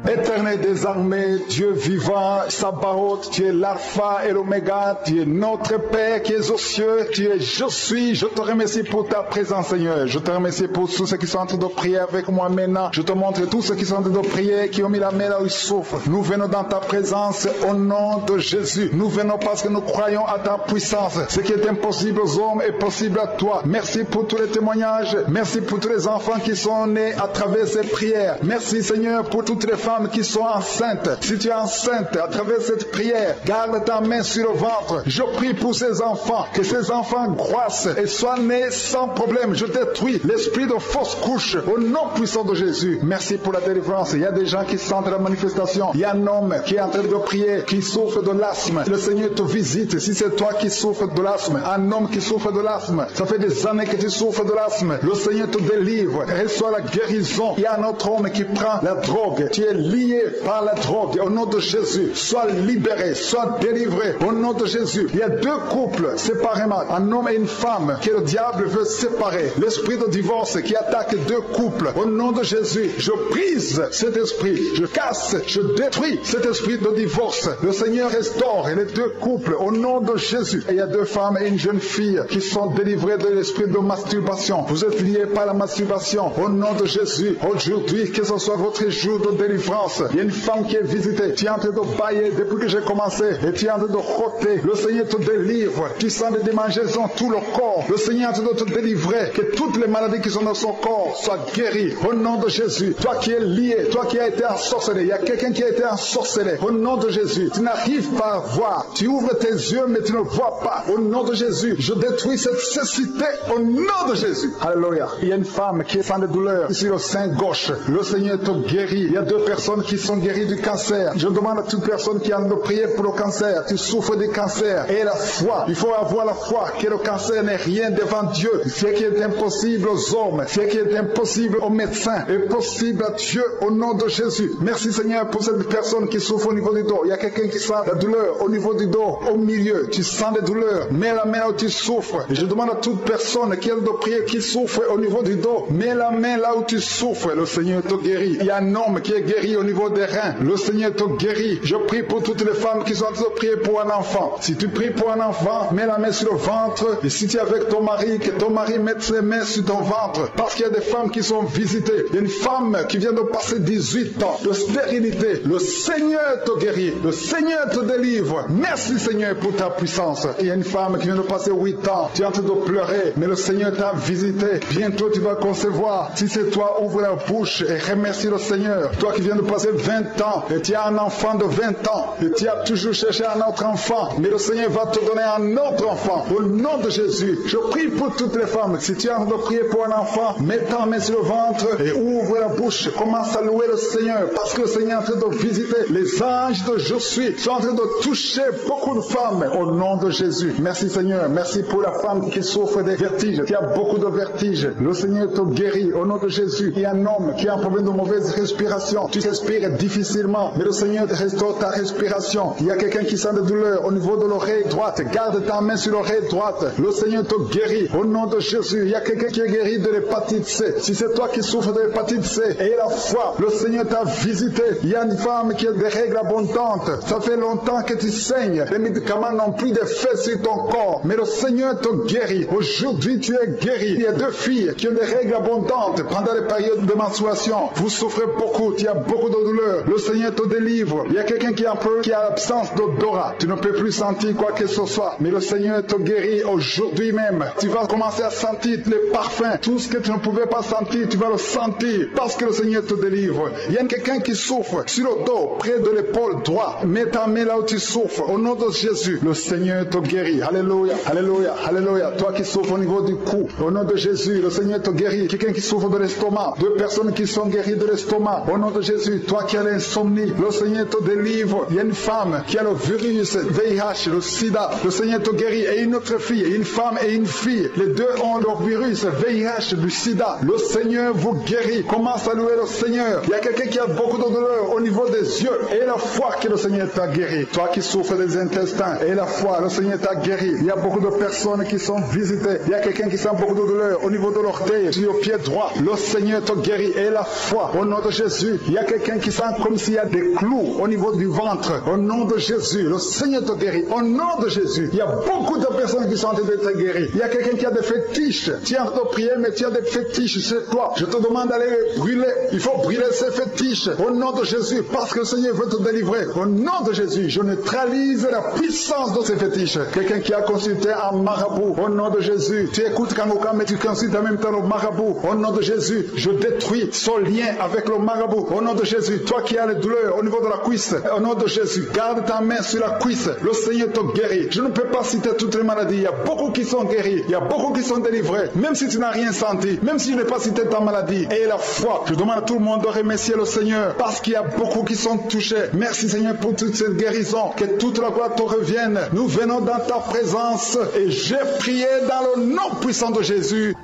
Éternel des armées, Dieu vivant, Sabaoth, tu es l'alpha et l'oméga, tu es notre Père qui es aux cieux, tu es je suis. Je te remercie pour ta présence, Seigneur. Je te remercie pour tous ceux qui sont en train de prier avec moi maintenant. Je te montre tous ceux qui sont en train de prier, qui ont mis la main là où ils souffrent. Nous venons dans ta présence au nom de Jésus. Nous venons parce que nous croyons à ta puissance. Ce qui est impossible aux hommes est possible à toi. Merci pour tous les témoignages. Merci pour tous les enfants qui sont nés à travers ces prières. Merci, Seigneur, pour toutes les femmes qui sont enceintes. Si tu es enceinte à travers cette prière, garde ta main sur le ventre. Je prie pour ces enfants, que ces enfants croissent et soient nés sans problème. Je détruis l'esprit de fausse couche au nom puissant de Jésus. Merci pour la délivrance. Il y a des gens qui sentent la manifestation. Il y a un homme qui est en train de prier, qui souffre de l'asthme. Le Seigneur te visite. Si c'est toi qui souffres de l'asthme, un homme qui souffre de l'asthme, ça fait des années que tu souffres de l'asthme. Le Seigneur te délivre. Reçois la guérison. Il y a un autre homme qui prend la drogue. Tu es lié par la drogue. Au nom de Jésus, sois libéré, sois délivré. Au nom de Jésus, il y a deux couples séparément, un homme et une femme, que le diable veut séparer. L'esprit de divorce qui attaque deux couples. Au nom de Jésus, je brise cet esprit, je casse, je détruis cet esprit de divorce. Le Seigneur restaure les deux couples au nom de Jésus. Et il y a deux femmes et une jeune fille qui sont délivrées de l'esprit de masturbation. Vous êtes liés par la masturbation. Au nom de Jésus, aujourd'hui, que ce soit votre jour de délivrance. délivrance. Il y a une femme qui est visitée. Tu es en train de bailler depuis que j'ai commencé et tu es en train de roter. Le Seigneur te délivre. Tu sens des démangeaisons tout le corps. Le Seigneur est en train de te délivrer. Que toutes les maladies qui sont dans son corps soient guéries au nom de Jésus. Toi qui es lié, toi qui as été ensorcelé, il y a quelqu'un qui a été ensorcelé au nom de Jésus. Tu n'arrives pas à voir. Tu ouvres tes yeux mais tu ne vois pas. Au nom de Jésus, je détruis cette cécité au nom de Jésus. Alléluia. Il y a une femme qui est sans de douleur sur le sein gauche. Le Seigneur te guérit. Il y a 2 personnes qui sont guéries du cancer. Je demande à toute personne qui a de prier pour le cancer. Tu souffres du cancer. Et la foi. Il faut avoir la foi que le cancer n'est rien devant Dieu. Ce qui est impossible aux hommes, ce qui est impossible aux médecins, est possible à Dieu au nom de Jésus. Merci Seigneur pour cette personne qui souffre au niveau du dos. Il y a quelqu'un qui sent la douleur au niveau du dos, au milieu. Tu sens des douleurs. Mets la main où tu souffres. Je demande à toute personne qui a de prier, qui souffre au niveau du dos. Mets la main là où tu souffres. Le Seigneur te guérit. Il y a un homme qui est guéri au niveau des reins. Le Seigneur te guérit. Je prie pour toutes les femmes qui sont en train de prier pour un enfant. Si tu pries pour un enfant, mets la main sur le ventre. Et si tu es avec ton mari, que ton mari mette ses mains sur ton ventre. Parce qu'il y a des femmes qui sont visitées. Il y a une femme qui vient de passer 18 ans de stérilité. Le Seigneur te guérit. Le Seigneur te délivre. Merci Seigneur pour ta puissance. Il y a une femme qui vient de passer 8 ans. Tu es en train de pleurer. Mais le Seigneur t'a visité. Bientôt tu vas concevoir. Si c'est toi, ouvre la bouche et remercie le Seigneur. Toi qui viens de passer 20 ans et tu as un enfant de 20 ans et tu as toujours cherché un autre enfant. Mais le Seigneur va te donner un autre enfant. Au nom de Jésus, je prie pour toutes les femmes. Si tu es en train de prier pour un enfant, mets ta main sur le ventre et ouvre la bouche. Commence à louer le Seigneur parce que le Seigneur est en train de visiter. Les anges de Je suis sont en train de toucher beaucoup de femmes au nom de Jésus. Merci Seigneur. Merci pour la femme qui souffre des vertiges. Il y a beaucoup de vertiges. Le Seigneur te guérit au nom de Jésus. Il y a un homme qui a un problème de mauvaise respiration. Tu respires difficilement, mais le Seigneur te restaure ta respiration. Il y a quelqu'un qui sent de douleur au niveau de l'oreille droite. Garde ta main sur l'oreille droite. Le Seigneur te guérit au nom de Jésus. Il y a quelqu'un qui est guéri de l'hépatite C. Si c'est toi qui souffres de l'hépatite C et la foi, le Seigneur t'a visité. Il y a une femme qui a des règles abondantes. Ça fait longtemps que tu saignes. Les médicaments n'ont plus d'effet sur ton corps, mais le Seigneur te guérit. Aujourd'hui, tu es guéri. Il y a 2 filles qui ont des règles abondantes pendant les périodes de menstruation. Vous souffrez beaucoup, tu as beaucoup de douleurs. Le Seigneur te délivre. Il y a quelqu'un qui a un problème, qui a l'absence d'odorat. Tu ne peux plus sentir quoi que ce soit, mais le Seigneur te guérit aujourd'hui même. Tu vas commencer à sentir les parfums. Tout ce que tu ne pouvais pas sentir, tu vas le sentir parce que le Seigneur te délivre. Il y a quelqu'un qui souffre sur le dos, près de l'épaule droite. Mets ta main là où tu souffres. Au nom de Jésus, le Seigneur te guérit. Alléluia, alléluia, alléluia. Toi qui souffres au niveau du cou, au nom de Jésus, le Seigneur te guérit. Quelqu'un qui souffre de l'estomac, 2 personnes qui sont guéries de l'estomac, au nom de Jésus. Toi qui as l'insomnie, le Seigneur te délivre. Il y a une femme qui a le virus VIH, le sida, le Seigneur te guérit. Et une autre fille, une femme et une fille, les 2 ont le virus VIH, du sida. Le Seigneur vous guérit. Commence à louer le Seigneur. Il y a quelqu'un qui a beaucoup de douleur au niveau des yeux et la foi que le Seigneur t'a guéri. Toi qui souffres des intestins et la foi, le Seigneur t'a guéri. Il y a beaucoup de personnes qui sont visitées. Il y a quelqu'un qui sent beaucoup de douleur au niveau de l'orteil, sur le pied droit. Le Seigneur te guérit et la foi au nom de Jésus. Il y a quelqu'un qui sent comme s'il y a des clous au niveau du ventre. Au nom de Jésus, le Seigneur te guérit. Au nom de Jésus, il y a beaucoup de personnes qui sont en train d'être guéries. Il y a quelqu'un qui a des fétiches. Tu es en train de prier, mais tu as des fétiches chez toi. Je te demande d'aller brûler. Il faut brûler ces fétiches au nom de Jésus parce que le Seigneur veut te délivrer. Au nom de Jésus, je neutralise la puissance de ces fétiches. Quelqu'un qui a consulté un marabout, au nom de Jésus. Tu écoutes Kangoka, mais tu consultes en même temps le marabout. Au nom de Jésus, je détruis son lien avec le marabout. Au nom de Jésus, toi qui as les douleurs au niveau de la cuisse, au nom de Jésus, garde ta main sur la cuisse. Le Seigneur te guérit. Je ne peux pas citer toutes les maladies. Il y a beaucoup qui sont guéris. Il y a beaucoup qui sont délivrés. Même si tu n'as rien senti, même si je n'ai pas cité ta maladie. Et la foi, je demande à tout le monde de remercier le Seigneur parce qu'il y a beaucoup qui sont touchés. Merci Seigneur pour toute cette guérison. Que toute la gloire te revienne. Nous venons dans ta présence et j'ai prié dans le nom puissant de Jésus.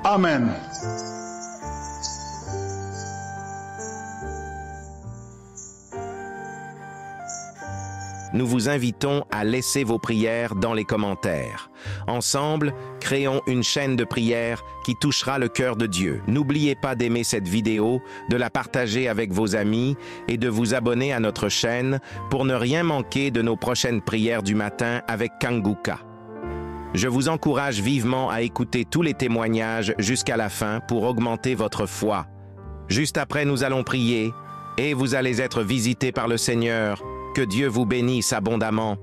Amen. Nous vous invitons à laisser vos prières dans les commentaires. Ensemble, créons une chaîne de prière qui touchera le cœur de Dieu. N'oubliez pas d'aimer cette vidéo, de la partager avec vos amis et de vous abonner à notre chaîne pour ne rien manquer de nos prochaines prières du matin avec Kanguka. Je vous encourage vivement à écouter tous les témoignages jusqu'à la fin pour augmenter votre foi. Juste après, nous allons prier. et vous allez être visités par le Seigneur. Que Dieu vous bénisse abondamment.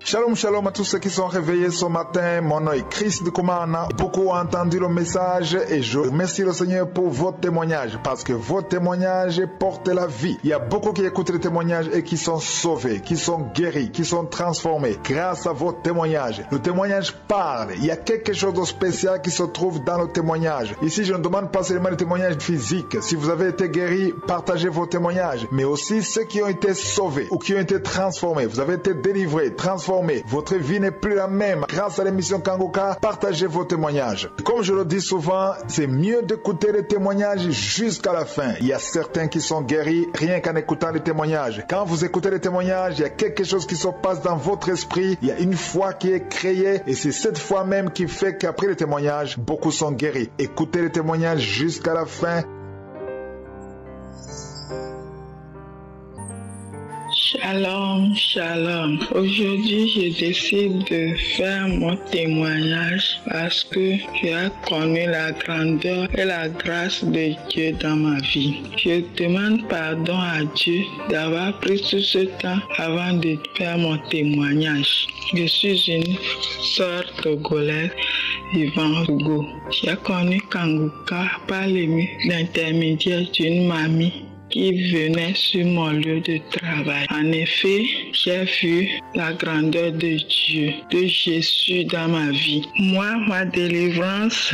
Shalom, shalom à tous ceux qui sont réveillés ce matin. Mon nom est Chris Ndikumana. Beaucoup ont entendu le message et je remercie le Seigneur pour vos témoignages parce que vos témoignages portent la vie. Il y a beaucoup qui écoutent les témoignages et qui sont sauvés, qui sont guéris, qui sont transformés grâce à vos témoignages. Le témoignage parle. Il y a quelque chose de spécial qui se trouve dans le témoignage. Ici, je ne demande pas seulement les témoignages physiques. Si vous avez été guéri, partagez vos témoignages. Mais aussi ceux qui ont été sauvés ou qui ont été transformés. Vous avez été délivrés, transformés. Votre vie n'est plus la même. Grâce à l'émission Kanguka, partagez vos témoignages. Comme je le dis souvent, c'est mieux d'écouter les témoignages jusqu'à la fin. Il y a certains qui sont guéris rien qu'en écoutant les témoignages. Quand vous écoutez les témoignages, il y a quelque chose qui se passe dans votre esprit. Il y a une foi qui est créée et c'est cette foi même qui fait qu'après les témoignages, beaucoup sont guéris. Écoutez les témoignages jusqu'à la fin. Shalom, shalom. Aujourd'hui, je décide de faire mon témoignage parce que j'ai connu la grandeur et la grâce de Dieu dans ma vie. Je demande pardon à Dieu d'avoir pris tout ce temps avant de faire mon témoignage. Je suis une sœur togolaise vivant au Togo. J'ai connu Kanguka par l'intermédiaire d'une mamie qui venait sur mon lieu de travail. En effet, j'ai vu la grandeur de Dieu, de Jésus dans ma vie. Moi, ma délivrance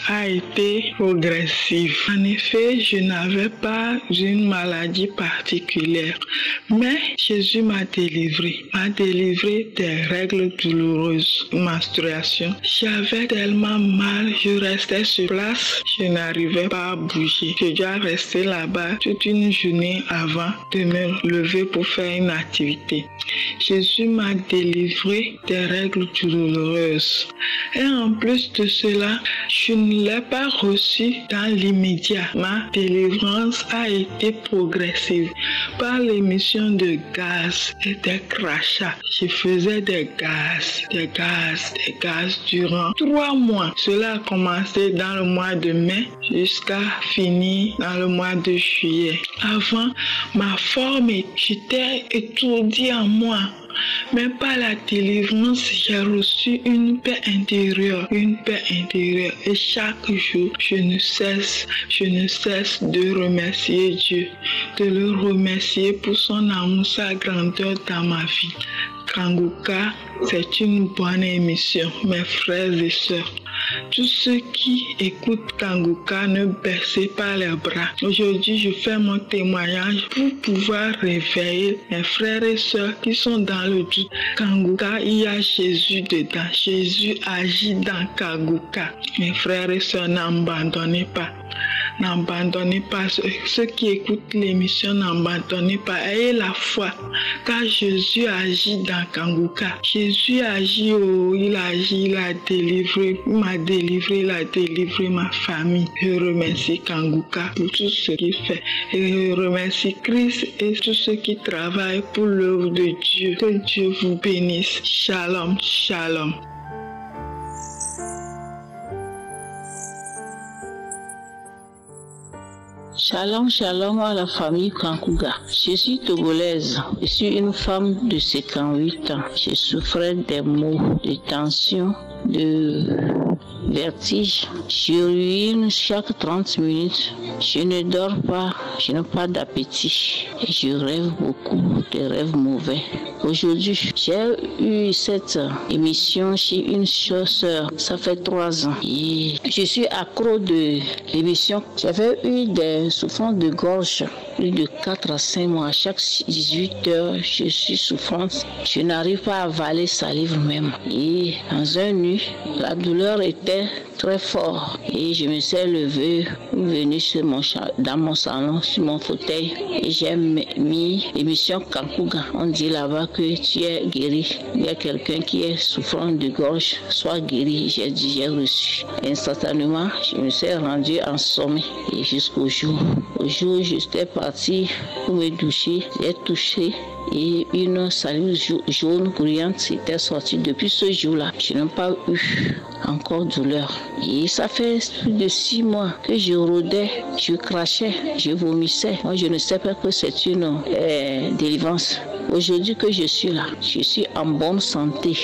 a été progressive. En effet, je n'avais pas une maladie particulière, mais Jésus m'a délivré des règles douloureuses, menstruation. J'avais tellement mal, je restais sur place, je n'arrivais pas à bouger. Je dois rester là-bas toute une journée avant de me lever pour faire une activité. Jésus m'a délivré des règles douloureuses. Et en plus de cela, je ne l'ai pas reçu dans l'immédiat. Ma délivrance a été progressive par l'émission de gaz et des crachats. Je faisais des gaz durant 3 mois. Cela a commencé dans le mois de mai jusqu'à finir dans le mois de juillet. Avant, ma forme était étourdie en moi. Mais par la délivrance, j'ai reçu une paix intérieure. Et chaque jour, je ne cesse de remercier Dieu, de le remercier pour son amour, sa grandeur dans ma vie. Kanguka, c'est une bonne émission, mes frères et sœurs. Tous ceux qui écoutent Kanguka, ne baissez pas les bras. Aujourd'hui, je fais mon témoignage pour pouvoir réveiller mes frères et sœurs qui sont dans le doute. Kanguka, il y a Jésus dedans. Jésus agit dans Kanguka. Mes frères et sœurs, n'abandonnez pas. N'abandonnez pas ceux qui écoutent l'émission, n'abandonnez pas. Ayez la foi, car Jésus agit dans Kanguka. Jésus agit, il agit, il a délivré, il m'a délivré, il a délivré ma famille. Je remercie Kanguka pour tout ce qu'il fait. Et je remercie Christ et tous ceux qui travaillent pour l'œuvre de Dieu. Que Dieu vous bénisse. Shalom, shalom. Shalom, shalom à la famille Kanguka. Je suis togolaise. Je suis une femme de 58 ans. Je souffrais des maux, de tension, de vertige. Je urine chaque 30 minutes. Je ne dors pas. Je n'ai pas d'appétit. Et je rêve beaucoup, des rêves mauvais. Aujourd'hui, j'ai eu cette émission chez une sœur. Ça fait 3 ans. Et je suis accro de l'émission. J'avais eu des souffrances de gorge. Plus de 4 à 5 mois. Chaque 18 heures, je suis souffrante. Je n'arrive pas à avaler salive même. Et dans un nuit, la douleur était très forte. Et je me suis levée, venue dans mon salon, sur mon fauteuil. Et j'ai mis l'émission Kanguka. On dit là-bas que tu es guéri. Il y a quelqu'un qui est souffrant de gorge, soit guéri. J'ai dit, j'ai reçu. Instantanément, je me suis rendue en sommeil. Et jusqu'au jour où j'étais partie pour me doucher, j'ai touché et une salive jaune brillante était sortie. Depuis ce jour-là, je n'ai pas eu encore douleur. Et ça fait plus de 6 mois que je rôdais, je crachais, je vomissais. Moi, je ne sais pas que c'est une délivrance. Aujourd'hui que je suis là, je suis en bonne santé.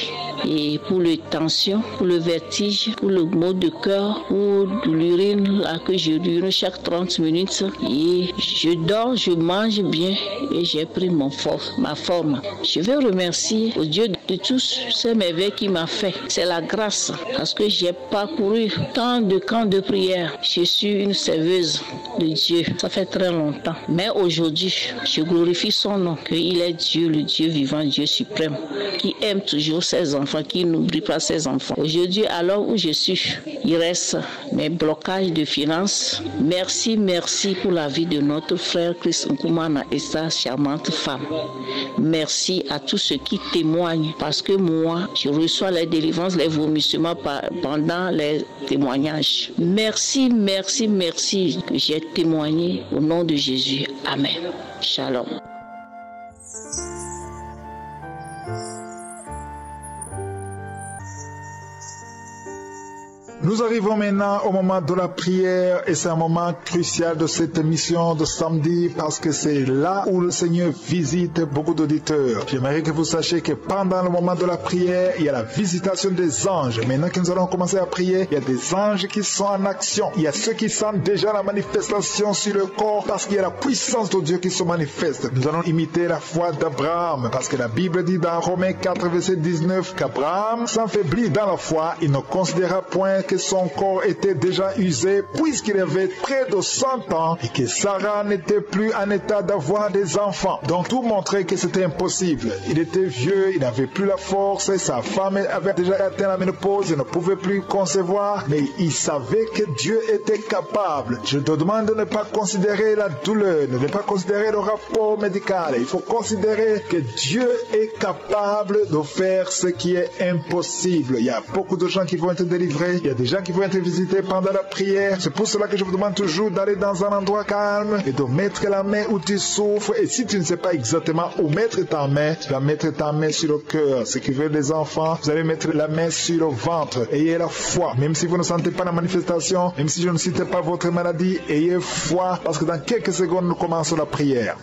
Et pour les tensions, pour le vertige, pour le maux de cœur, pour l'urine là que je urine chaque 30 minutes. Et je dors, je mange bien et j'ai pris ma forme. Je veux remercier au Dieu de tous ces merveilles qu'il m'a fait. C'est la grâce parce que j'ai parcouru tant de camps de prière. Je suis une serveuse de Dieu. Ça fait très longtemps. Mais aujourd'hui, je glorifie son nom, qu'il est Dieu, le Dieu vivant, Dieu suprême, qui aime toujours ses enfants, qui n'oublie pas ses enfants. Aujourd'hui, alors où je suis, il reste mes blocages de finances. Merci pour la vie de notre frère Chris Nkumana et sa charmante femme. Merci à tous ceux qui témoignent parce que moi, je reçois les délivrances, les vomissements pendant les témoignages. Merci que j'ai témoigné au nom de Jésus. Amen. Shalom. Nous arrivons maintenant au moment de la prière et c'est un moment crucial de cette émission de samedi parce que c'est là où le Seigneur visite beaucoup d'auditeurs. J'aimerais que vous sachiez que pendant le moment de la prière, il y a la visitation des anges. Maintenant que nous allons commencer à prier, il y a des anges qui sont en action. Il y a ceux qui sentent déjà la manifestation sur le corps parce qu'il y a la puissance de Dieu qui se manifeste. Nous allons imiter la foi d'Abraham parce que la Bible dit dans Romains 4, verset 19 qu'Abraham s'enfaiblit dans la foi. Il ne considéra point que son corps était déjà usé puisqu'il avait près de 100 ans et que Sarah n'était plus en état d'avoir des enfants. Donc tout montrait que c'était impossible. Il était vieux, il n'avait plus la force, et sa femme avait déjà atteint la ménopause, il ne pouvait plus concevoir, mais il savait que Dieu était capable. Je te demande de ne pas considérer la douleur, de ne pas considérer le rapport médical. Il faut considérer que Dieu est capable de faire ce qui est impossible. Il y a beaucoup de gens qui vont être délivrés, il y a des gens qui vont être visités pendant la prière. C'est pour cela que je vous demande toujours d'aller dans un endroit calme et de mettre la main où tu souffres. Et si tu ne sais pas exactement où mettre ta main, tu vas mettre ta main sur le cœur. Ce qui veut les enfants, vous allez mettre la main sur le ventre. Ayez la foi. Même si vous ne sentez pas la manifestation, même si je ne cite pas votre maladie, ayez foi parce que dans quelques secondes, nous commençons la prière.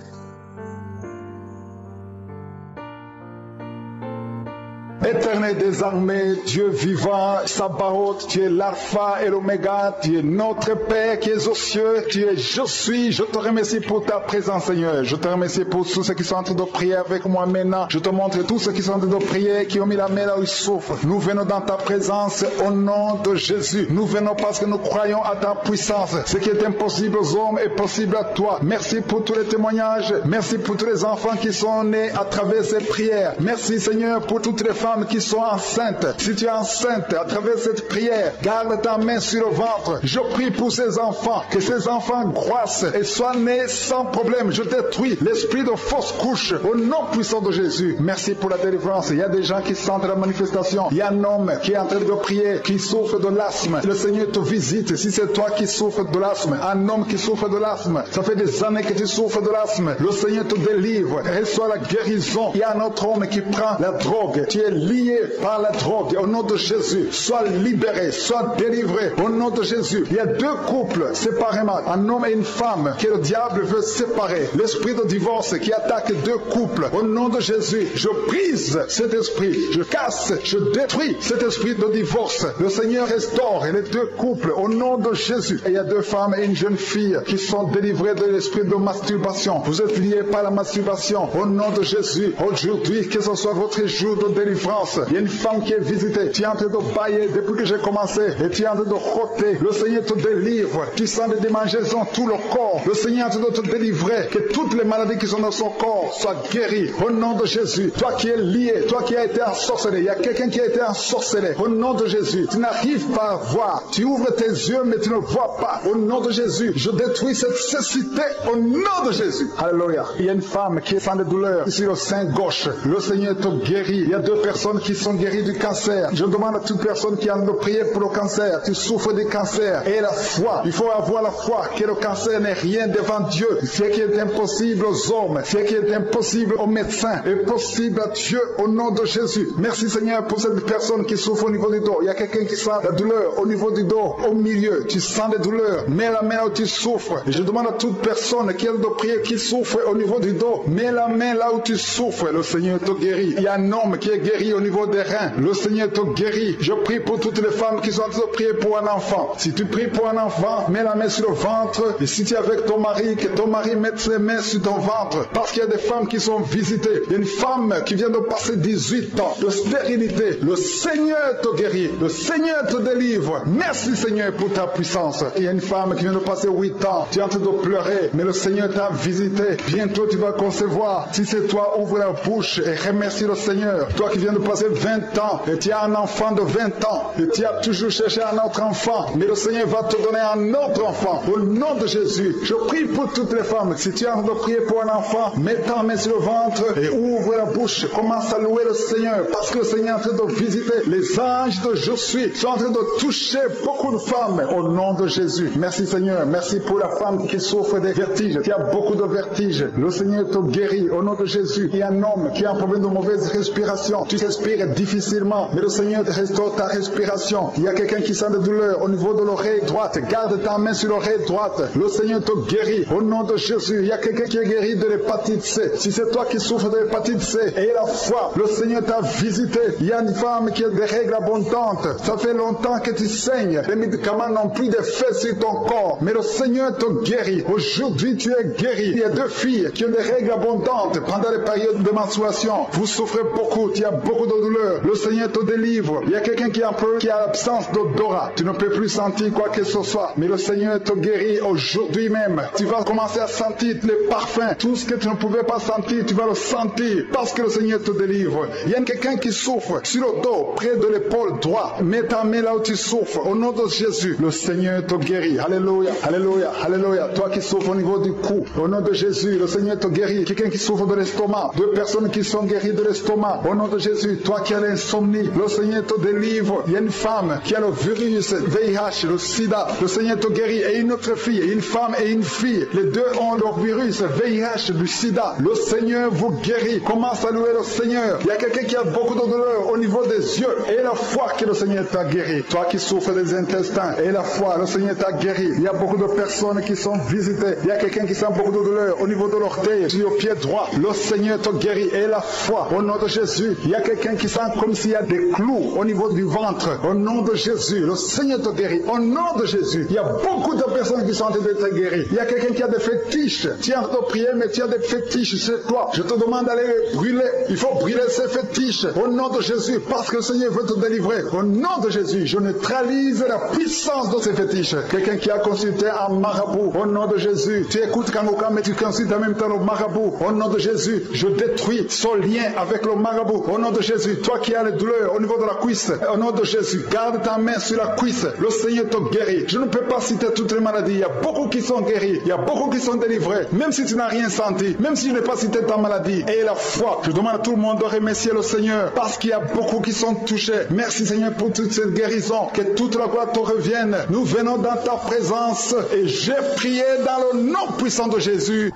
Éternel des armées, Dieu vivant, Sabaoth, tu es l'alpha et l'oméga, tu es notre Père qui es aux cieux, tu es je suis. Je te remercie pour ta présence, Seigneur. Je te remercie pour tous ceux qui sont en train de prier avec moi maintenant. Je te montre tous ceux qui sont en train de prier, qui ont mis la main là où ils souffrent. Nous venons dans ta présence au nom de Jésus. Nous venons parce que nous croyons à ta puissance. Ce qui est impossible aux hommes est possible à toi. Merci pour tous les témoignages. Merci pour tous les enfants qui sont nés à travers ces prières. Merci, Seigneur, pour toutes les femmes qui sont enceintes. Si tu es enceinte à travers cette prière, garde ta main sur le ventre. Je prie pour ces enfants, que ces enfants croissent et soient nés sans problème. Je détruis l'esprit de fausse couche au nom puissant de Jésus. Merci pour la délivrance. Il y a des gens qui sentent la manifestation. Il y a un homme qui est en train de prier, qui souffre de l'asthme. Le Seigneur te visite. Si c'est toi qui souffres de l'asthme, un homme qui souffre de l'asthme, ça fait des années que tu souffres de l'asthme. Le Seigneur te délivre. Reçois la guérison. Il y a un autre homme qui prend la drogue. Tu es lié par la drogue. Au nom de Jésus, sois libéré, sois délivré. Au nom de Jésus, il y a 2 couples séparément, un homme et une femme, que le diable veut séparer. L'esprit de divorce qui attaque 2 couples. Au nom de Jésus, je brise cet esprit, je casse, je détruis cet esprit de divorce. Le Seigneur restaure les 2 couples au nom de Jésus. Et il y a 2 femmes et une jeune fille qui sont délivrées de l'esprit de masturbation. Vous êtes liés par la masturbation. Au nom de Jésus, aujourd'hui, que ce soit votre jour de délivrance. Il y a une femme qui est visitée. Tu es en train de bailler depuis que j'ai commencé. Et tu es en train de roter. Le Seigneur te délivre. Tu sens des démangeaisons tout le corps. Le Seigneur est en train de te délivrer. Que toutes les maladies qui sont dans son corps soient guéries. Au nom de Jésus. Toi qui es lié. Toi qui as été ensorcelé. Il y a quelqu'un qui a été ensorcelé. Au nom de Jésus. Tu n'arrives pas à voir. Tu ouvres tes yeux mais tu ne vois pas. Au nom de Jésus. Je détruis cette cécité. Au nom de Jésus. Alléluia. Il y a une femme qui sent des douleurs sur le sein gauche. Le Seigneur te guérit. Il y a 2 personnes personnes qui sont guéries du cancer. Je demande à toute personne qui a de prier pour le cancer. Tu souffres du cancer. Et la foi. Il faut avoir la foi que le cancer n'est rien devant Dieu. Ce qui est impossible aux hommes, ce qui est impossible aux médecins, est possible à Dieu au nom de Jésus. Merci Seigneur pour cette personne qui souffre au niveau du dos. Il y a quelqu'un qui sent la douleur au niveau du dos, au milieu. Tu sens des douleurs. Mets la main où tu souffres. Je demande à toute personne qui a de prier, qui souffre au niveau du dos. Mets la main là où tu souffres. Le Seigneur te guérit. Il y a un homme qui est guéri au niveau des reins. Le Seigneur te guérit. Je prie pour toutes les femmes qui sont en train de prier pour un enfant. Si tu pries pour un enfant, mets la main sur le ventre. Et si tu es avec ton mari, que ton mari mette ses mains sur ton ventre. Parce qu'il y a des femmes qui sont visitées. Il y a une femme qui vient de passer 18 ans de stérilité. Le Seigneur te guérit. Le Seigneur te délivre. Merci Seigneur pour ta puissance. Il y a une femme qui vient de passer 8 ans. Tu es en train de pleurer. Mais le Seigneur t'a visité. Bientôt tu vas concevoir. Si c'est toi, ouvre la bouche et remercie le Seigneur. Toi qui viens de passer 20 ans et tu as un enfant de 20 ans et tu as toujours cherché un autre enfant. Mais le Seigneur va te donner un autre enfant. Au nom de Jésus, je prie pour toutes les femmes. Si tu es en train de prier pour un enfant, mets ta main sur le ventre et ouvre la bouche. Commence à louer le Seigneur. Parce que le Seigneur est en train de visiter. Les anges de Je suis sont en train de toucher beaucoup de femmes. Au nom de Jésus. Merci Seigneur. Merci pour la femme qui souffre des vertiges. Qui a beaucoup de vertiges. Le Seigneur te guérit. Au nom de Jésus. Il y a un homme qui a un problème de mauvaise respiration. Tu respires difficilement. Mais le Seigneur te restaure ta respiration. Il y a quelqu'un qui sent des douleurs au niveau de l'oreille droite. Garde ta main sur l'oreille droite. Le Seigneur te guérit. Au nom de Jésus. Il y a quelqu'un qui est guéri de l'hépatite C. Si c'est toi qui souffres de l'hépatite C, et la foi, le Seigneur t'a visité. Il y a une femme qui a des règles abondantes. Ça fait longtemps que tu saignes. Les médicaments n'ont plus d'effet sur ton corps. Mais le Seigneur te guérit. Aujourd'hui, tu es guéri. Il y a 2 filles qui ont des règles abondantes pendant les périodes de menstruation. Vous souffrez beaucoup. Tu as beaucoup de douleurs. Le Seigneur te délivre. Il y a quelqu'un qui a un problème, qui a l'absence d'odorat. Tu ne peux plus sentir quoi que ce soit. Mais le Seigneur te guérit aujourd'hui même. Tu vas commencer à sentir les parfums. Tout ce que tu ne pouvais pas sentir, tu vas le sentir. Parce que le Seigneur te délivre. Il y a quelqu'un qui souffre sur le dos, près de l'épaule droite. Mets ta main là où tu souffres. Au nom de Jésus, le Seigneur te guérit. Alléluia, alléluia, alléluia. Toi qui souffres au niveau du cou, au nom de Jésus, le Seigneur te guérit. Quelqu'un qui souffre de l'estomac, 2 personnes qui sont guéries de l'estomac. Au nom de Jésus, toi qui as l'insomnie, le Seigneur te délivre. Il y a une femme qui a le virus VIH, le sida. Le Seigneur te guérit. Et une autre fille, une femme et une fille. Les 2 ont le virus VIH, du sida. Le Seigneur vous guérit. Commence à louer le Seigneur. Il y a quelqu'un qui a beaucoup de douleur au niveau des yeux. Et la foi que le Seigneur t'a guéri. Toi qui souffres des intestins. Et la foi, le Seigneur t'a guéri. Il y a beaucoup de personnes qui sont visitées. Il y a quelqu'un qui sent beaucoup de douleur au niveau de l'orteil, sur le pied droit. Le Seigneur te guérit. Et la foi, au nom de Jésus. Il y a quelqu'un qui sent comme s'il y a des clous au niveau du ventre. Au nom de Jésus, le Seigneur te guérit. Au nom de Jésus. Il y a beaucoup de personnes qui sont en train d'être guéries. Il y a quelqu'un qui a des fétiches. Tu es en train de prier, mais tu as des fétiches chez toi. Je te demande d'aller brûler. Il faut brûler ces fétiches. Au nom de Jésus. Parce que le Seigneur veut te délivrer. Au nom de Jésus, je neutralise la puissance de ces fétiches. Quelqu'un qui a consulté un marabout. Au nom de Jésus. Tu écoutes Kangoka, mais tu consultes en même temps le marabout. Au nom de Jésus, je détruis son lien avec le marabout. Au nom de Jésus, toi qui as les douleurs au niveau de la cuisse. Au nom de Jésus, garde ta main sur la cuisse. Le Seigneur te guérit. Je ne peux pas citer toutes les maladies. Il y a beaucoup qui sont guéris. Il y a beaucoup qui sont délivrés. Même si tu n'as rien senti. Même si je n'ai pas cité ta maladie. Et la foi. Je demande à tout le monde de remercier le Seigneur. Parce qu'il y a beaucoup qui sont touchés. Merci Seigneur pour toute cette guérison. Que toute la gloire te revienne. Nous venons dans ta présence. Et j'ai prié dans le nom puissant de Jésus.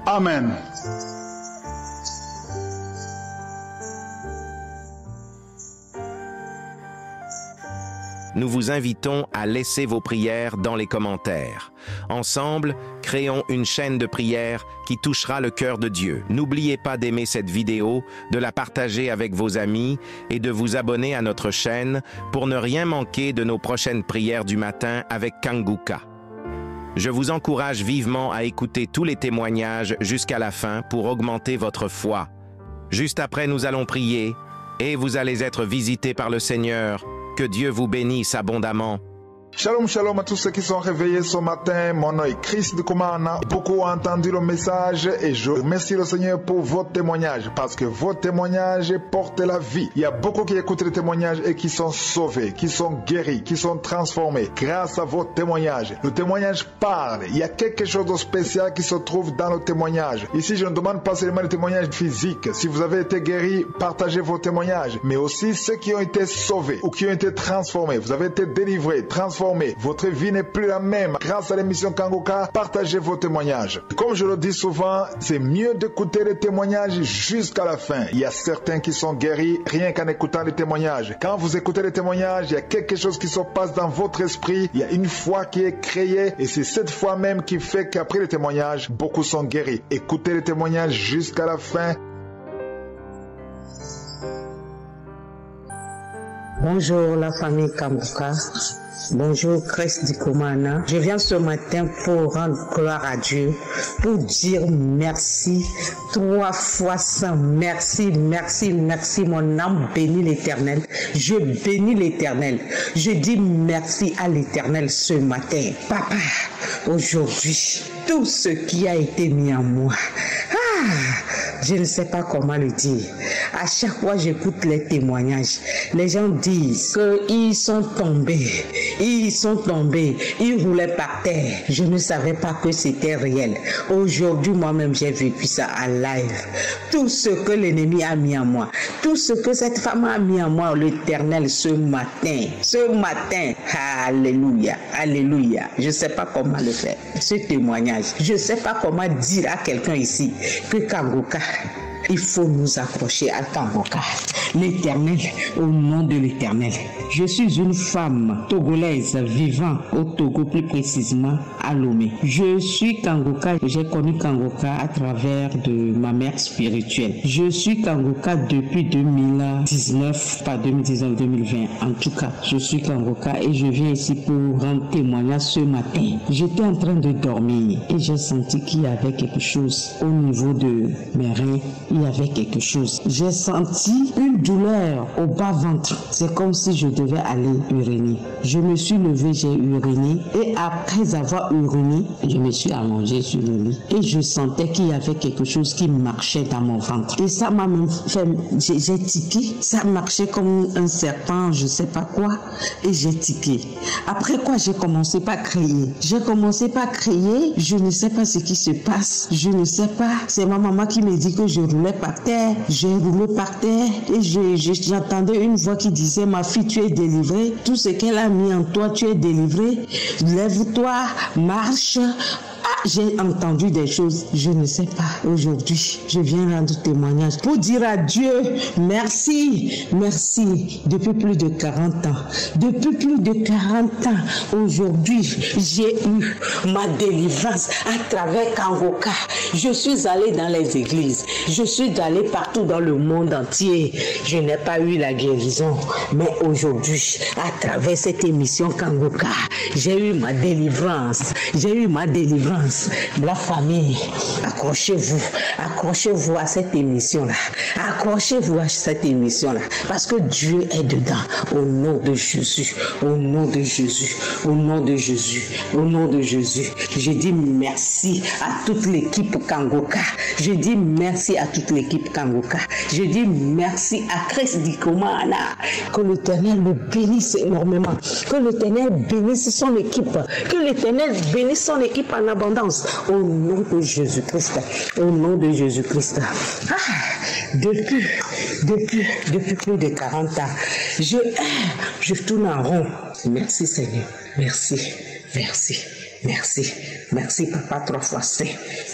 Amen. Nous vous invitons à laisser vos prières dans les commentaires. Ensemble, créons une chaîne de prière qui touchera le cœur de Dieu. N'oubliez pas d'aimer cette vidéo, de la partager avec vos amis et de vous abonner à notre chaîne pour ne rien manquer de nos prochaines prières du matin avec Kanguka. Je vous encourage vivement à écouter tous les témoignages jusqu'à la fin pour augmenter votre foi. Juste après, nous allons prier et vous allez être visités par le Seigneur. Que Dieu vous bénisse abondamment. Shalom, shalom à tous ceux qui sont réveillés ce matin. Mon nom est Chris de Kumana. Beaucoup ont entendu le message et je remercie le Seigneur pour vos témoignages parce que vos témoignages portent la vie. Il y a beaucoup qui écoutent les témoignages et qui sont sauvés, qui sont guéris, qui sont transformés grâce à vos témoignages. Le témoignage parle. Il y a quelque chose de spécial qui se trouve dans le témoignage. Ici, je ne demande pas seulement les témoignages physiques. Si vous avez été guéri, partagez vos témoignages. Mais aussi ceux qui ont été sauvés ou qui ont été transformés. Vous avez été délivrés, transformés. Votre vie n'est plus la même. Grâce à l'émission Kangoka, partagez vos témoignages. Comme je le dis souvent, c'est mieux d'écouter les témoignages jusqu'à la fin. Il y a certains qui sont guéris rien qu'en écoutant les témoignages. Quand vous écoutez les témoignages, il y a quelque chose qui se passe dans votre esprit. Il y a une foi qui est créée et c'est cette foi même qui fait qu'après les témoignages, beaucoup sont guéris. Écoutez les témoignages jusqu'à la fin. Bonjour la famille Kangoka. Bonjour Chris Dikomana. Je viens ce matin pour rendre gloire à Dieu, pour dire merci 3 fois 100. Merci, merci, merci. Mon âme bénit l'Éternel. Je bénis l'Éternel. Je dis merci à l'Éternel ce matin. Papa, aujourd'hui, tout ce qui a été mis en moi, je ne sais pas comment le dire. À chaque fois j'écoute les témoignages, les gens disent qu'ils sont tombés, ils roulaient par terre. Je ne savais pas que c'était réel. Aujourd'hui, moi-même, j'ai vécu ça en live. Tout ce que l'ennemi a mis en moi, tout ce que cette femme a mis en moi, l'Éternel, ce matin, alléluia, alléluia. Je ne sais pas comment le faire, ce témoignage. Je ne sais pas comment dire à quelqu'un ici que Kangoka, il faut nous accrocher à Kangoka. L'Éternel, au nom de l'Éternel. Je suis une femme togolaise vivant au Togo, plus précisément à Lomé. Je suis Kangoka. J'ai connu Kangoka à travers de ma mère spirituelle. Je suis Kangoka depuis 2019, pas 2019, 2020. En tout cas, je suis Kangoka et je viens ici pour rendre témoignage ce matin. J'étais en train de dormir et j'ai senti qu'il y avait quelque chose au niveau de mes reins. Il y avait quelque chose. J'ai senti une douleur au bas-ventre. C'est comme si je devais aller uriner. Je me suis levée, j'ai uriné et après avoir uriné, je me suis allongée sur le lit et je sentais qu'il y avait quelque chose qui marchait dans mon ventre. Et ça m'a même fait, j'ai tiqué. Ça marchait comme un serpent, je sais pas quoi, et j'ai tiqué. Après quoi, j'ai commencé par crier. Je ne sais pas ce qui se passe. Je ne sais pas. C'est ma maman qui me dit que je roulais par terre. J'ai roulé par terre et j'entendais une voix qui disait: ma fille, tu es délivrée. Tout ce qu'elle a mis en toi, tu es délivrée. Lève-toi, marche. J'ai entendu des choses, je ne sais pas. Aujourd'hui, je viens rendre témoignage pour dire à Dieu merci, merci. Depuis plus de 40 ans, aujourd'hui, j'ai eu ma délivrance à travers Kangoka. Je suis allée dans les églises, je suis allée partout dans le monde entier. Je n'ai pas eu la guérison, mais aujourd'hui, à travers cette émission Kangoka, j'ai eu ma délivrance. La famille, accrochez-vous à cette émission-là. Parce que Dieu est dedans. Au nom de Jésus. Je dis merci à toute l'équipe Kangoka. Je dis merci à Chris Dikomana. Que l'Éternel le bénisse énormément. Que l'Éternel bénisse son équipe. Que l'Éternel bénisse son équipe en abondance. Au nom de Jésus-Christ. Depuis plus de 40 ans, je tourne en rond. Merci Seigneur. Merci Papa 3 fois saint.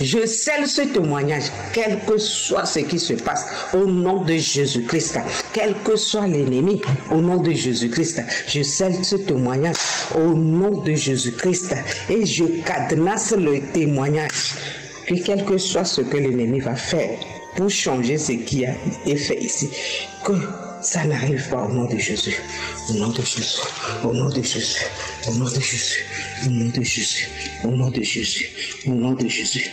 Je scelle ce témoignage, quel que soit ce qui se passe, au nom de Jésus-Christ, quel que soit l'ennemi, au nom de Jésus-Christ, je scelle ce témoignage au nom de Jésus-Christ et je cadenasse le témoignage. Que quel que soit ce que l'ennemi va faire pour changer ce qui a été fait ici, que ça n'arrive pas au nom de Jésus. Au nom de Jésus. Au nom de Jésus. Au nom de Jésus. Au nom de Jésus. Au nom de Jésus. Au nom de Jésus.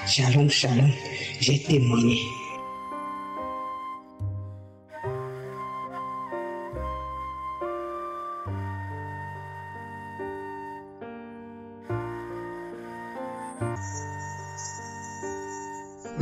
Shalom, shalom. J'ai témoigné.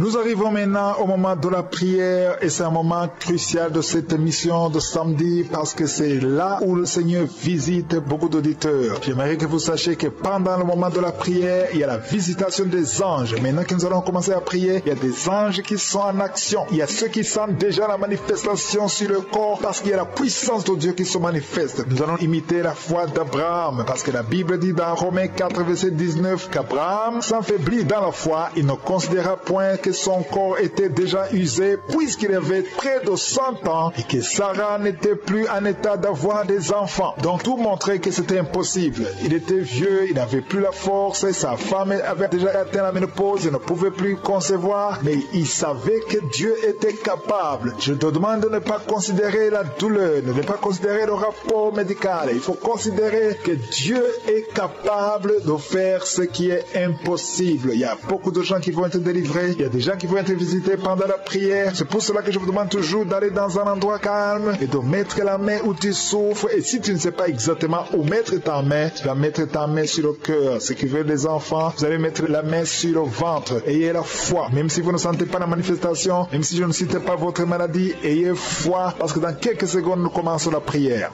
Nous arrivons maintenant au moment de la prière et c'est un moment crucial de cette émission de samedi parce que c'est là où le Seigneur visite beaucoup d'auditeurs. J'aimerais que vous sachiez que pendant le moment de la prière, il y a la visitation des anges. Maintenant que nous allons commencer à prier, il y a des anges qui sont en action. Il y a ceux qui sentent déjà la manifestation sur le corps parce qu'il y a la puissance de Dieu qui se manifeste. Nous allons imiter la foi d'Abraham parce que la Bible dit dans Romains 4, verset 19 qu'Abraham s'affaiblit dans la foi. Il ne considéra point que son corps était déjà usé puisqu'il avait près de 100 ans et que Sarah n'était plus en état d'avoir des enfants. Donc tout montrait que c'était impossible. Il était vieux, il n'avait plus la force, sa femme avait déjà atteint la ménopause, il ne pouvait plus concevoir, mais il savait que Dieu était capable. Je te demande de ne pas considérer la douleur, de ne pas considérer le rapport médical. Il faut considérer que Dieu est capable de faire ce qui est impossible. Il y a beaucoup de gens qui vont être délivrés, il y a des gens qui vont être visités pendant la prière. C'est pour cela que je vous demande toujours d'aller dans un endroit calme et de mettre la main où tu souffres. Et si tu ne sais pas exactement où mettre ta main, tu vas mettre ta main sur le cœur. Ce qui veut les enfants, vous allez mettre la main sur le ventre. Ayez la foi. Même si vous ne sentez pas la manifestation, même si je ne cite pas votre maladie, ayez foi parce que dans quelques secondes, nous commençons la prière.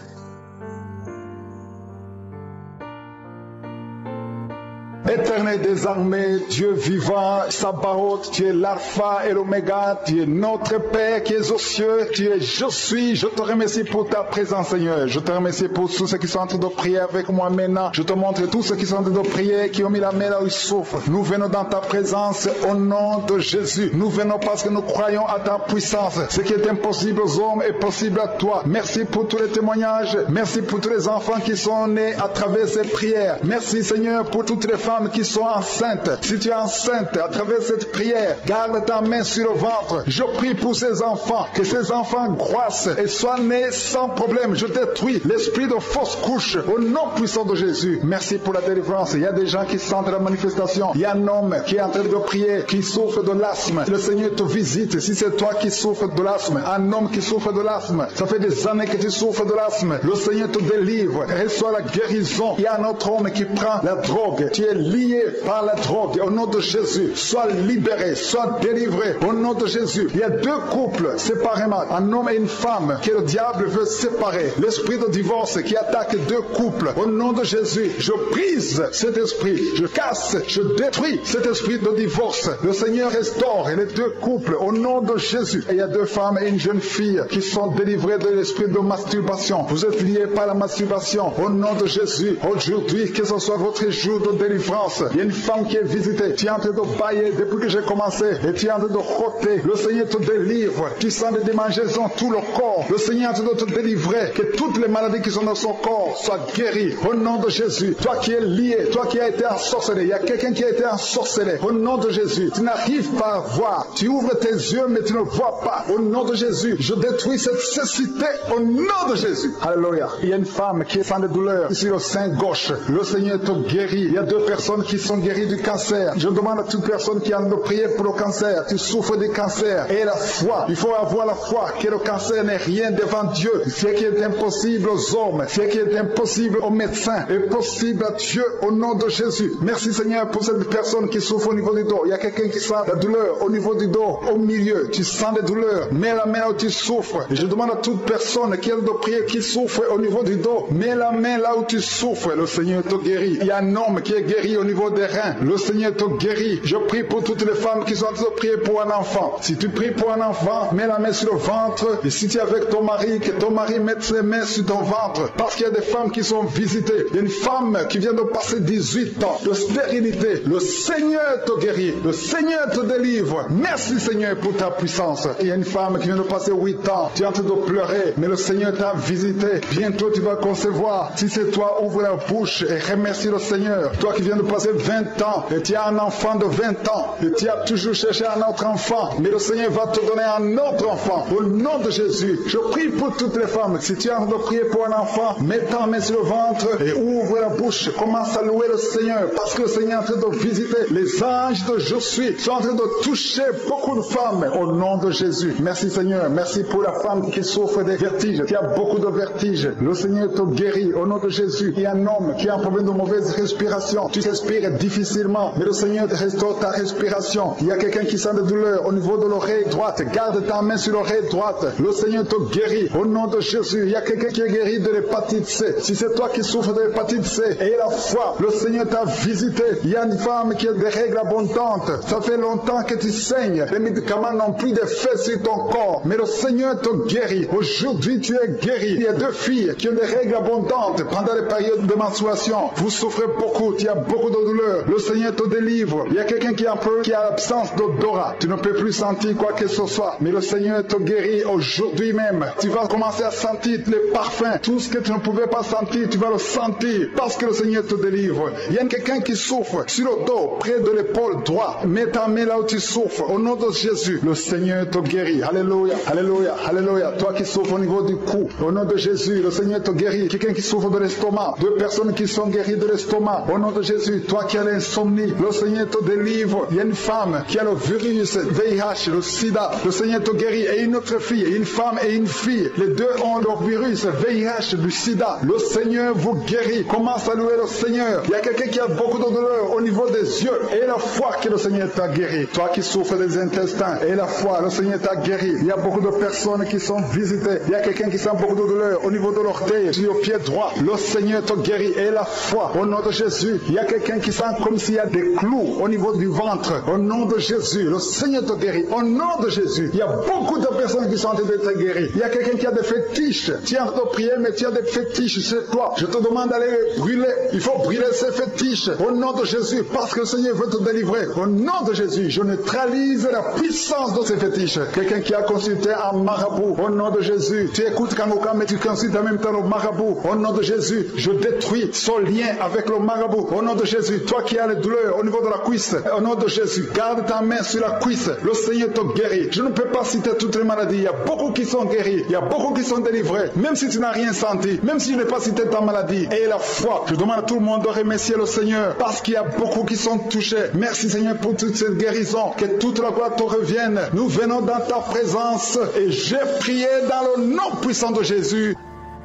Éternel des armées, Dieu vivant, Sabaoth, tu es l'alpha et l'oméga, tu es notre Père qui es aux cieux, tu es je suis. Je te remercie pour ta présence, Seigneur. Je te remercie pour tous ceux qui sont en train de prier avec moi maintenant. Je te montre tous ceux qui sont en train de prier, qui ont mis la main là où ils souffrent. Nous venons dans ta présence au nom de Jésus. Nous venons parce que nous croyons à ta puissance. Ce qui est impossible aux hommes est possible à toi. Merci pour tous les témoignages. Merci pour tous les enfants qui sont nés à travers cette prière. Merci, Seigneur, pour toutes les femmes qui sont enceintes. Si tu es enceinte à travers cette prière, garde ta main sur le ventre. Je prie pour ces enfants, que ces enfants croissent et soient nés sans problème. Je détruis l'esprit de fausse couche au nom puissant de Jésus. Merci pour la délivrance. Il y a des gens qui sentent la manifestation. Il y a un homme qui est en train de prier, qui souffre de l'asthme. Le Seigneur te visite. Si c'est toi qui souffres de l'asthme, un homme qui souffre de l'asthme, ça fait des années que tu souffres de l'asthme. Le Seigneur te délivre. Reçois la guérison. Il y a un autre homme qui prend la drogue. Tu es lié par la drogue. Au nom de Jésus, sois libéré, sois délivré. Au nom de Jésus, il y a deux couples séparément, un homme et une femme que le diable veut séparer. L'esprit de divorce qui attaque deux couples. Au nom de Jésus, je brise cet esprit, je casse, je détruis cet esprit de divorce. Le Seigneur restaure les deux couples au nom de Jésus. Et il y a deux femmes et une jeune fille qui sont délivrées de l'esprit de masturbation. Vous êtes liés par la masturbation. Au nom de Jésus, aujourd'hui, que ce soit votre jour de délivrance. Il y a une femme qui est visitée. Tu es en train de bailler depuis que j'ai commencé. Et tu es en train de roter. Le Seigneur te délivre. Tu sens des démangeaisons tout le corps. Le Seigneur est en train de te délivrer. Que toutes les maladies qui sont dans son corps soient guéries. Au nom de Jésus. Toi qui es lié. Toi qui as été ensorcelé. Il y a quelqu'un qui a été ensorcelé. Au nom de Jésus. Tu n'arrives pas à voir. Tu ouvres tes yeux mais tu ne vois pas. Au nom de Jésus. Je détruis cette cécité. Au nom de Jésus. Alléluia. Il y a une femme qui sent des douleurs sur le sein gauche. Le Seigneur te guérit. Il y a deux personnes qui sont guéries du cancer. Je demande à toute personne qui a de prier pour le cancer. Tu souffres du cancer. Et la foi. Il faut avoir la foi que le cancer n'est rien devant Dieu. Ce qui est impossible aux hommes, ce qui est impossible aux médecins, est possible à Dieu au nom de Jésus. Merci Seigneur pour cette personne qui souffre au niveau du dos. Il y a quelqu'un qui sent la douleur au niveau du dos, au milieu. Tu sens des douleurs. Mets la main où tu souffres. Et je demande à toute personne qui a de prier, qui souffre au niveau du dos. Mets la main là où tu souffres. Le Seigneur te guérit. Il y a un homme qui est guéri au niveau des reins. Le Seigneur te guérit. Je prie pour toutes les femmes qui sont en train de prier pour un enfant. Si tu pries pour un enfant, mets la main sur le ventre. Et si tu es avec ton mari, que ton mari mette ses mains sur ton ventre. Parce qu'il y a des femmes qui sont visitées. Il y a une femme qui vient de passer 18 ans de stérilité. Le Seigneur te guérit. Le Seigneur te délivre. Merci Seigneur pour ta puissance. Il y a une femme qui vient de passer 8 ans. Tu es en train de pleurer. Mais le Seigneur t'a visité. Bientôt tu vas concevoir. Si c'est toi, ouvre la bouche et remercie le Seigneur. Toi qui viens de passer 20 ans et tu as un enfant de 20 ans et tu as toujours cherché un autre enfant, mais le Seigneur va te donner un autre enfant au nom de Jésus. Je prie pour toutes les femmes. Si tu es en train de prier pour un enfant, mets ta main sur le ventre et ouvre la bouche. Commence à louer le Seigneur parce que le Seigneur est en train de visiter. Les anges de Je suis sont en train de toucher beaucoup de femmes au nom de Jésus. Merci Seigneur. Merci pour la femme qui souffre des vertiges. Tu as beaucoup de vertiges. Le Seigneur te guérit au nom de Jésus. Il y a un homme qui a un problème de mauvaise respiration. Tu respires respirer difficilement, mais le Seigneur restaure ta respiration. Il y a quelqu'un qui sent de douleur au niveau de l'oreille droite. Garde ta main sur l'oreille droite. Le Seigneur te guérit au nom de Jésus. Il y a quelqu'un qui est guéri de l'hépatite C. Si c'est toi qui souffres de l'hépatite C, et la foi, le Seigneur t'a visité. Il y a une femme qui a des règles abondantes. Ça fait longtemps que tu saignes. Les médicaments n'ont plus d'effet sur ton corps, mais le Seigneur te guérit. Aujourd'hui, tu es guéri. Il y a 2 filles qui ont des règles abondantes pendant les périodes de menstruation. Vous souffrez beaucoup, il y a beaucoup de douleur. Le Seigneur te délivre. Il y a quelqu'un qui a l'absence d'odorat. Tu ne peux plus sentir quoi que ce soit, mais le Seigneur te guérit aujourd'hui même. Tu vas commencer à sentir les parfums. Tout ce que tu ne pouvais pas sentir, tu vas le sentir parce que le Seigneur te délivre. Il y a quelqu'un qui souffre sur le dos, près de l'épaule droite. Mets ta main là où tu souffres. Au nom de Jésus, le Seigneur te guérit. Alléluia, alléluia, alléluia. Toi qui souffres au niveau du cou, au nom de Jésus, le Seigneur te guérit. Quelqu'un qui souffre de l'estomac, 2 personnes qui sont guéries de l'estomac, au nom de Jésus. Toi qui as l'insomnie, le Seigneur te délivre. Il y a une femme qui a le virus VIH, le sida, le Seigneur te guérit. Et une autre fille, une femme et une fille, les 2 ont le virus VIH, du sida. Le Seigneur vous guérit. Commence à louer le Seigneur. Il y a quelqu'un qui a beaucoup de douleur au niveau des yeux, et la foi que le Seigneur t'a guéri. Toi qui souffres des intestins, et la foi, le Seigneur t'a guéri. Il y a beaucoup de personnes qui sont visitées. Il y a quelqu'un qui sent beaucoup de douleur au niveau de l'orteil, sur le pied droit. Le Seigneur te guérit, et la foi, au nom de Jésus. Il y a quelqu'un qui sent comme s'il y a des clous au niveau du ventre. Au nom de Jésus, le Seigneur te guérit. Au nom de Jésus, il y a beaucoup de personnes qui sont en train d'être guéries. Il y a quelqu'un qui a des fétiches. Tu es en train de prier, mais tu as des fétiches chez toi. Je te demande d'aller brûler. Il faut brûler ces fétiches au nom de Jésus, parce que le Seigneur veut te délivrer. Au nom de Jésus, je neutralise la puissance de ces fétiches. Quelqu'un qui a consulté un marabout, au nom de Jésus. Tu écoutes Kangoka, mais tu consultes en même temps le marabout. Au nom de Jésus, je détruis son lien avec le marabout. Au nom de Jésus, toi qui as les douleurs au niveau de la cuisse, au nom de Jésus, garde ta main sur la cuisse. Le Seigneur te guérit. Je ne peux pas citer toutes les maladies. Il y a beaucoup qui sont guéris. Il y a beaucoup qui sont délivrés. Même si tu n'as rien senti, même si je n'ai pas cité ta maladie. Et la foi, je demande à tout le monde de remercier le Seigneur, parce qu'il y a beaucoup qui sont touchés. Merci Seigneur pour toute cette guérison. Que toute la gloire te revienne. Nous venons dans ta présence et j'ai prié dans le nom puissant de Jésus.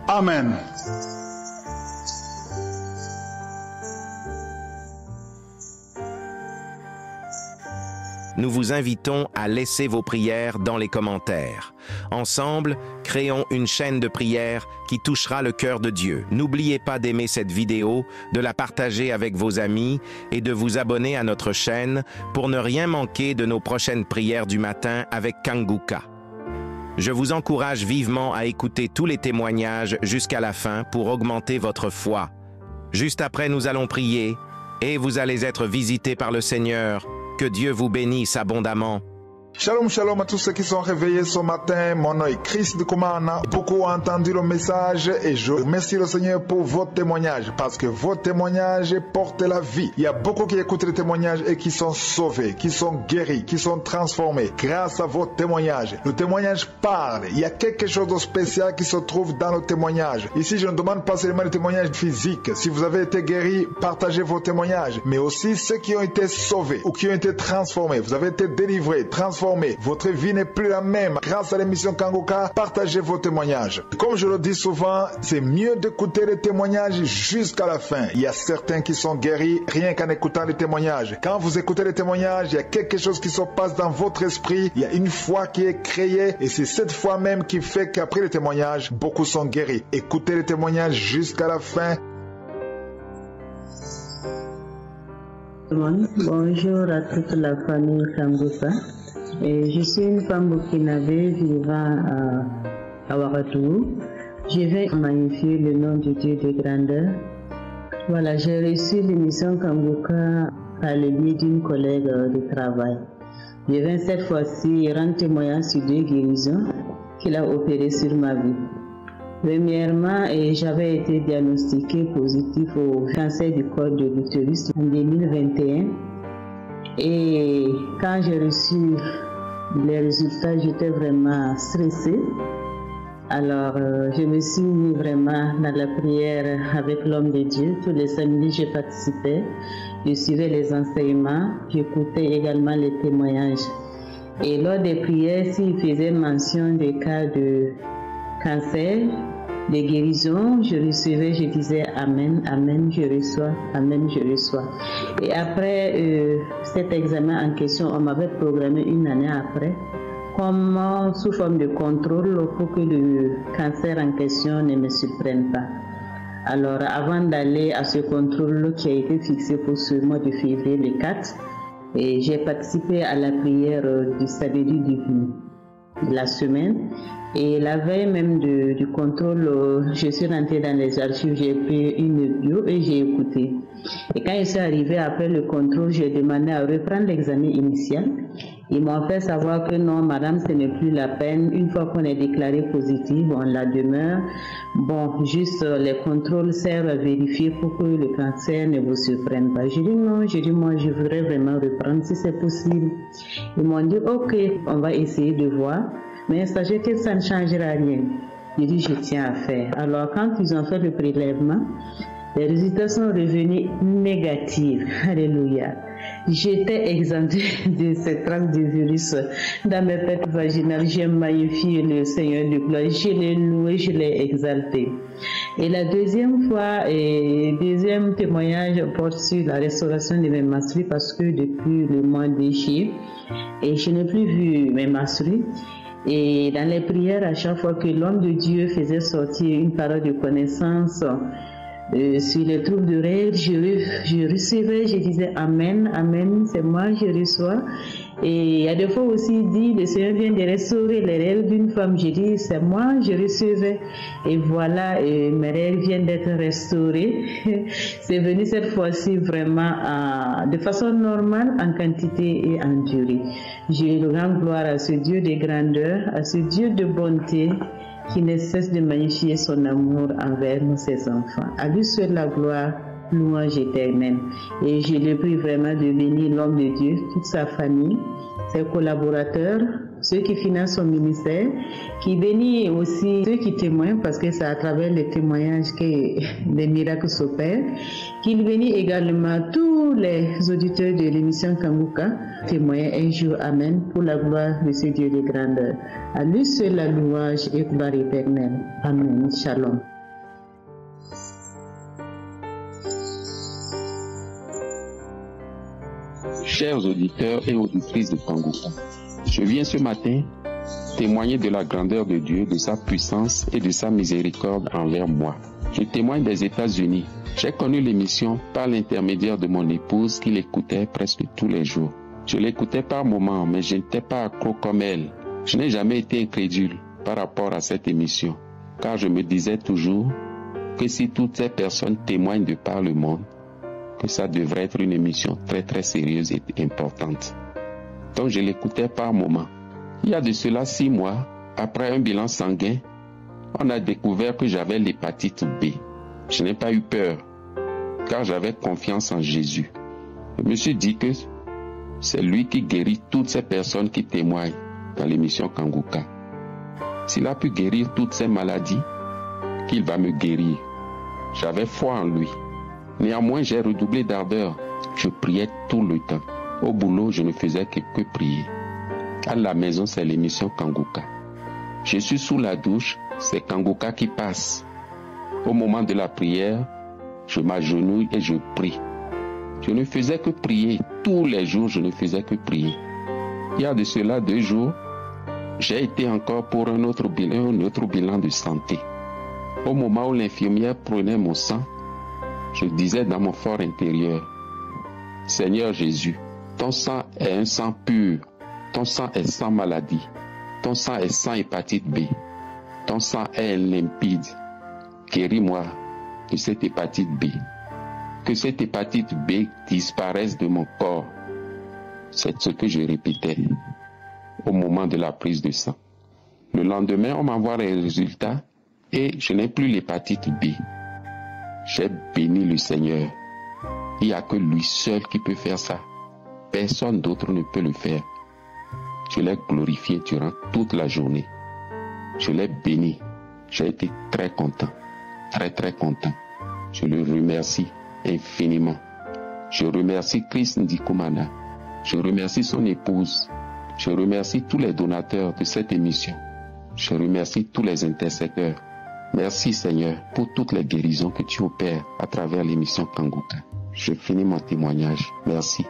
Amen. Nous vous invitons à laisser vos prières dans les commentaires. Ensemble, créons une chaîne de prières qui touchera le cœur de Dieu. N'oubliez pas d'aimer cette vidéo, de la partager avec vos amis et de vous abonner à notre chaîne pour ne rien manquer de nos prochaines prières du matin avec Kanguka. Je vous encourage vivement à écouter tous les témoignages jusqu'à la fin pour augmenter votre foi. Juste après, nous allons prier et vous allez être visités par le Seigneur. Que Dieu vous bénisse abondamment. Shalom, shalom à tous ceux qui sont réveillés ce matin. Mon nom est Chris de Kumana. Beaucoup ont entendu le message et je remercie le Seigneur pour vos témoignages, parce que vos témoignages portent la vie. Il y a beaucoup qui écoutent les témoignages et qui sont sauvés, qui sont guéris, qui sont transformés grâce à vos témoignages. Le témoignage parle. Il y a quelque chose de spécial qui se trouve dans le témoignage. Ici, je ne demande pas seulement les témoignages physiques. Si vous avez été guéri, partagez vos témoignages, mais aussi ceux qui ont été sauvés ou qui ont été transformés. Vous avez été délivrés, transformés. Votre vie n'est plus la même. Grâce à l'émission Kangoka, partagez vos témoignages. Comme je le dis souvent, c'est mieux d'écouter les témoignages jusqu'à la fin. Il y a certains qui sont guéris rien qu'en écoutant les témoignages. Quand vous écoutez les témoignages, il y a quelque chose qui se passe dans votre esprit. Il y a une foi qui est créée et c'est cette foi même qui fait qu'après les témoignages, beaucoup sont guéris. Écoutez les témoignages jusqu'à la fin. Bonjour à toute la famille Kangoka. Et je suis une femme burkinabé vivant à Ouagadougou. Je vais magnifier le nom de Dieu de grandeur. Voilà, j'ai reçu l'émission Kangoka par le biais d'une collègue de travail. Je viens cette fois-ci rendre témoignage sur 2 guérisons qu'il a opérées sur ma vie. Premièrement, j'avais été diagnostiquée positif au cancer du col de l'utérus en 2021. Et quand j'ai reçu les résultats, j'étais vraiment stressée. Alors, je me suis mis vraiment dans la prière avec l'homme de Dieu. Tous les samedis, je participais. Je suivais les enseignements. J'écoutais également les témoignages. Et lors des prières, s'il faisait mention des cas de cancer, des guérisons, je recevais, je disais Amen, Amen, je reçois, Amen, je reçois. Et après cet examen en question, on m'avait programmé une année après, comme sous forme de contrôle pour que le cancer en question ne me surprenne pas. Alors avant d'aller à ce contrôle qui a été fixé pour ce mois de février le 4, j'ai participé à la prière du samedi de la semaine. Et la veille même du contrôle, je suis rentrée dans les archives, j'ai pris une bio et j'ai écouté. Et quand je suis arrivée après le contrôle, j'ai demandé à reprendre l'examen initial. Ils m'ont fait savoir que non, madame, ce n'est plus la peine. Une fois qu'on est déclaré positif, on la demeure. Bon, juste les contrôles servent à vérifier pour que le cancer ne vous surprenne pas. J'ai dit non, moi, je voudrais vraiment reprendre si c'est possible. Ils m'ont dit, ok, on va essayer de voir. Mais sachez que ça ne changera rien. J'ai dit, je tiens à faire. Alors, quand ils ont fait le prélèvement, les résultats sont revenus négatifs. Alléluia. J'étais exemptée de cette trace de virus dans mes pêtes vaginales. J'ai magnifié le Seigneur de gloire. Je l'ai loué, je l'ai exalté. Et la deuxième fois, deuxième témoignage porte sur la restauration de mes menstrues parce que depuis le mois de juillet, je n'ai plus vu mes menstrues. Et dans les prières, à chaque fois que l'homme de Dieu faisait sortir une parole de connaissance sur les troubles de règles, je recevais, je disais Amen, Amen, c'est moi, je reçois. Et il y a des fois aussi, il dit, le Seigneur vient de restaurer les règles d'une femme. J'ai dit, c'est moi, je recevais. Et voilà, mes règles viennent d'être restaurées. C'est venu cette fois-ci vraiment de façon normale, en quantité et en durée. J'ai le grand gloire à ce Dieu de grandeur, à ce Dieu de bonté, qui ne cesse de magnifier son amour envers nous, ses enfants. À lui seul la gloire, louange éternelle. Et je le prie vraiment de bénir l'homme de Dieu, toute sa famille, ses collaborateurs, ceux qui financent son ministère, qui bénit aussi ceux qui témoignent, parce que c'est à travers les témoignages que les miracles s'opèrent, qu'il bénit également tous les auditeurs de l'émission Kanguka, témoignent un jour, Amen, pour la gloire de ce Dieu de grandeur. À lui seul la louange et gloire éternelle. Amen. Shalom. Chers auditeurs et auditrices de Kanguka, je viens ce matin témoigner de la grandeur de Dieu, de sa puissance et de sa miséricorde envers moi. Je témoigne des États-Unis. J'ai connu l'émission par l'intermédiaire de mon épouse qui l'écoutait presque tous les jours. Je l'écoutais par moments, mais je n'étais pas accro comme elle. Je n'ai jamais été incrédule par rapport à cette émission, car je me disais toujours que si toutes ces personnes témoignent de par le monde, que ça devrait être une émission très très sérieuse et importante. Donc je l'écoutais par moments. Il y a de cela 6 mois, après un bilan sanguin, on a découvert que j'avais l'hépatite B. Je n'ai pas eu peur, car j'avais confiance en Jésus. Je me suis dit que c'est lui qui guérit toutes ces personnes qui témoignent dans l'émission Kanguka. S'il a pu guérir toutes ces maladies, qu'il va me guérir. J'avais foi en lui. Néanmoins, j'ai redoublé d'ardeur. Je priais tout le temps. Au boulot, je ne faisais que prier. À la maison, c'est l'émission Kanguka. Je suis sous la douche, c'est Kanguka qui passe. Au moment de la prière, je m'agenouille et je prie. Je ne faisais que prier. Tous les jours, je ne faisais que prier. Il y a de cela 2 jours, j'ai été encore pour un autre bilan de santé. Au moment où l'infirmière prenait mon sang, je disais dans mon fort intérieur, Seigneur Jésus, ton sang est un sang pur, ton sang est sans maladie, ton sang est sans hépatite B, ton sang est limpide. Guéris-moi de cette hépatite B. Que cette hépatite B disparaisse de mon corps. C'est ce que je répétais au moment de la prise de sang. Le lendemain, on m'envoie les résultats et je n'ai plus l'hépatite B. J'ai béni le Seigneur. Il n'y a que lui seul qui peut faire ça. Personne d'autre ne peut le faire. Je l'ai glorifié durant toute la journée. Je l'ai béni. J'ai été très content. Très très content. Je le remercie infiniment. Je remercie Chris Ndikumana. Je remercie son épouse. Je remercie tous les donateurs de cette émission. Je remercie tous les intercesseurs. Merci Seigneur pour toutes les guérisons que tu opères à travers l'émission Kanguka. Je finis mon témoignage. Merci.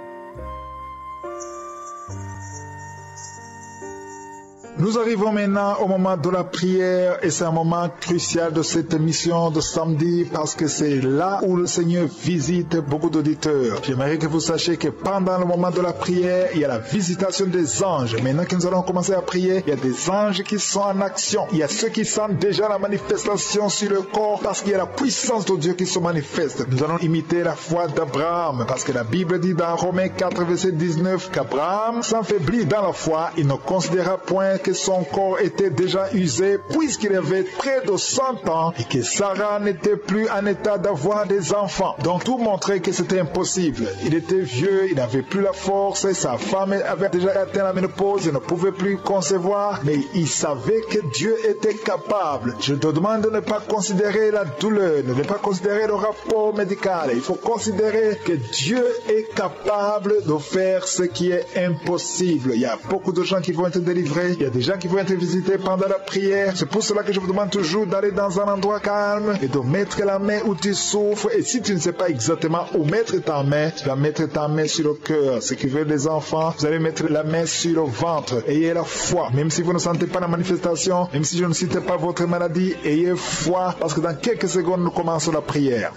Nous arrivons maintenant au moment de la prière et c'est un moment crucial de cette émission de samedi parce que c'est là où le Seigneur visite beaucoup d'auditeurs. J'aimerais que vous sachiez que pendant le moment de la prière, il y a la visitation des anges. Maintenant que nous allons commencer à prier, il y a des anges qui sont en action. Il y a ceux qui sentent déjà la manifestation sur le corps parce qu'il y a la puissance de Dieu qui se manifeste. Nous allons imiter la foi d'Abraham parce que la Bible dit dans Romains 4, verset 19 qu'Abraham s'affaiblit dans la foi, il ne considéra point que son corps était déjà usé puisqu'il avait près de 100 ans et que Sarah n'était plus en état d'avoir des enfants. Donc tout montrait que c'était impossible. Il était vieux, il n'avait plus la force, sa femme avait déjà atteint la ménopause, il ne pouvait plus concevoir, mais il savait que Dieu était capable. Je te demande de ne pas considérer la douleur, de ne pas considérer le rapport médical. Il faut considérer que Dieu est capable de faire ce qui est impossible. Il y a beaucoup de gens qui vont être délivrés, il y a des gens qui vont être visités pendant la prière. C'est pour cela que je vous demande toujours d'aller dans un endroit calme et de mettre la main où tu souffres. Et si tu ne sais pas exactement où mettre ta main, tu vas mettre ta main sur le cœur. Ce qui veut les enfants, vous allez mettre la main sur le ventre. Ayez la foi. Même si vous ne sentez pas la manifestation, même si je ne cite pas votre maladie, ayez foi parce que dans quelques secondes, nous commençons la prière.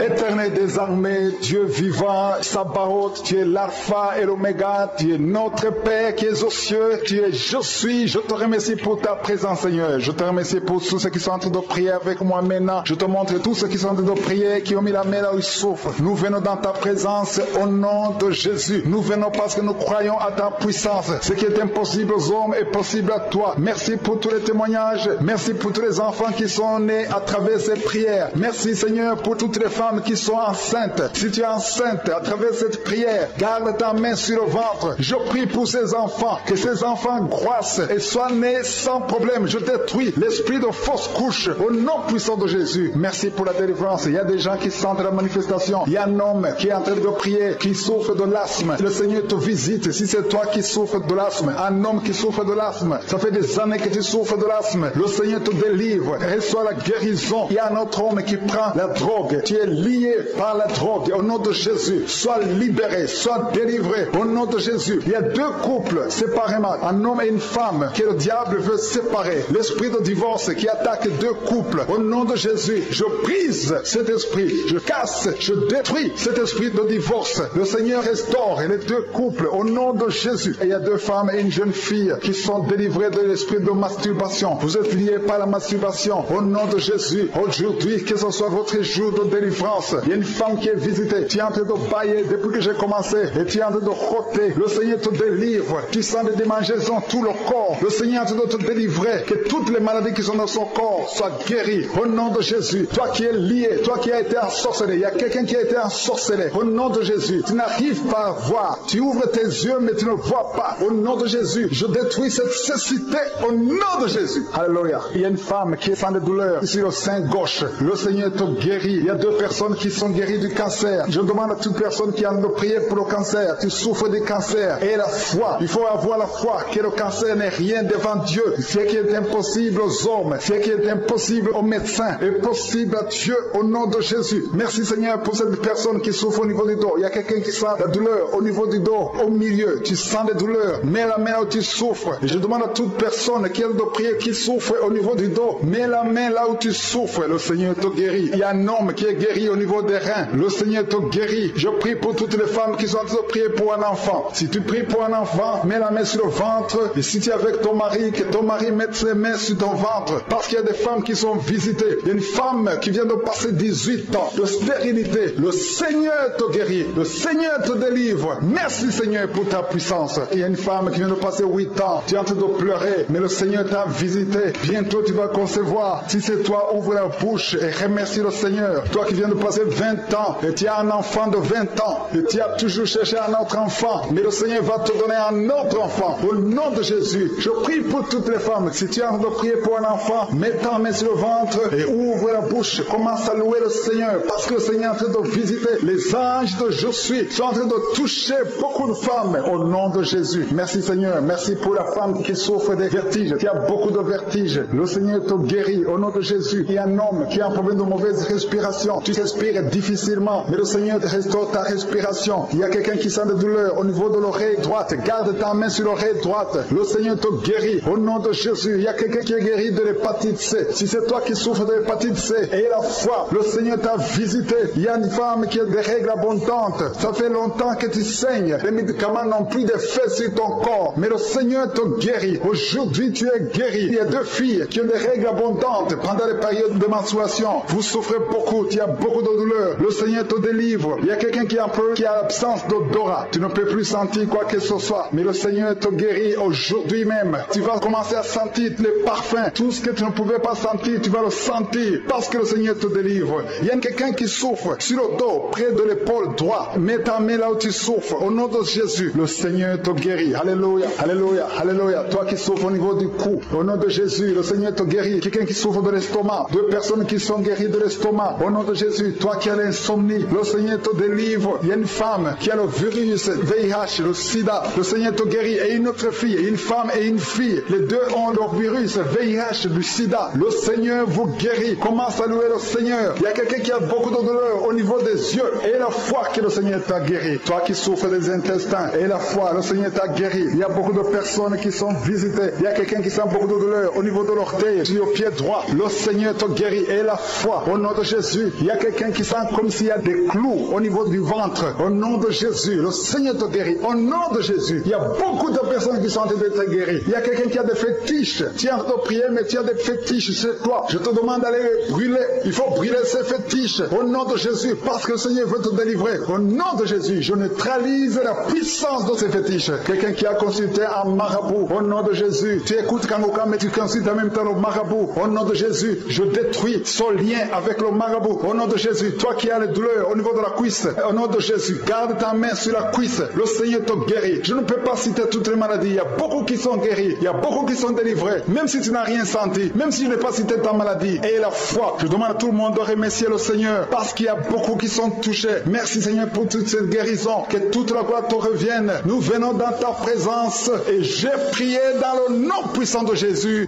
Éternel des armées, Dieu vivant, Sabaoth, tu es l'alpha et l'oméga, tu es notre Père qui es aux cieux, tu es je suis. Je te remercie pour ta présence, Seigneur. Je te remercie pour tous ceux qui sont en train de prier avec moi maintenant. Je te montre tous ceux qui sont en train de prier, qui ont mis la main là où ils souffrent. Nous venons dans ta présence au nom de Jésus. Nous venons parce que nous croyons à ta puissance. Ce qui est impossible aux hommes est possible à toi. Merci pour tous les témoignages. Merci pour tous les enfants qui sont nés à travers cette prière. Merci, Seigneur, pour toutes les femmes qui sont enceintes. Si tu es enceinte à travers cette prière, garde ta main sur le ventre. Je prie pour ces enfants, que ces enfants croissent et soient nés sans problème. Je détruis l'esprit de fausse couche au nom puissant de Jésus. Merci pour la délivrance. Il y a des gens qui sentent la manifestation. Il y a un homme qui est en train de prier, qui souffre de l'asthme. Le Seigneur te visite. Si c'est toi qui souffres de l'asthme, un homme qui souffre de l'asthme, ça fait des années que tu souffres de l'asthme. Le Seigneur te délivre. Reçois la guérison. Il y a un autre homme qui prend la drogue. Tu es lié par la drogue. Au nom de Jésus, sois libéré, sois délivré. Au nom de Jésus, il y a deux couples séparément, un homme et une femme que le diable veut séparer. L'esprit de divorce qui attaque deux couples. Au nom de Jésus, je brise cet esprit, je casse, je détruis cet esprit de divorce. Le Seigneur restaure les deux couples au nom de Jésus. Et il y a deux femmes et une jeune fille qui sont délivrées de l'esprit de masturbation. Vous êtes liés par la masturbation. Au nom de Jésus, aujourd'hui, que ce soit votre jour de délivrance. Il y a une femme qui est visitée. Tu es en train de bailler depuis que j'ai commencé. Et tu es en train de roter. Le Seigneur te délivre. Tu sens des démangeaisons tout le corps. Le Seigneur est en train de te délivrer. Que toutes les maladies qui sont dans son corps soient guéries. Au nom de Jésus. Toi qui es lié. Toi qui as été ensorcelé. Il y a quelqu'un qui a été ensorcelé. Au nom de Jésus. Tu n'arrives pas à voir. Tu ouvres tes yeux mais tu ne vois pas. Au nom de Jésus. Je détruis cette cécité. Au nom de Jésus. Alléluia. Il y a une femme qui sent des douleurs sur le sein gauche. Le Seigneur te guérit. Il y a deux personnes qui sont guéries du cancer. Je demande à toute personne qui a de prier pour le cancer. Tu souffres du cancer. Et la foi. Il faut avoir la foi que le cancer n'est rien devant Dieu. Ce qui est impossible aux hommes, ce qui est impossible aux médecins, est possible à Dieu au nom de Jésus. Merci Seigneur pour cette personne qui souffre au niveau du dos. Il y a quelqu'un qui sent la douleur au niveau du dos, au milieu. Tu sens des douleurs. Mets la main où tu souffres. Et je demande à toute personne qui a de prier, qui souffre au niveau du dos. Mets la main là où tu souffres. Le Seigneur te guérit. Il y a un homme qui est guéri au niveau des reins. Le Seigneur te guérit. Je prie pour toutes les femmes qui sont en train de prier pour un enfant. Si tu pries pour un enfant, mets la main sur le ventre. Et si tu es avec ton mari, que ton mari mette ses mains sur ton ventre. Parce qu'il y a des femmes qui sont visitées. Il y a une femme qui vient de passer 18 ans de stérilité. Le Seigneur te guérit. Le Seigneur te délivre. Merci Seigneur pour ta puissance. Il y a une femme qui vient de passer 8 ans. Tu es en train de pleurer. Mais le Seigneur t'a visité. Bientôt tu vas concevoir. Si c'est toi, ouvre la bouche et remercie le Seigneur. Toi qui viens de passé 20 ans et tu as un enfant de 20 ans et tu as toujours cherché un autre enfant, mais le Seigneur va te donner un autre enfant. Au nom de Jésus, je prie pour toutes les femmes. Si tu es en train de prier pour un enfant, mets ta main sur le ventre et ouvre la bouche. Commence à louer le Seigneur parce que le Seigneur est en train de visiter. Les anges de Je suis sont en train de toucher beaucoup de femmes au nom de Jésus. Merci Seigneur. Merci pour la femme qui souffre des vertiges. Il y a beaucoup de vertiges. Le Seigneur te guérit au nom de Jésus. Il y a un homme qui a un problème de mauvaise respiration. Tu respires difficilement, mais le Seigneur te restaure ta respiration. Il y a quelqu'un qui sent de douleur au niveau de l'oreille droite. Garde ta main sur l'oreille droite. Le Seigneur te guérit au nom de Jésus. Il y a quelqu'un qui est guéri de l'hépatite C. Si c'est toi qui souffres de l'hépatite C et la foi, le Seigneur t'a visité. Il y a une femme qui a des règles abondantes. Ça fait longtemps que tu saignes. Les médicaments n'ont plus d'effet sur ton corps, mais le Seigneur te guérit. Aujourd'hui, tu es guéri. Il y a 2 filles qui ont des règles abondantes pendant les périodes de menstruation. Vous souffrez beaucoup, tu as beaucoup de douleurs. Le Seigneur te délivre. Il y a quelqu'un qui a un peu, qui a l'absence d'odorat. Tu ne peux plus sentir quoi que ce soit, mais le Seigneur te guérit aujourd'hui même. Tu vas commencer à sentir les parfums. Tout ce que tu ne pouvais pas sentir, tu vas le sentir parce que le Seigneur te délivre. Il y a quelqu'un qui souffre sur le dos, près de l'épaule droite. Mets ta main là où tu souffres. Au nom de Jésus, le Seigneur te guérit. Alléluia, alléluia, alléluia. Toi qui souffres au niveau du cou, au nom de Jésus, le Seigneur te guérit. Quelqu'un qui souffre de l'estomac, 2 personnes qui sont guéries de l'estomac, au nom de Jésus. Toi qui as l'insomnie, le Seigneur te délivre. Il y a une femme qui a le virus VIH, le sida, le Seigneur te guérit. Et une autre fille, une femme et une fille, les 2 ont le virus VIH, du sida. Le Seigneur vous guérit. Commence à louer le Seigneur. Il y a quelqu'un qui a beaucoup de douleur au niveau des yeux et la foi que le Seigneur t'a guéri. Toi qui souffres des intestins et la foi, le Seigneur t'a guéri. Il y a beaucoup de personnes qui sont visitées. Il y a quelqu'un qui sent beaucoup de douleur au niveau de l'orteil, sur le pied droit. Le Seigneur te guérit et la foi. Au nom de Jésus, il y a quelqu'un qui sent comme s'il y a des clous au niveau du ventre. Au nom de Jésus, le Seigneur te guérit. Au nom de Jésus, il y a beaucoup de personnes qui sont en train d'être guéries. Il y a quelqu'un qui a des fétiches. Tu es en train de prier, mais tu as des fétiches chez toi. Je te demande d'aller brûler. Il faut brûler ces fétiches. Au nom de Jésus, parce que le Seigneur veut te délivrer. Au nom de Jésus, je neutralise la puissance de ces fétiches. Quelqu'un qui a consulté un marabout. Au nom de Jésus, tu écoutes Kangoka, mais tu consultes en même temps le marabout. Au nom de Jésus, je détruis son lien avec le marabout. Au nom de Jésus, toi qui as les douleurs au niveau de la cuisse, au nom de Jésus, garde ta main sur la cuisse. Le Seigneur te guérit. Je ne peux pas citer toutes les maladies. Il y a beaucoup qui sont guéris. Il y a beaucoup qui sont délivrés. Même si tu n'as rien senti, même si je n'ai pas cité ta maladie. Et la foi, je demande à tout le monde de remercier le Seigneur parce qu'il y a beaucoup qui sont touchés. Merci Seigneur pour toute cette guérison. Que toute la gloire te revienne. Nous venons dans ta présence et j'ai prié dans le nom puissant de Jésus.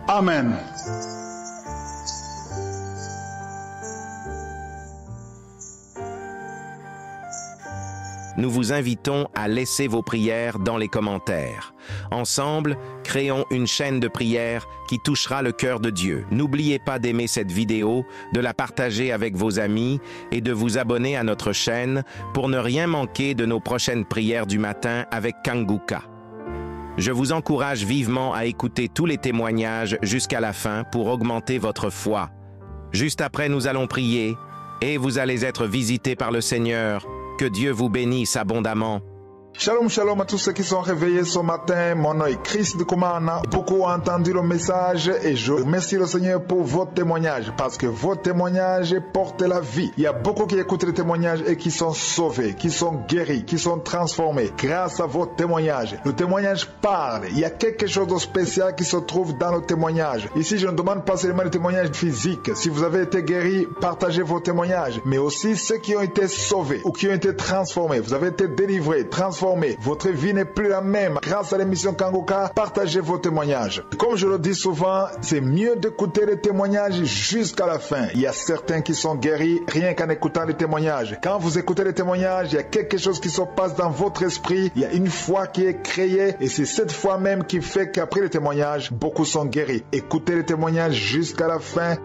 Amen. Nous vous invitons à laisser vos prières dans les commentaires. Ensemble, créons une chaîne de prière qui touchera le cœur de Dieu. N'oubliez pas d'aimer cette vidéo, de la partager avec vos amis et de vous abonner à notre chaîne pour ne rien manquer de nos prochaines prières du matin avec Kanguka. Je vous encourage vivement à écouter tous les témoignages jusqu'à la fin pour augmenter votre foi. Juste après, nous allons prier et vous allez être visités par le Seigneur. Que Dieu vous bénisse abondamment. Shalom, shalom à tous ceux qui sont réveillés ce matin. Mon nom est Chris de Kumana. Beaucoup ont entendu le message et je remercie le Seigneur pour vos témoignages parce que vos témoignages portent la vie. Il y a beaucoup qui écoutent les témoignages et qui sont sauvés, qui sont guéris, qui sont transformés grâce à vos témoignages. Le témoignage parle. Il y a quelque chose de spécial qui se trouve dans le témoignage. Ici, je ne demande pas seulement les témoignages physiques. Si vous avez été guéri, partagez vos témoignages, mais aussi ceux qui ont été sauvés ou qui ont été transformés. Vous avez été délivrés, transformés. Votre vie n'est plus la même. Grâce à l'émission Kangoka, partagez vos témoignages. Comme je le dis souvent, c'est mieux d'écouter les témoignages jusqu'à la fin. Il y a certains qui sont guéris rien qu'en écoutant les témoignages. Quand vous écoutez les témoignages, il y a quelque chose qui se passe dans votre esprit. Il y a une foi qui est créée et c'est cette foi même qui fait qu'après les témoignages, beaucoup sont guéris. Écoutez les témoignages jusqu'à la fin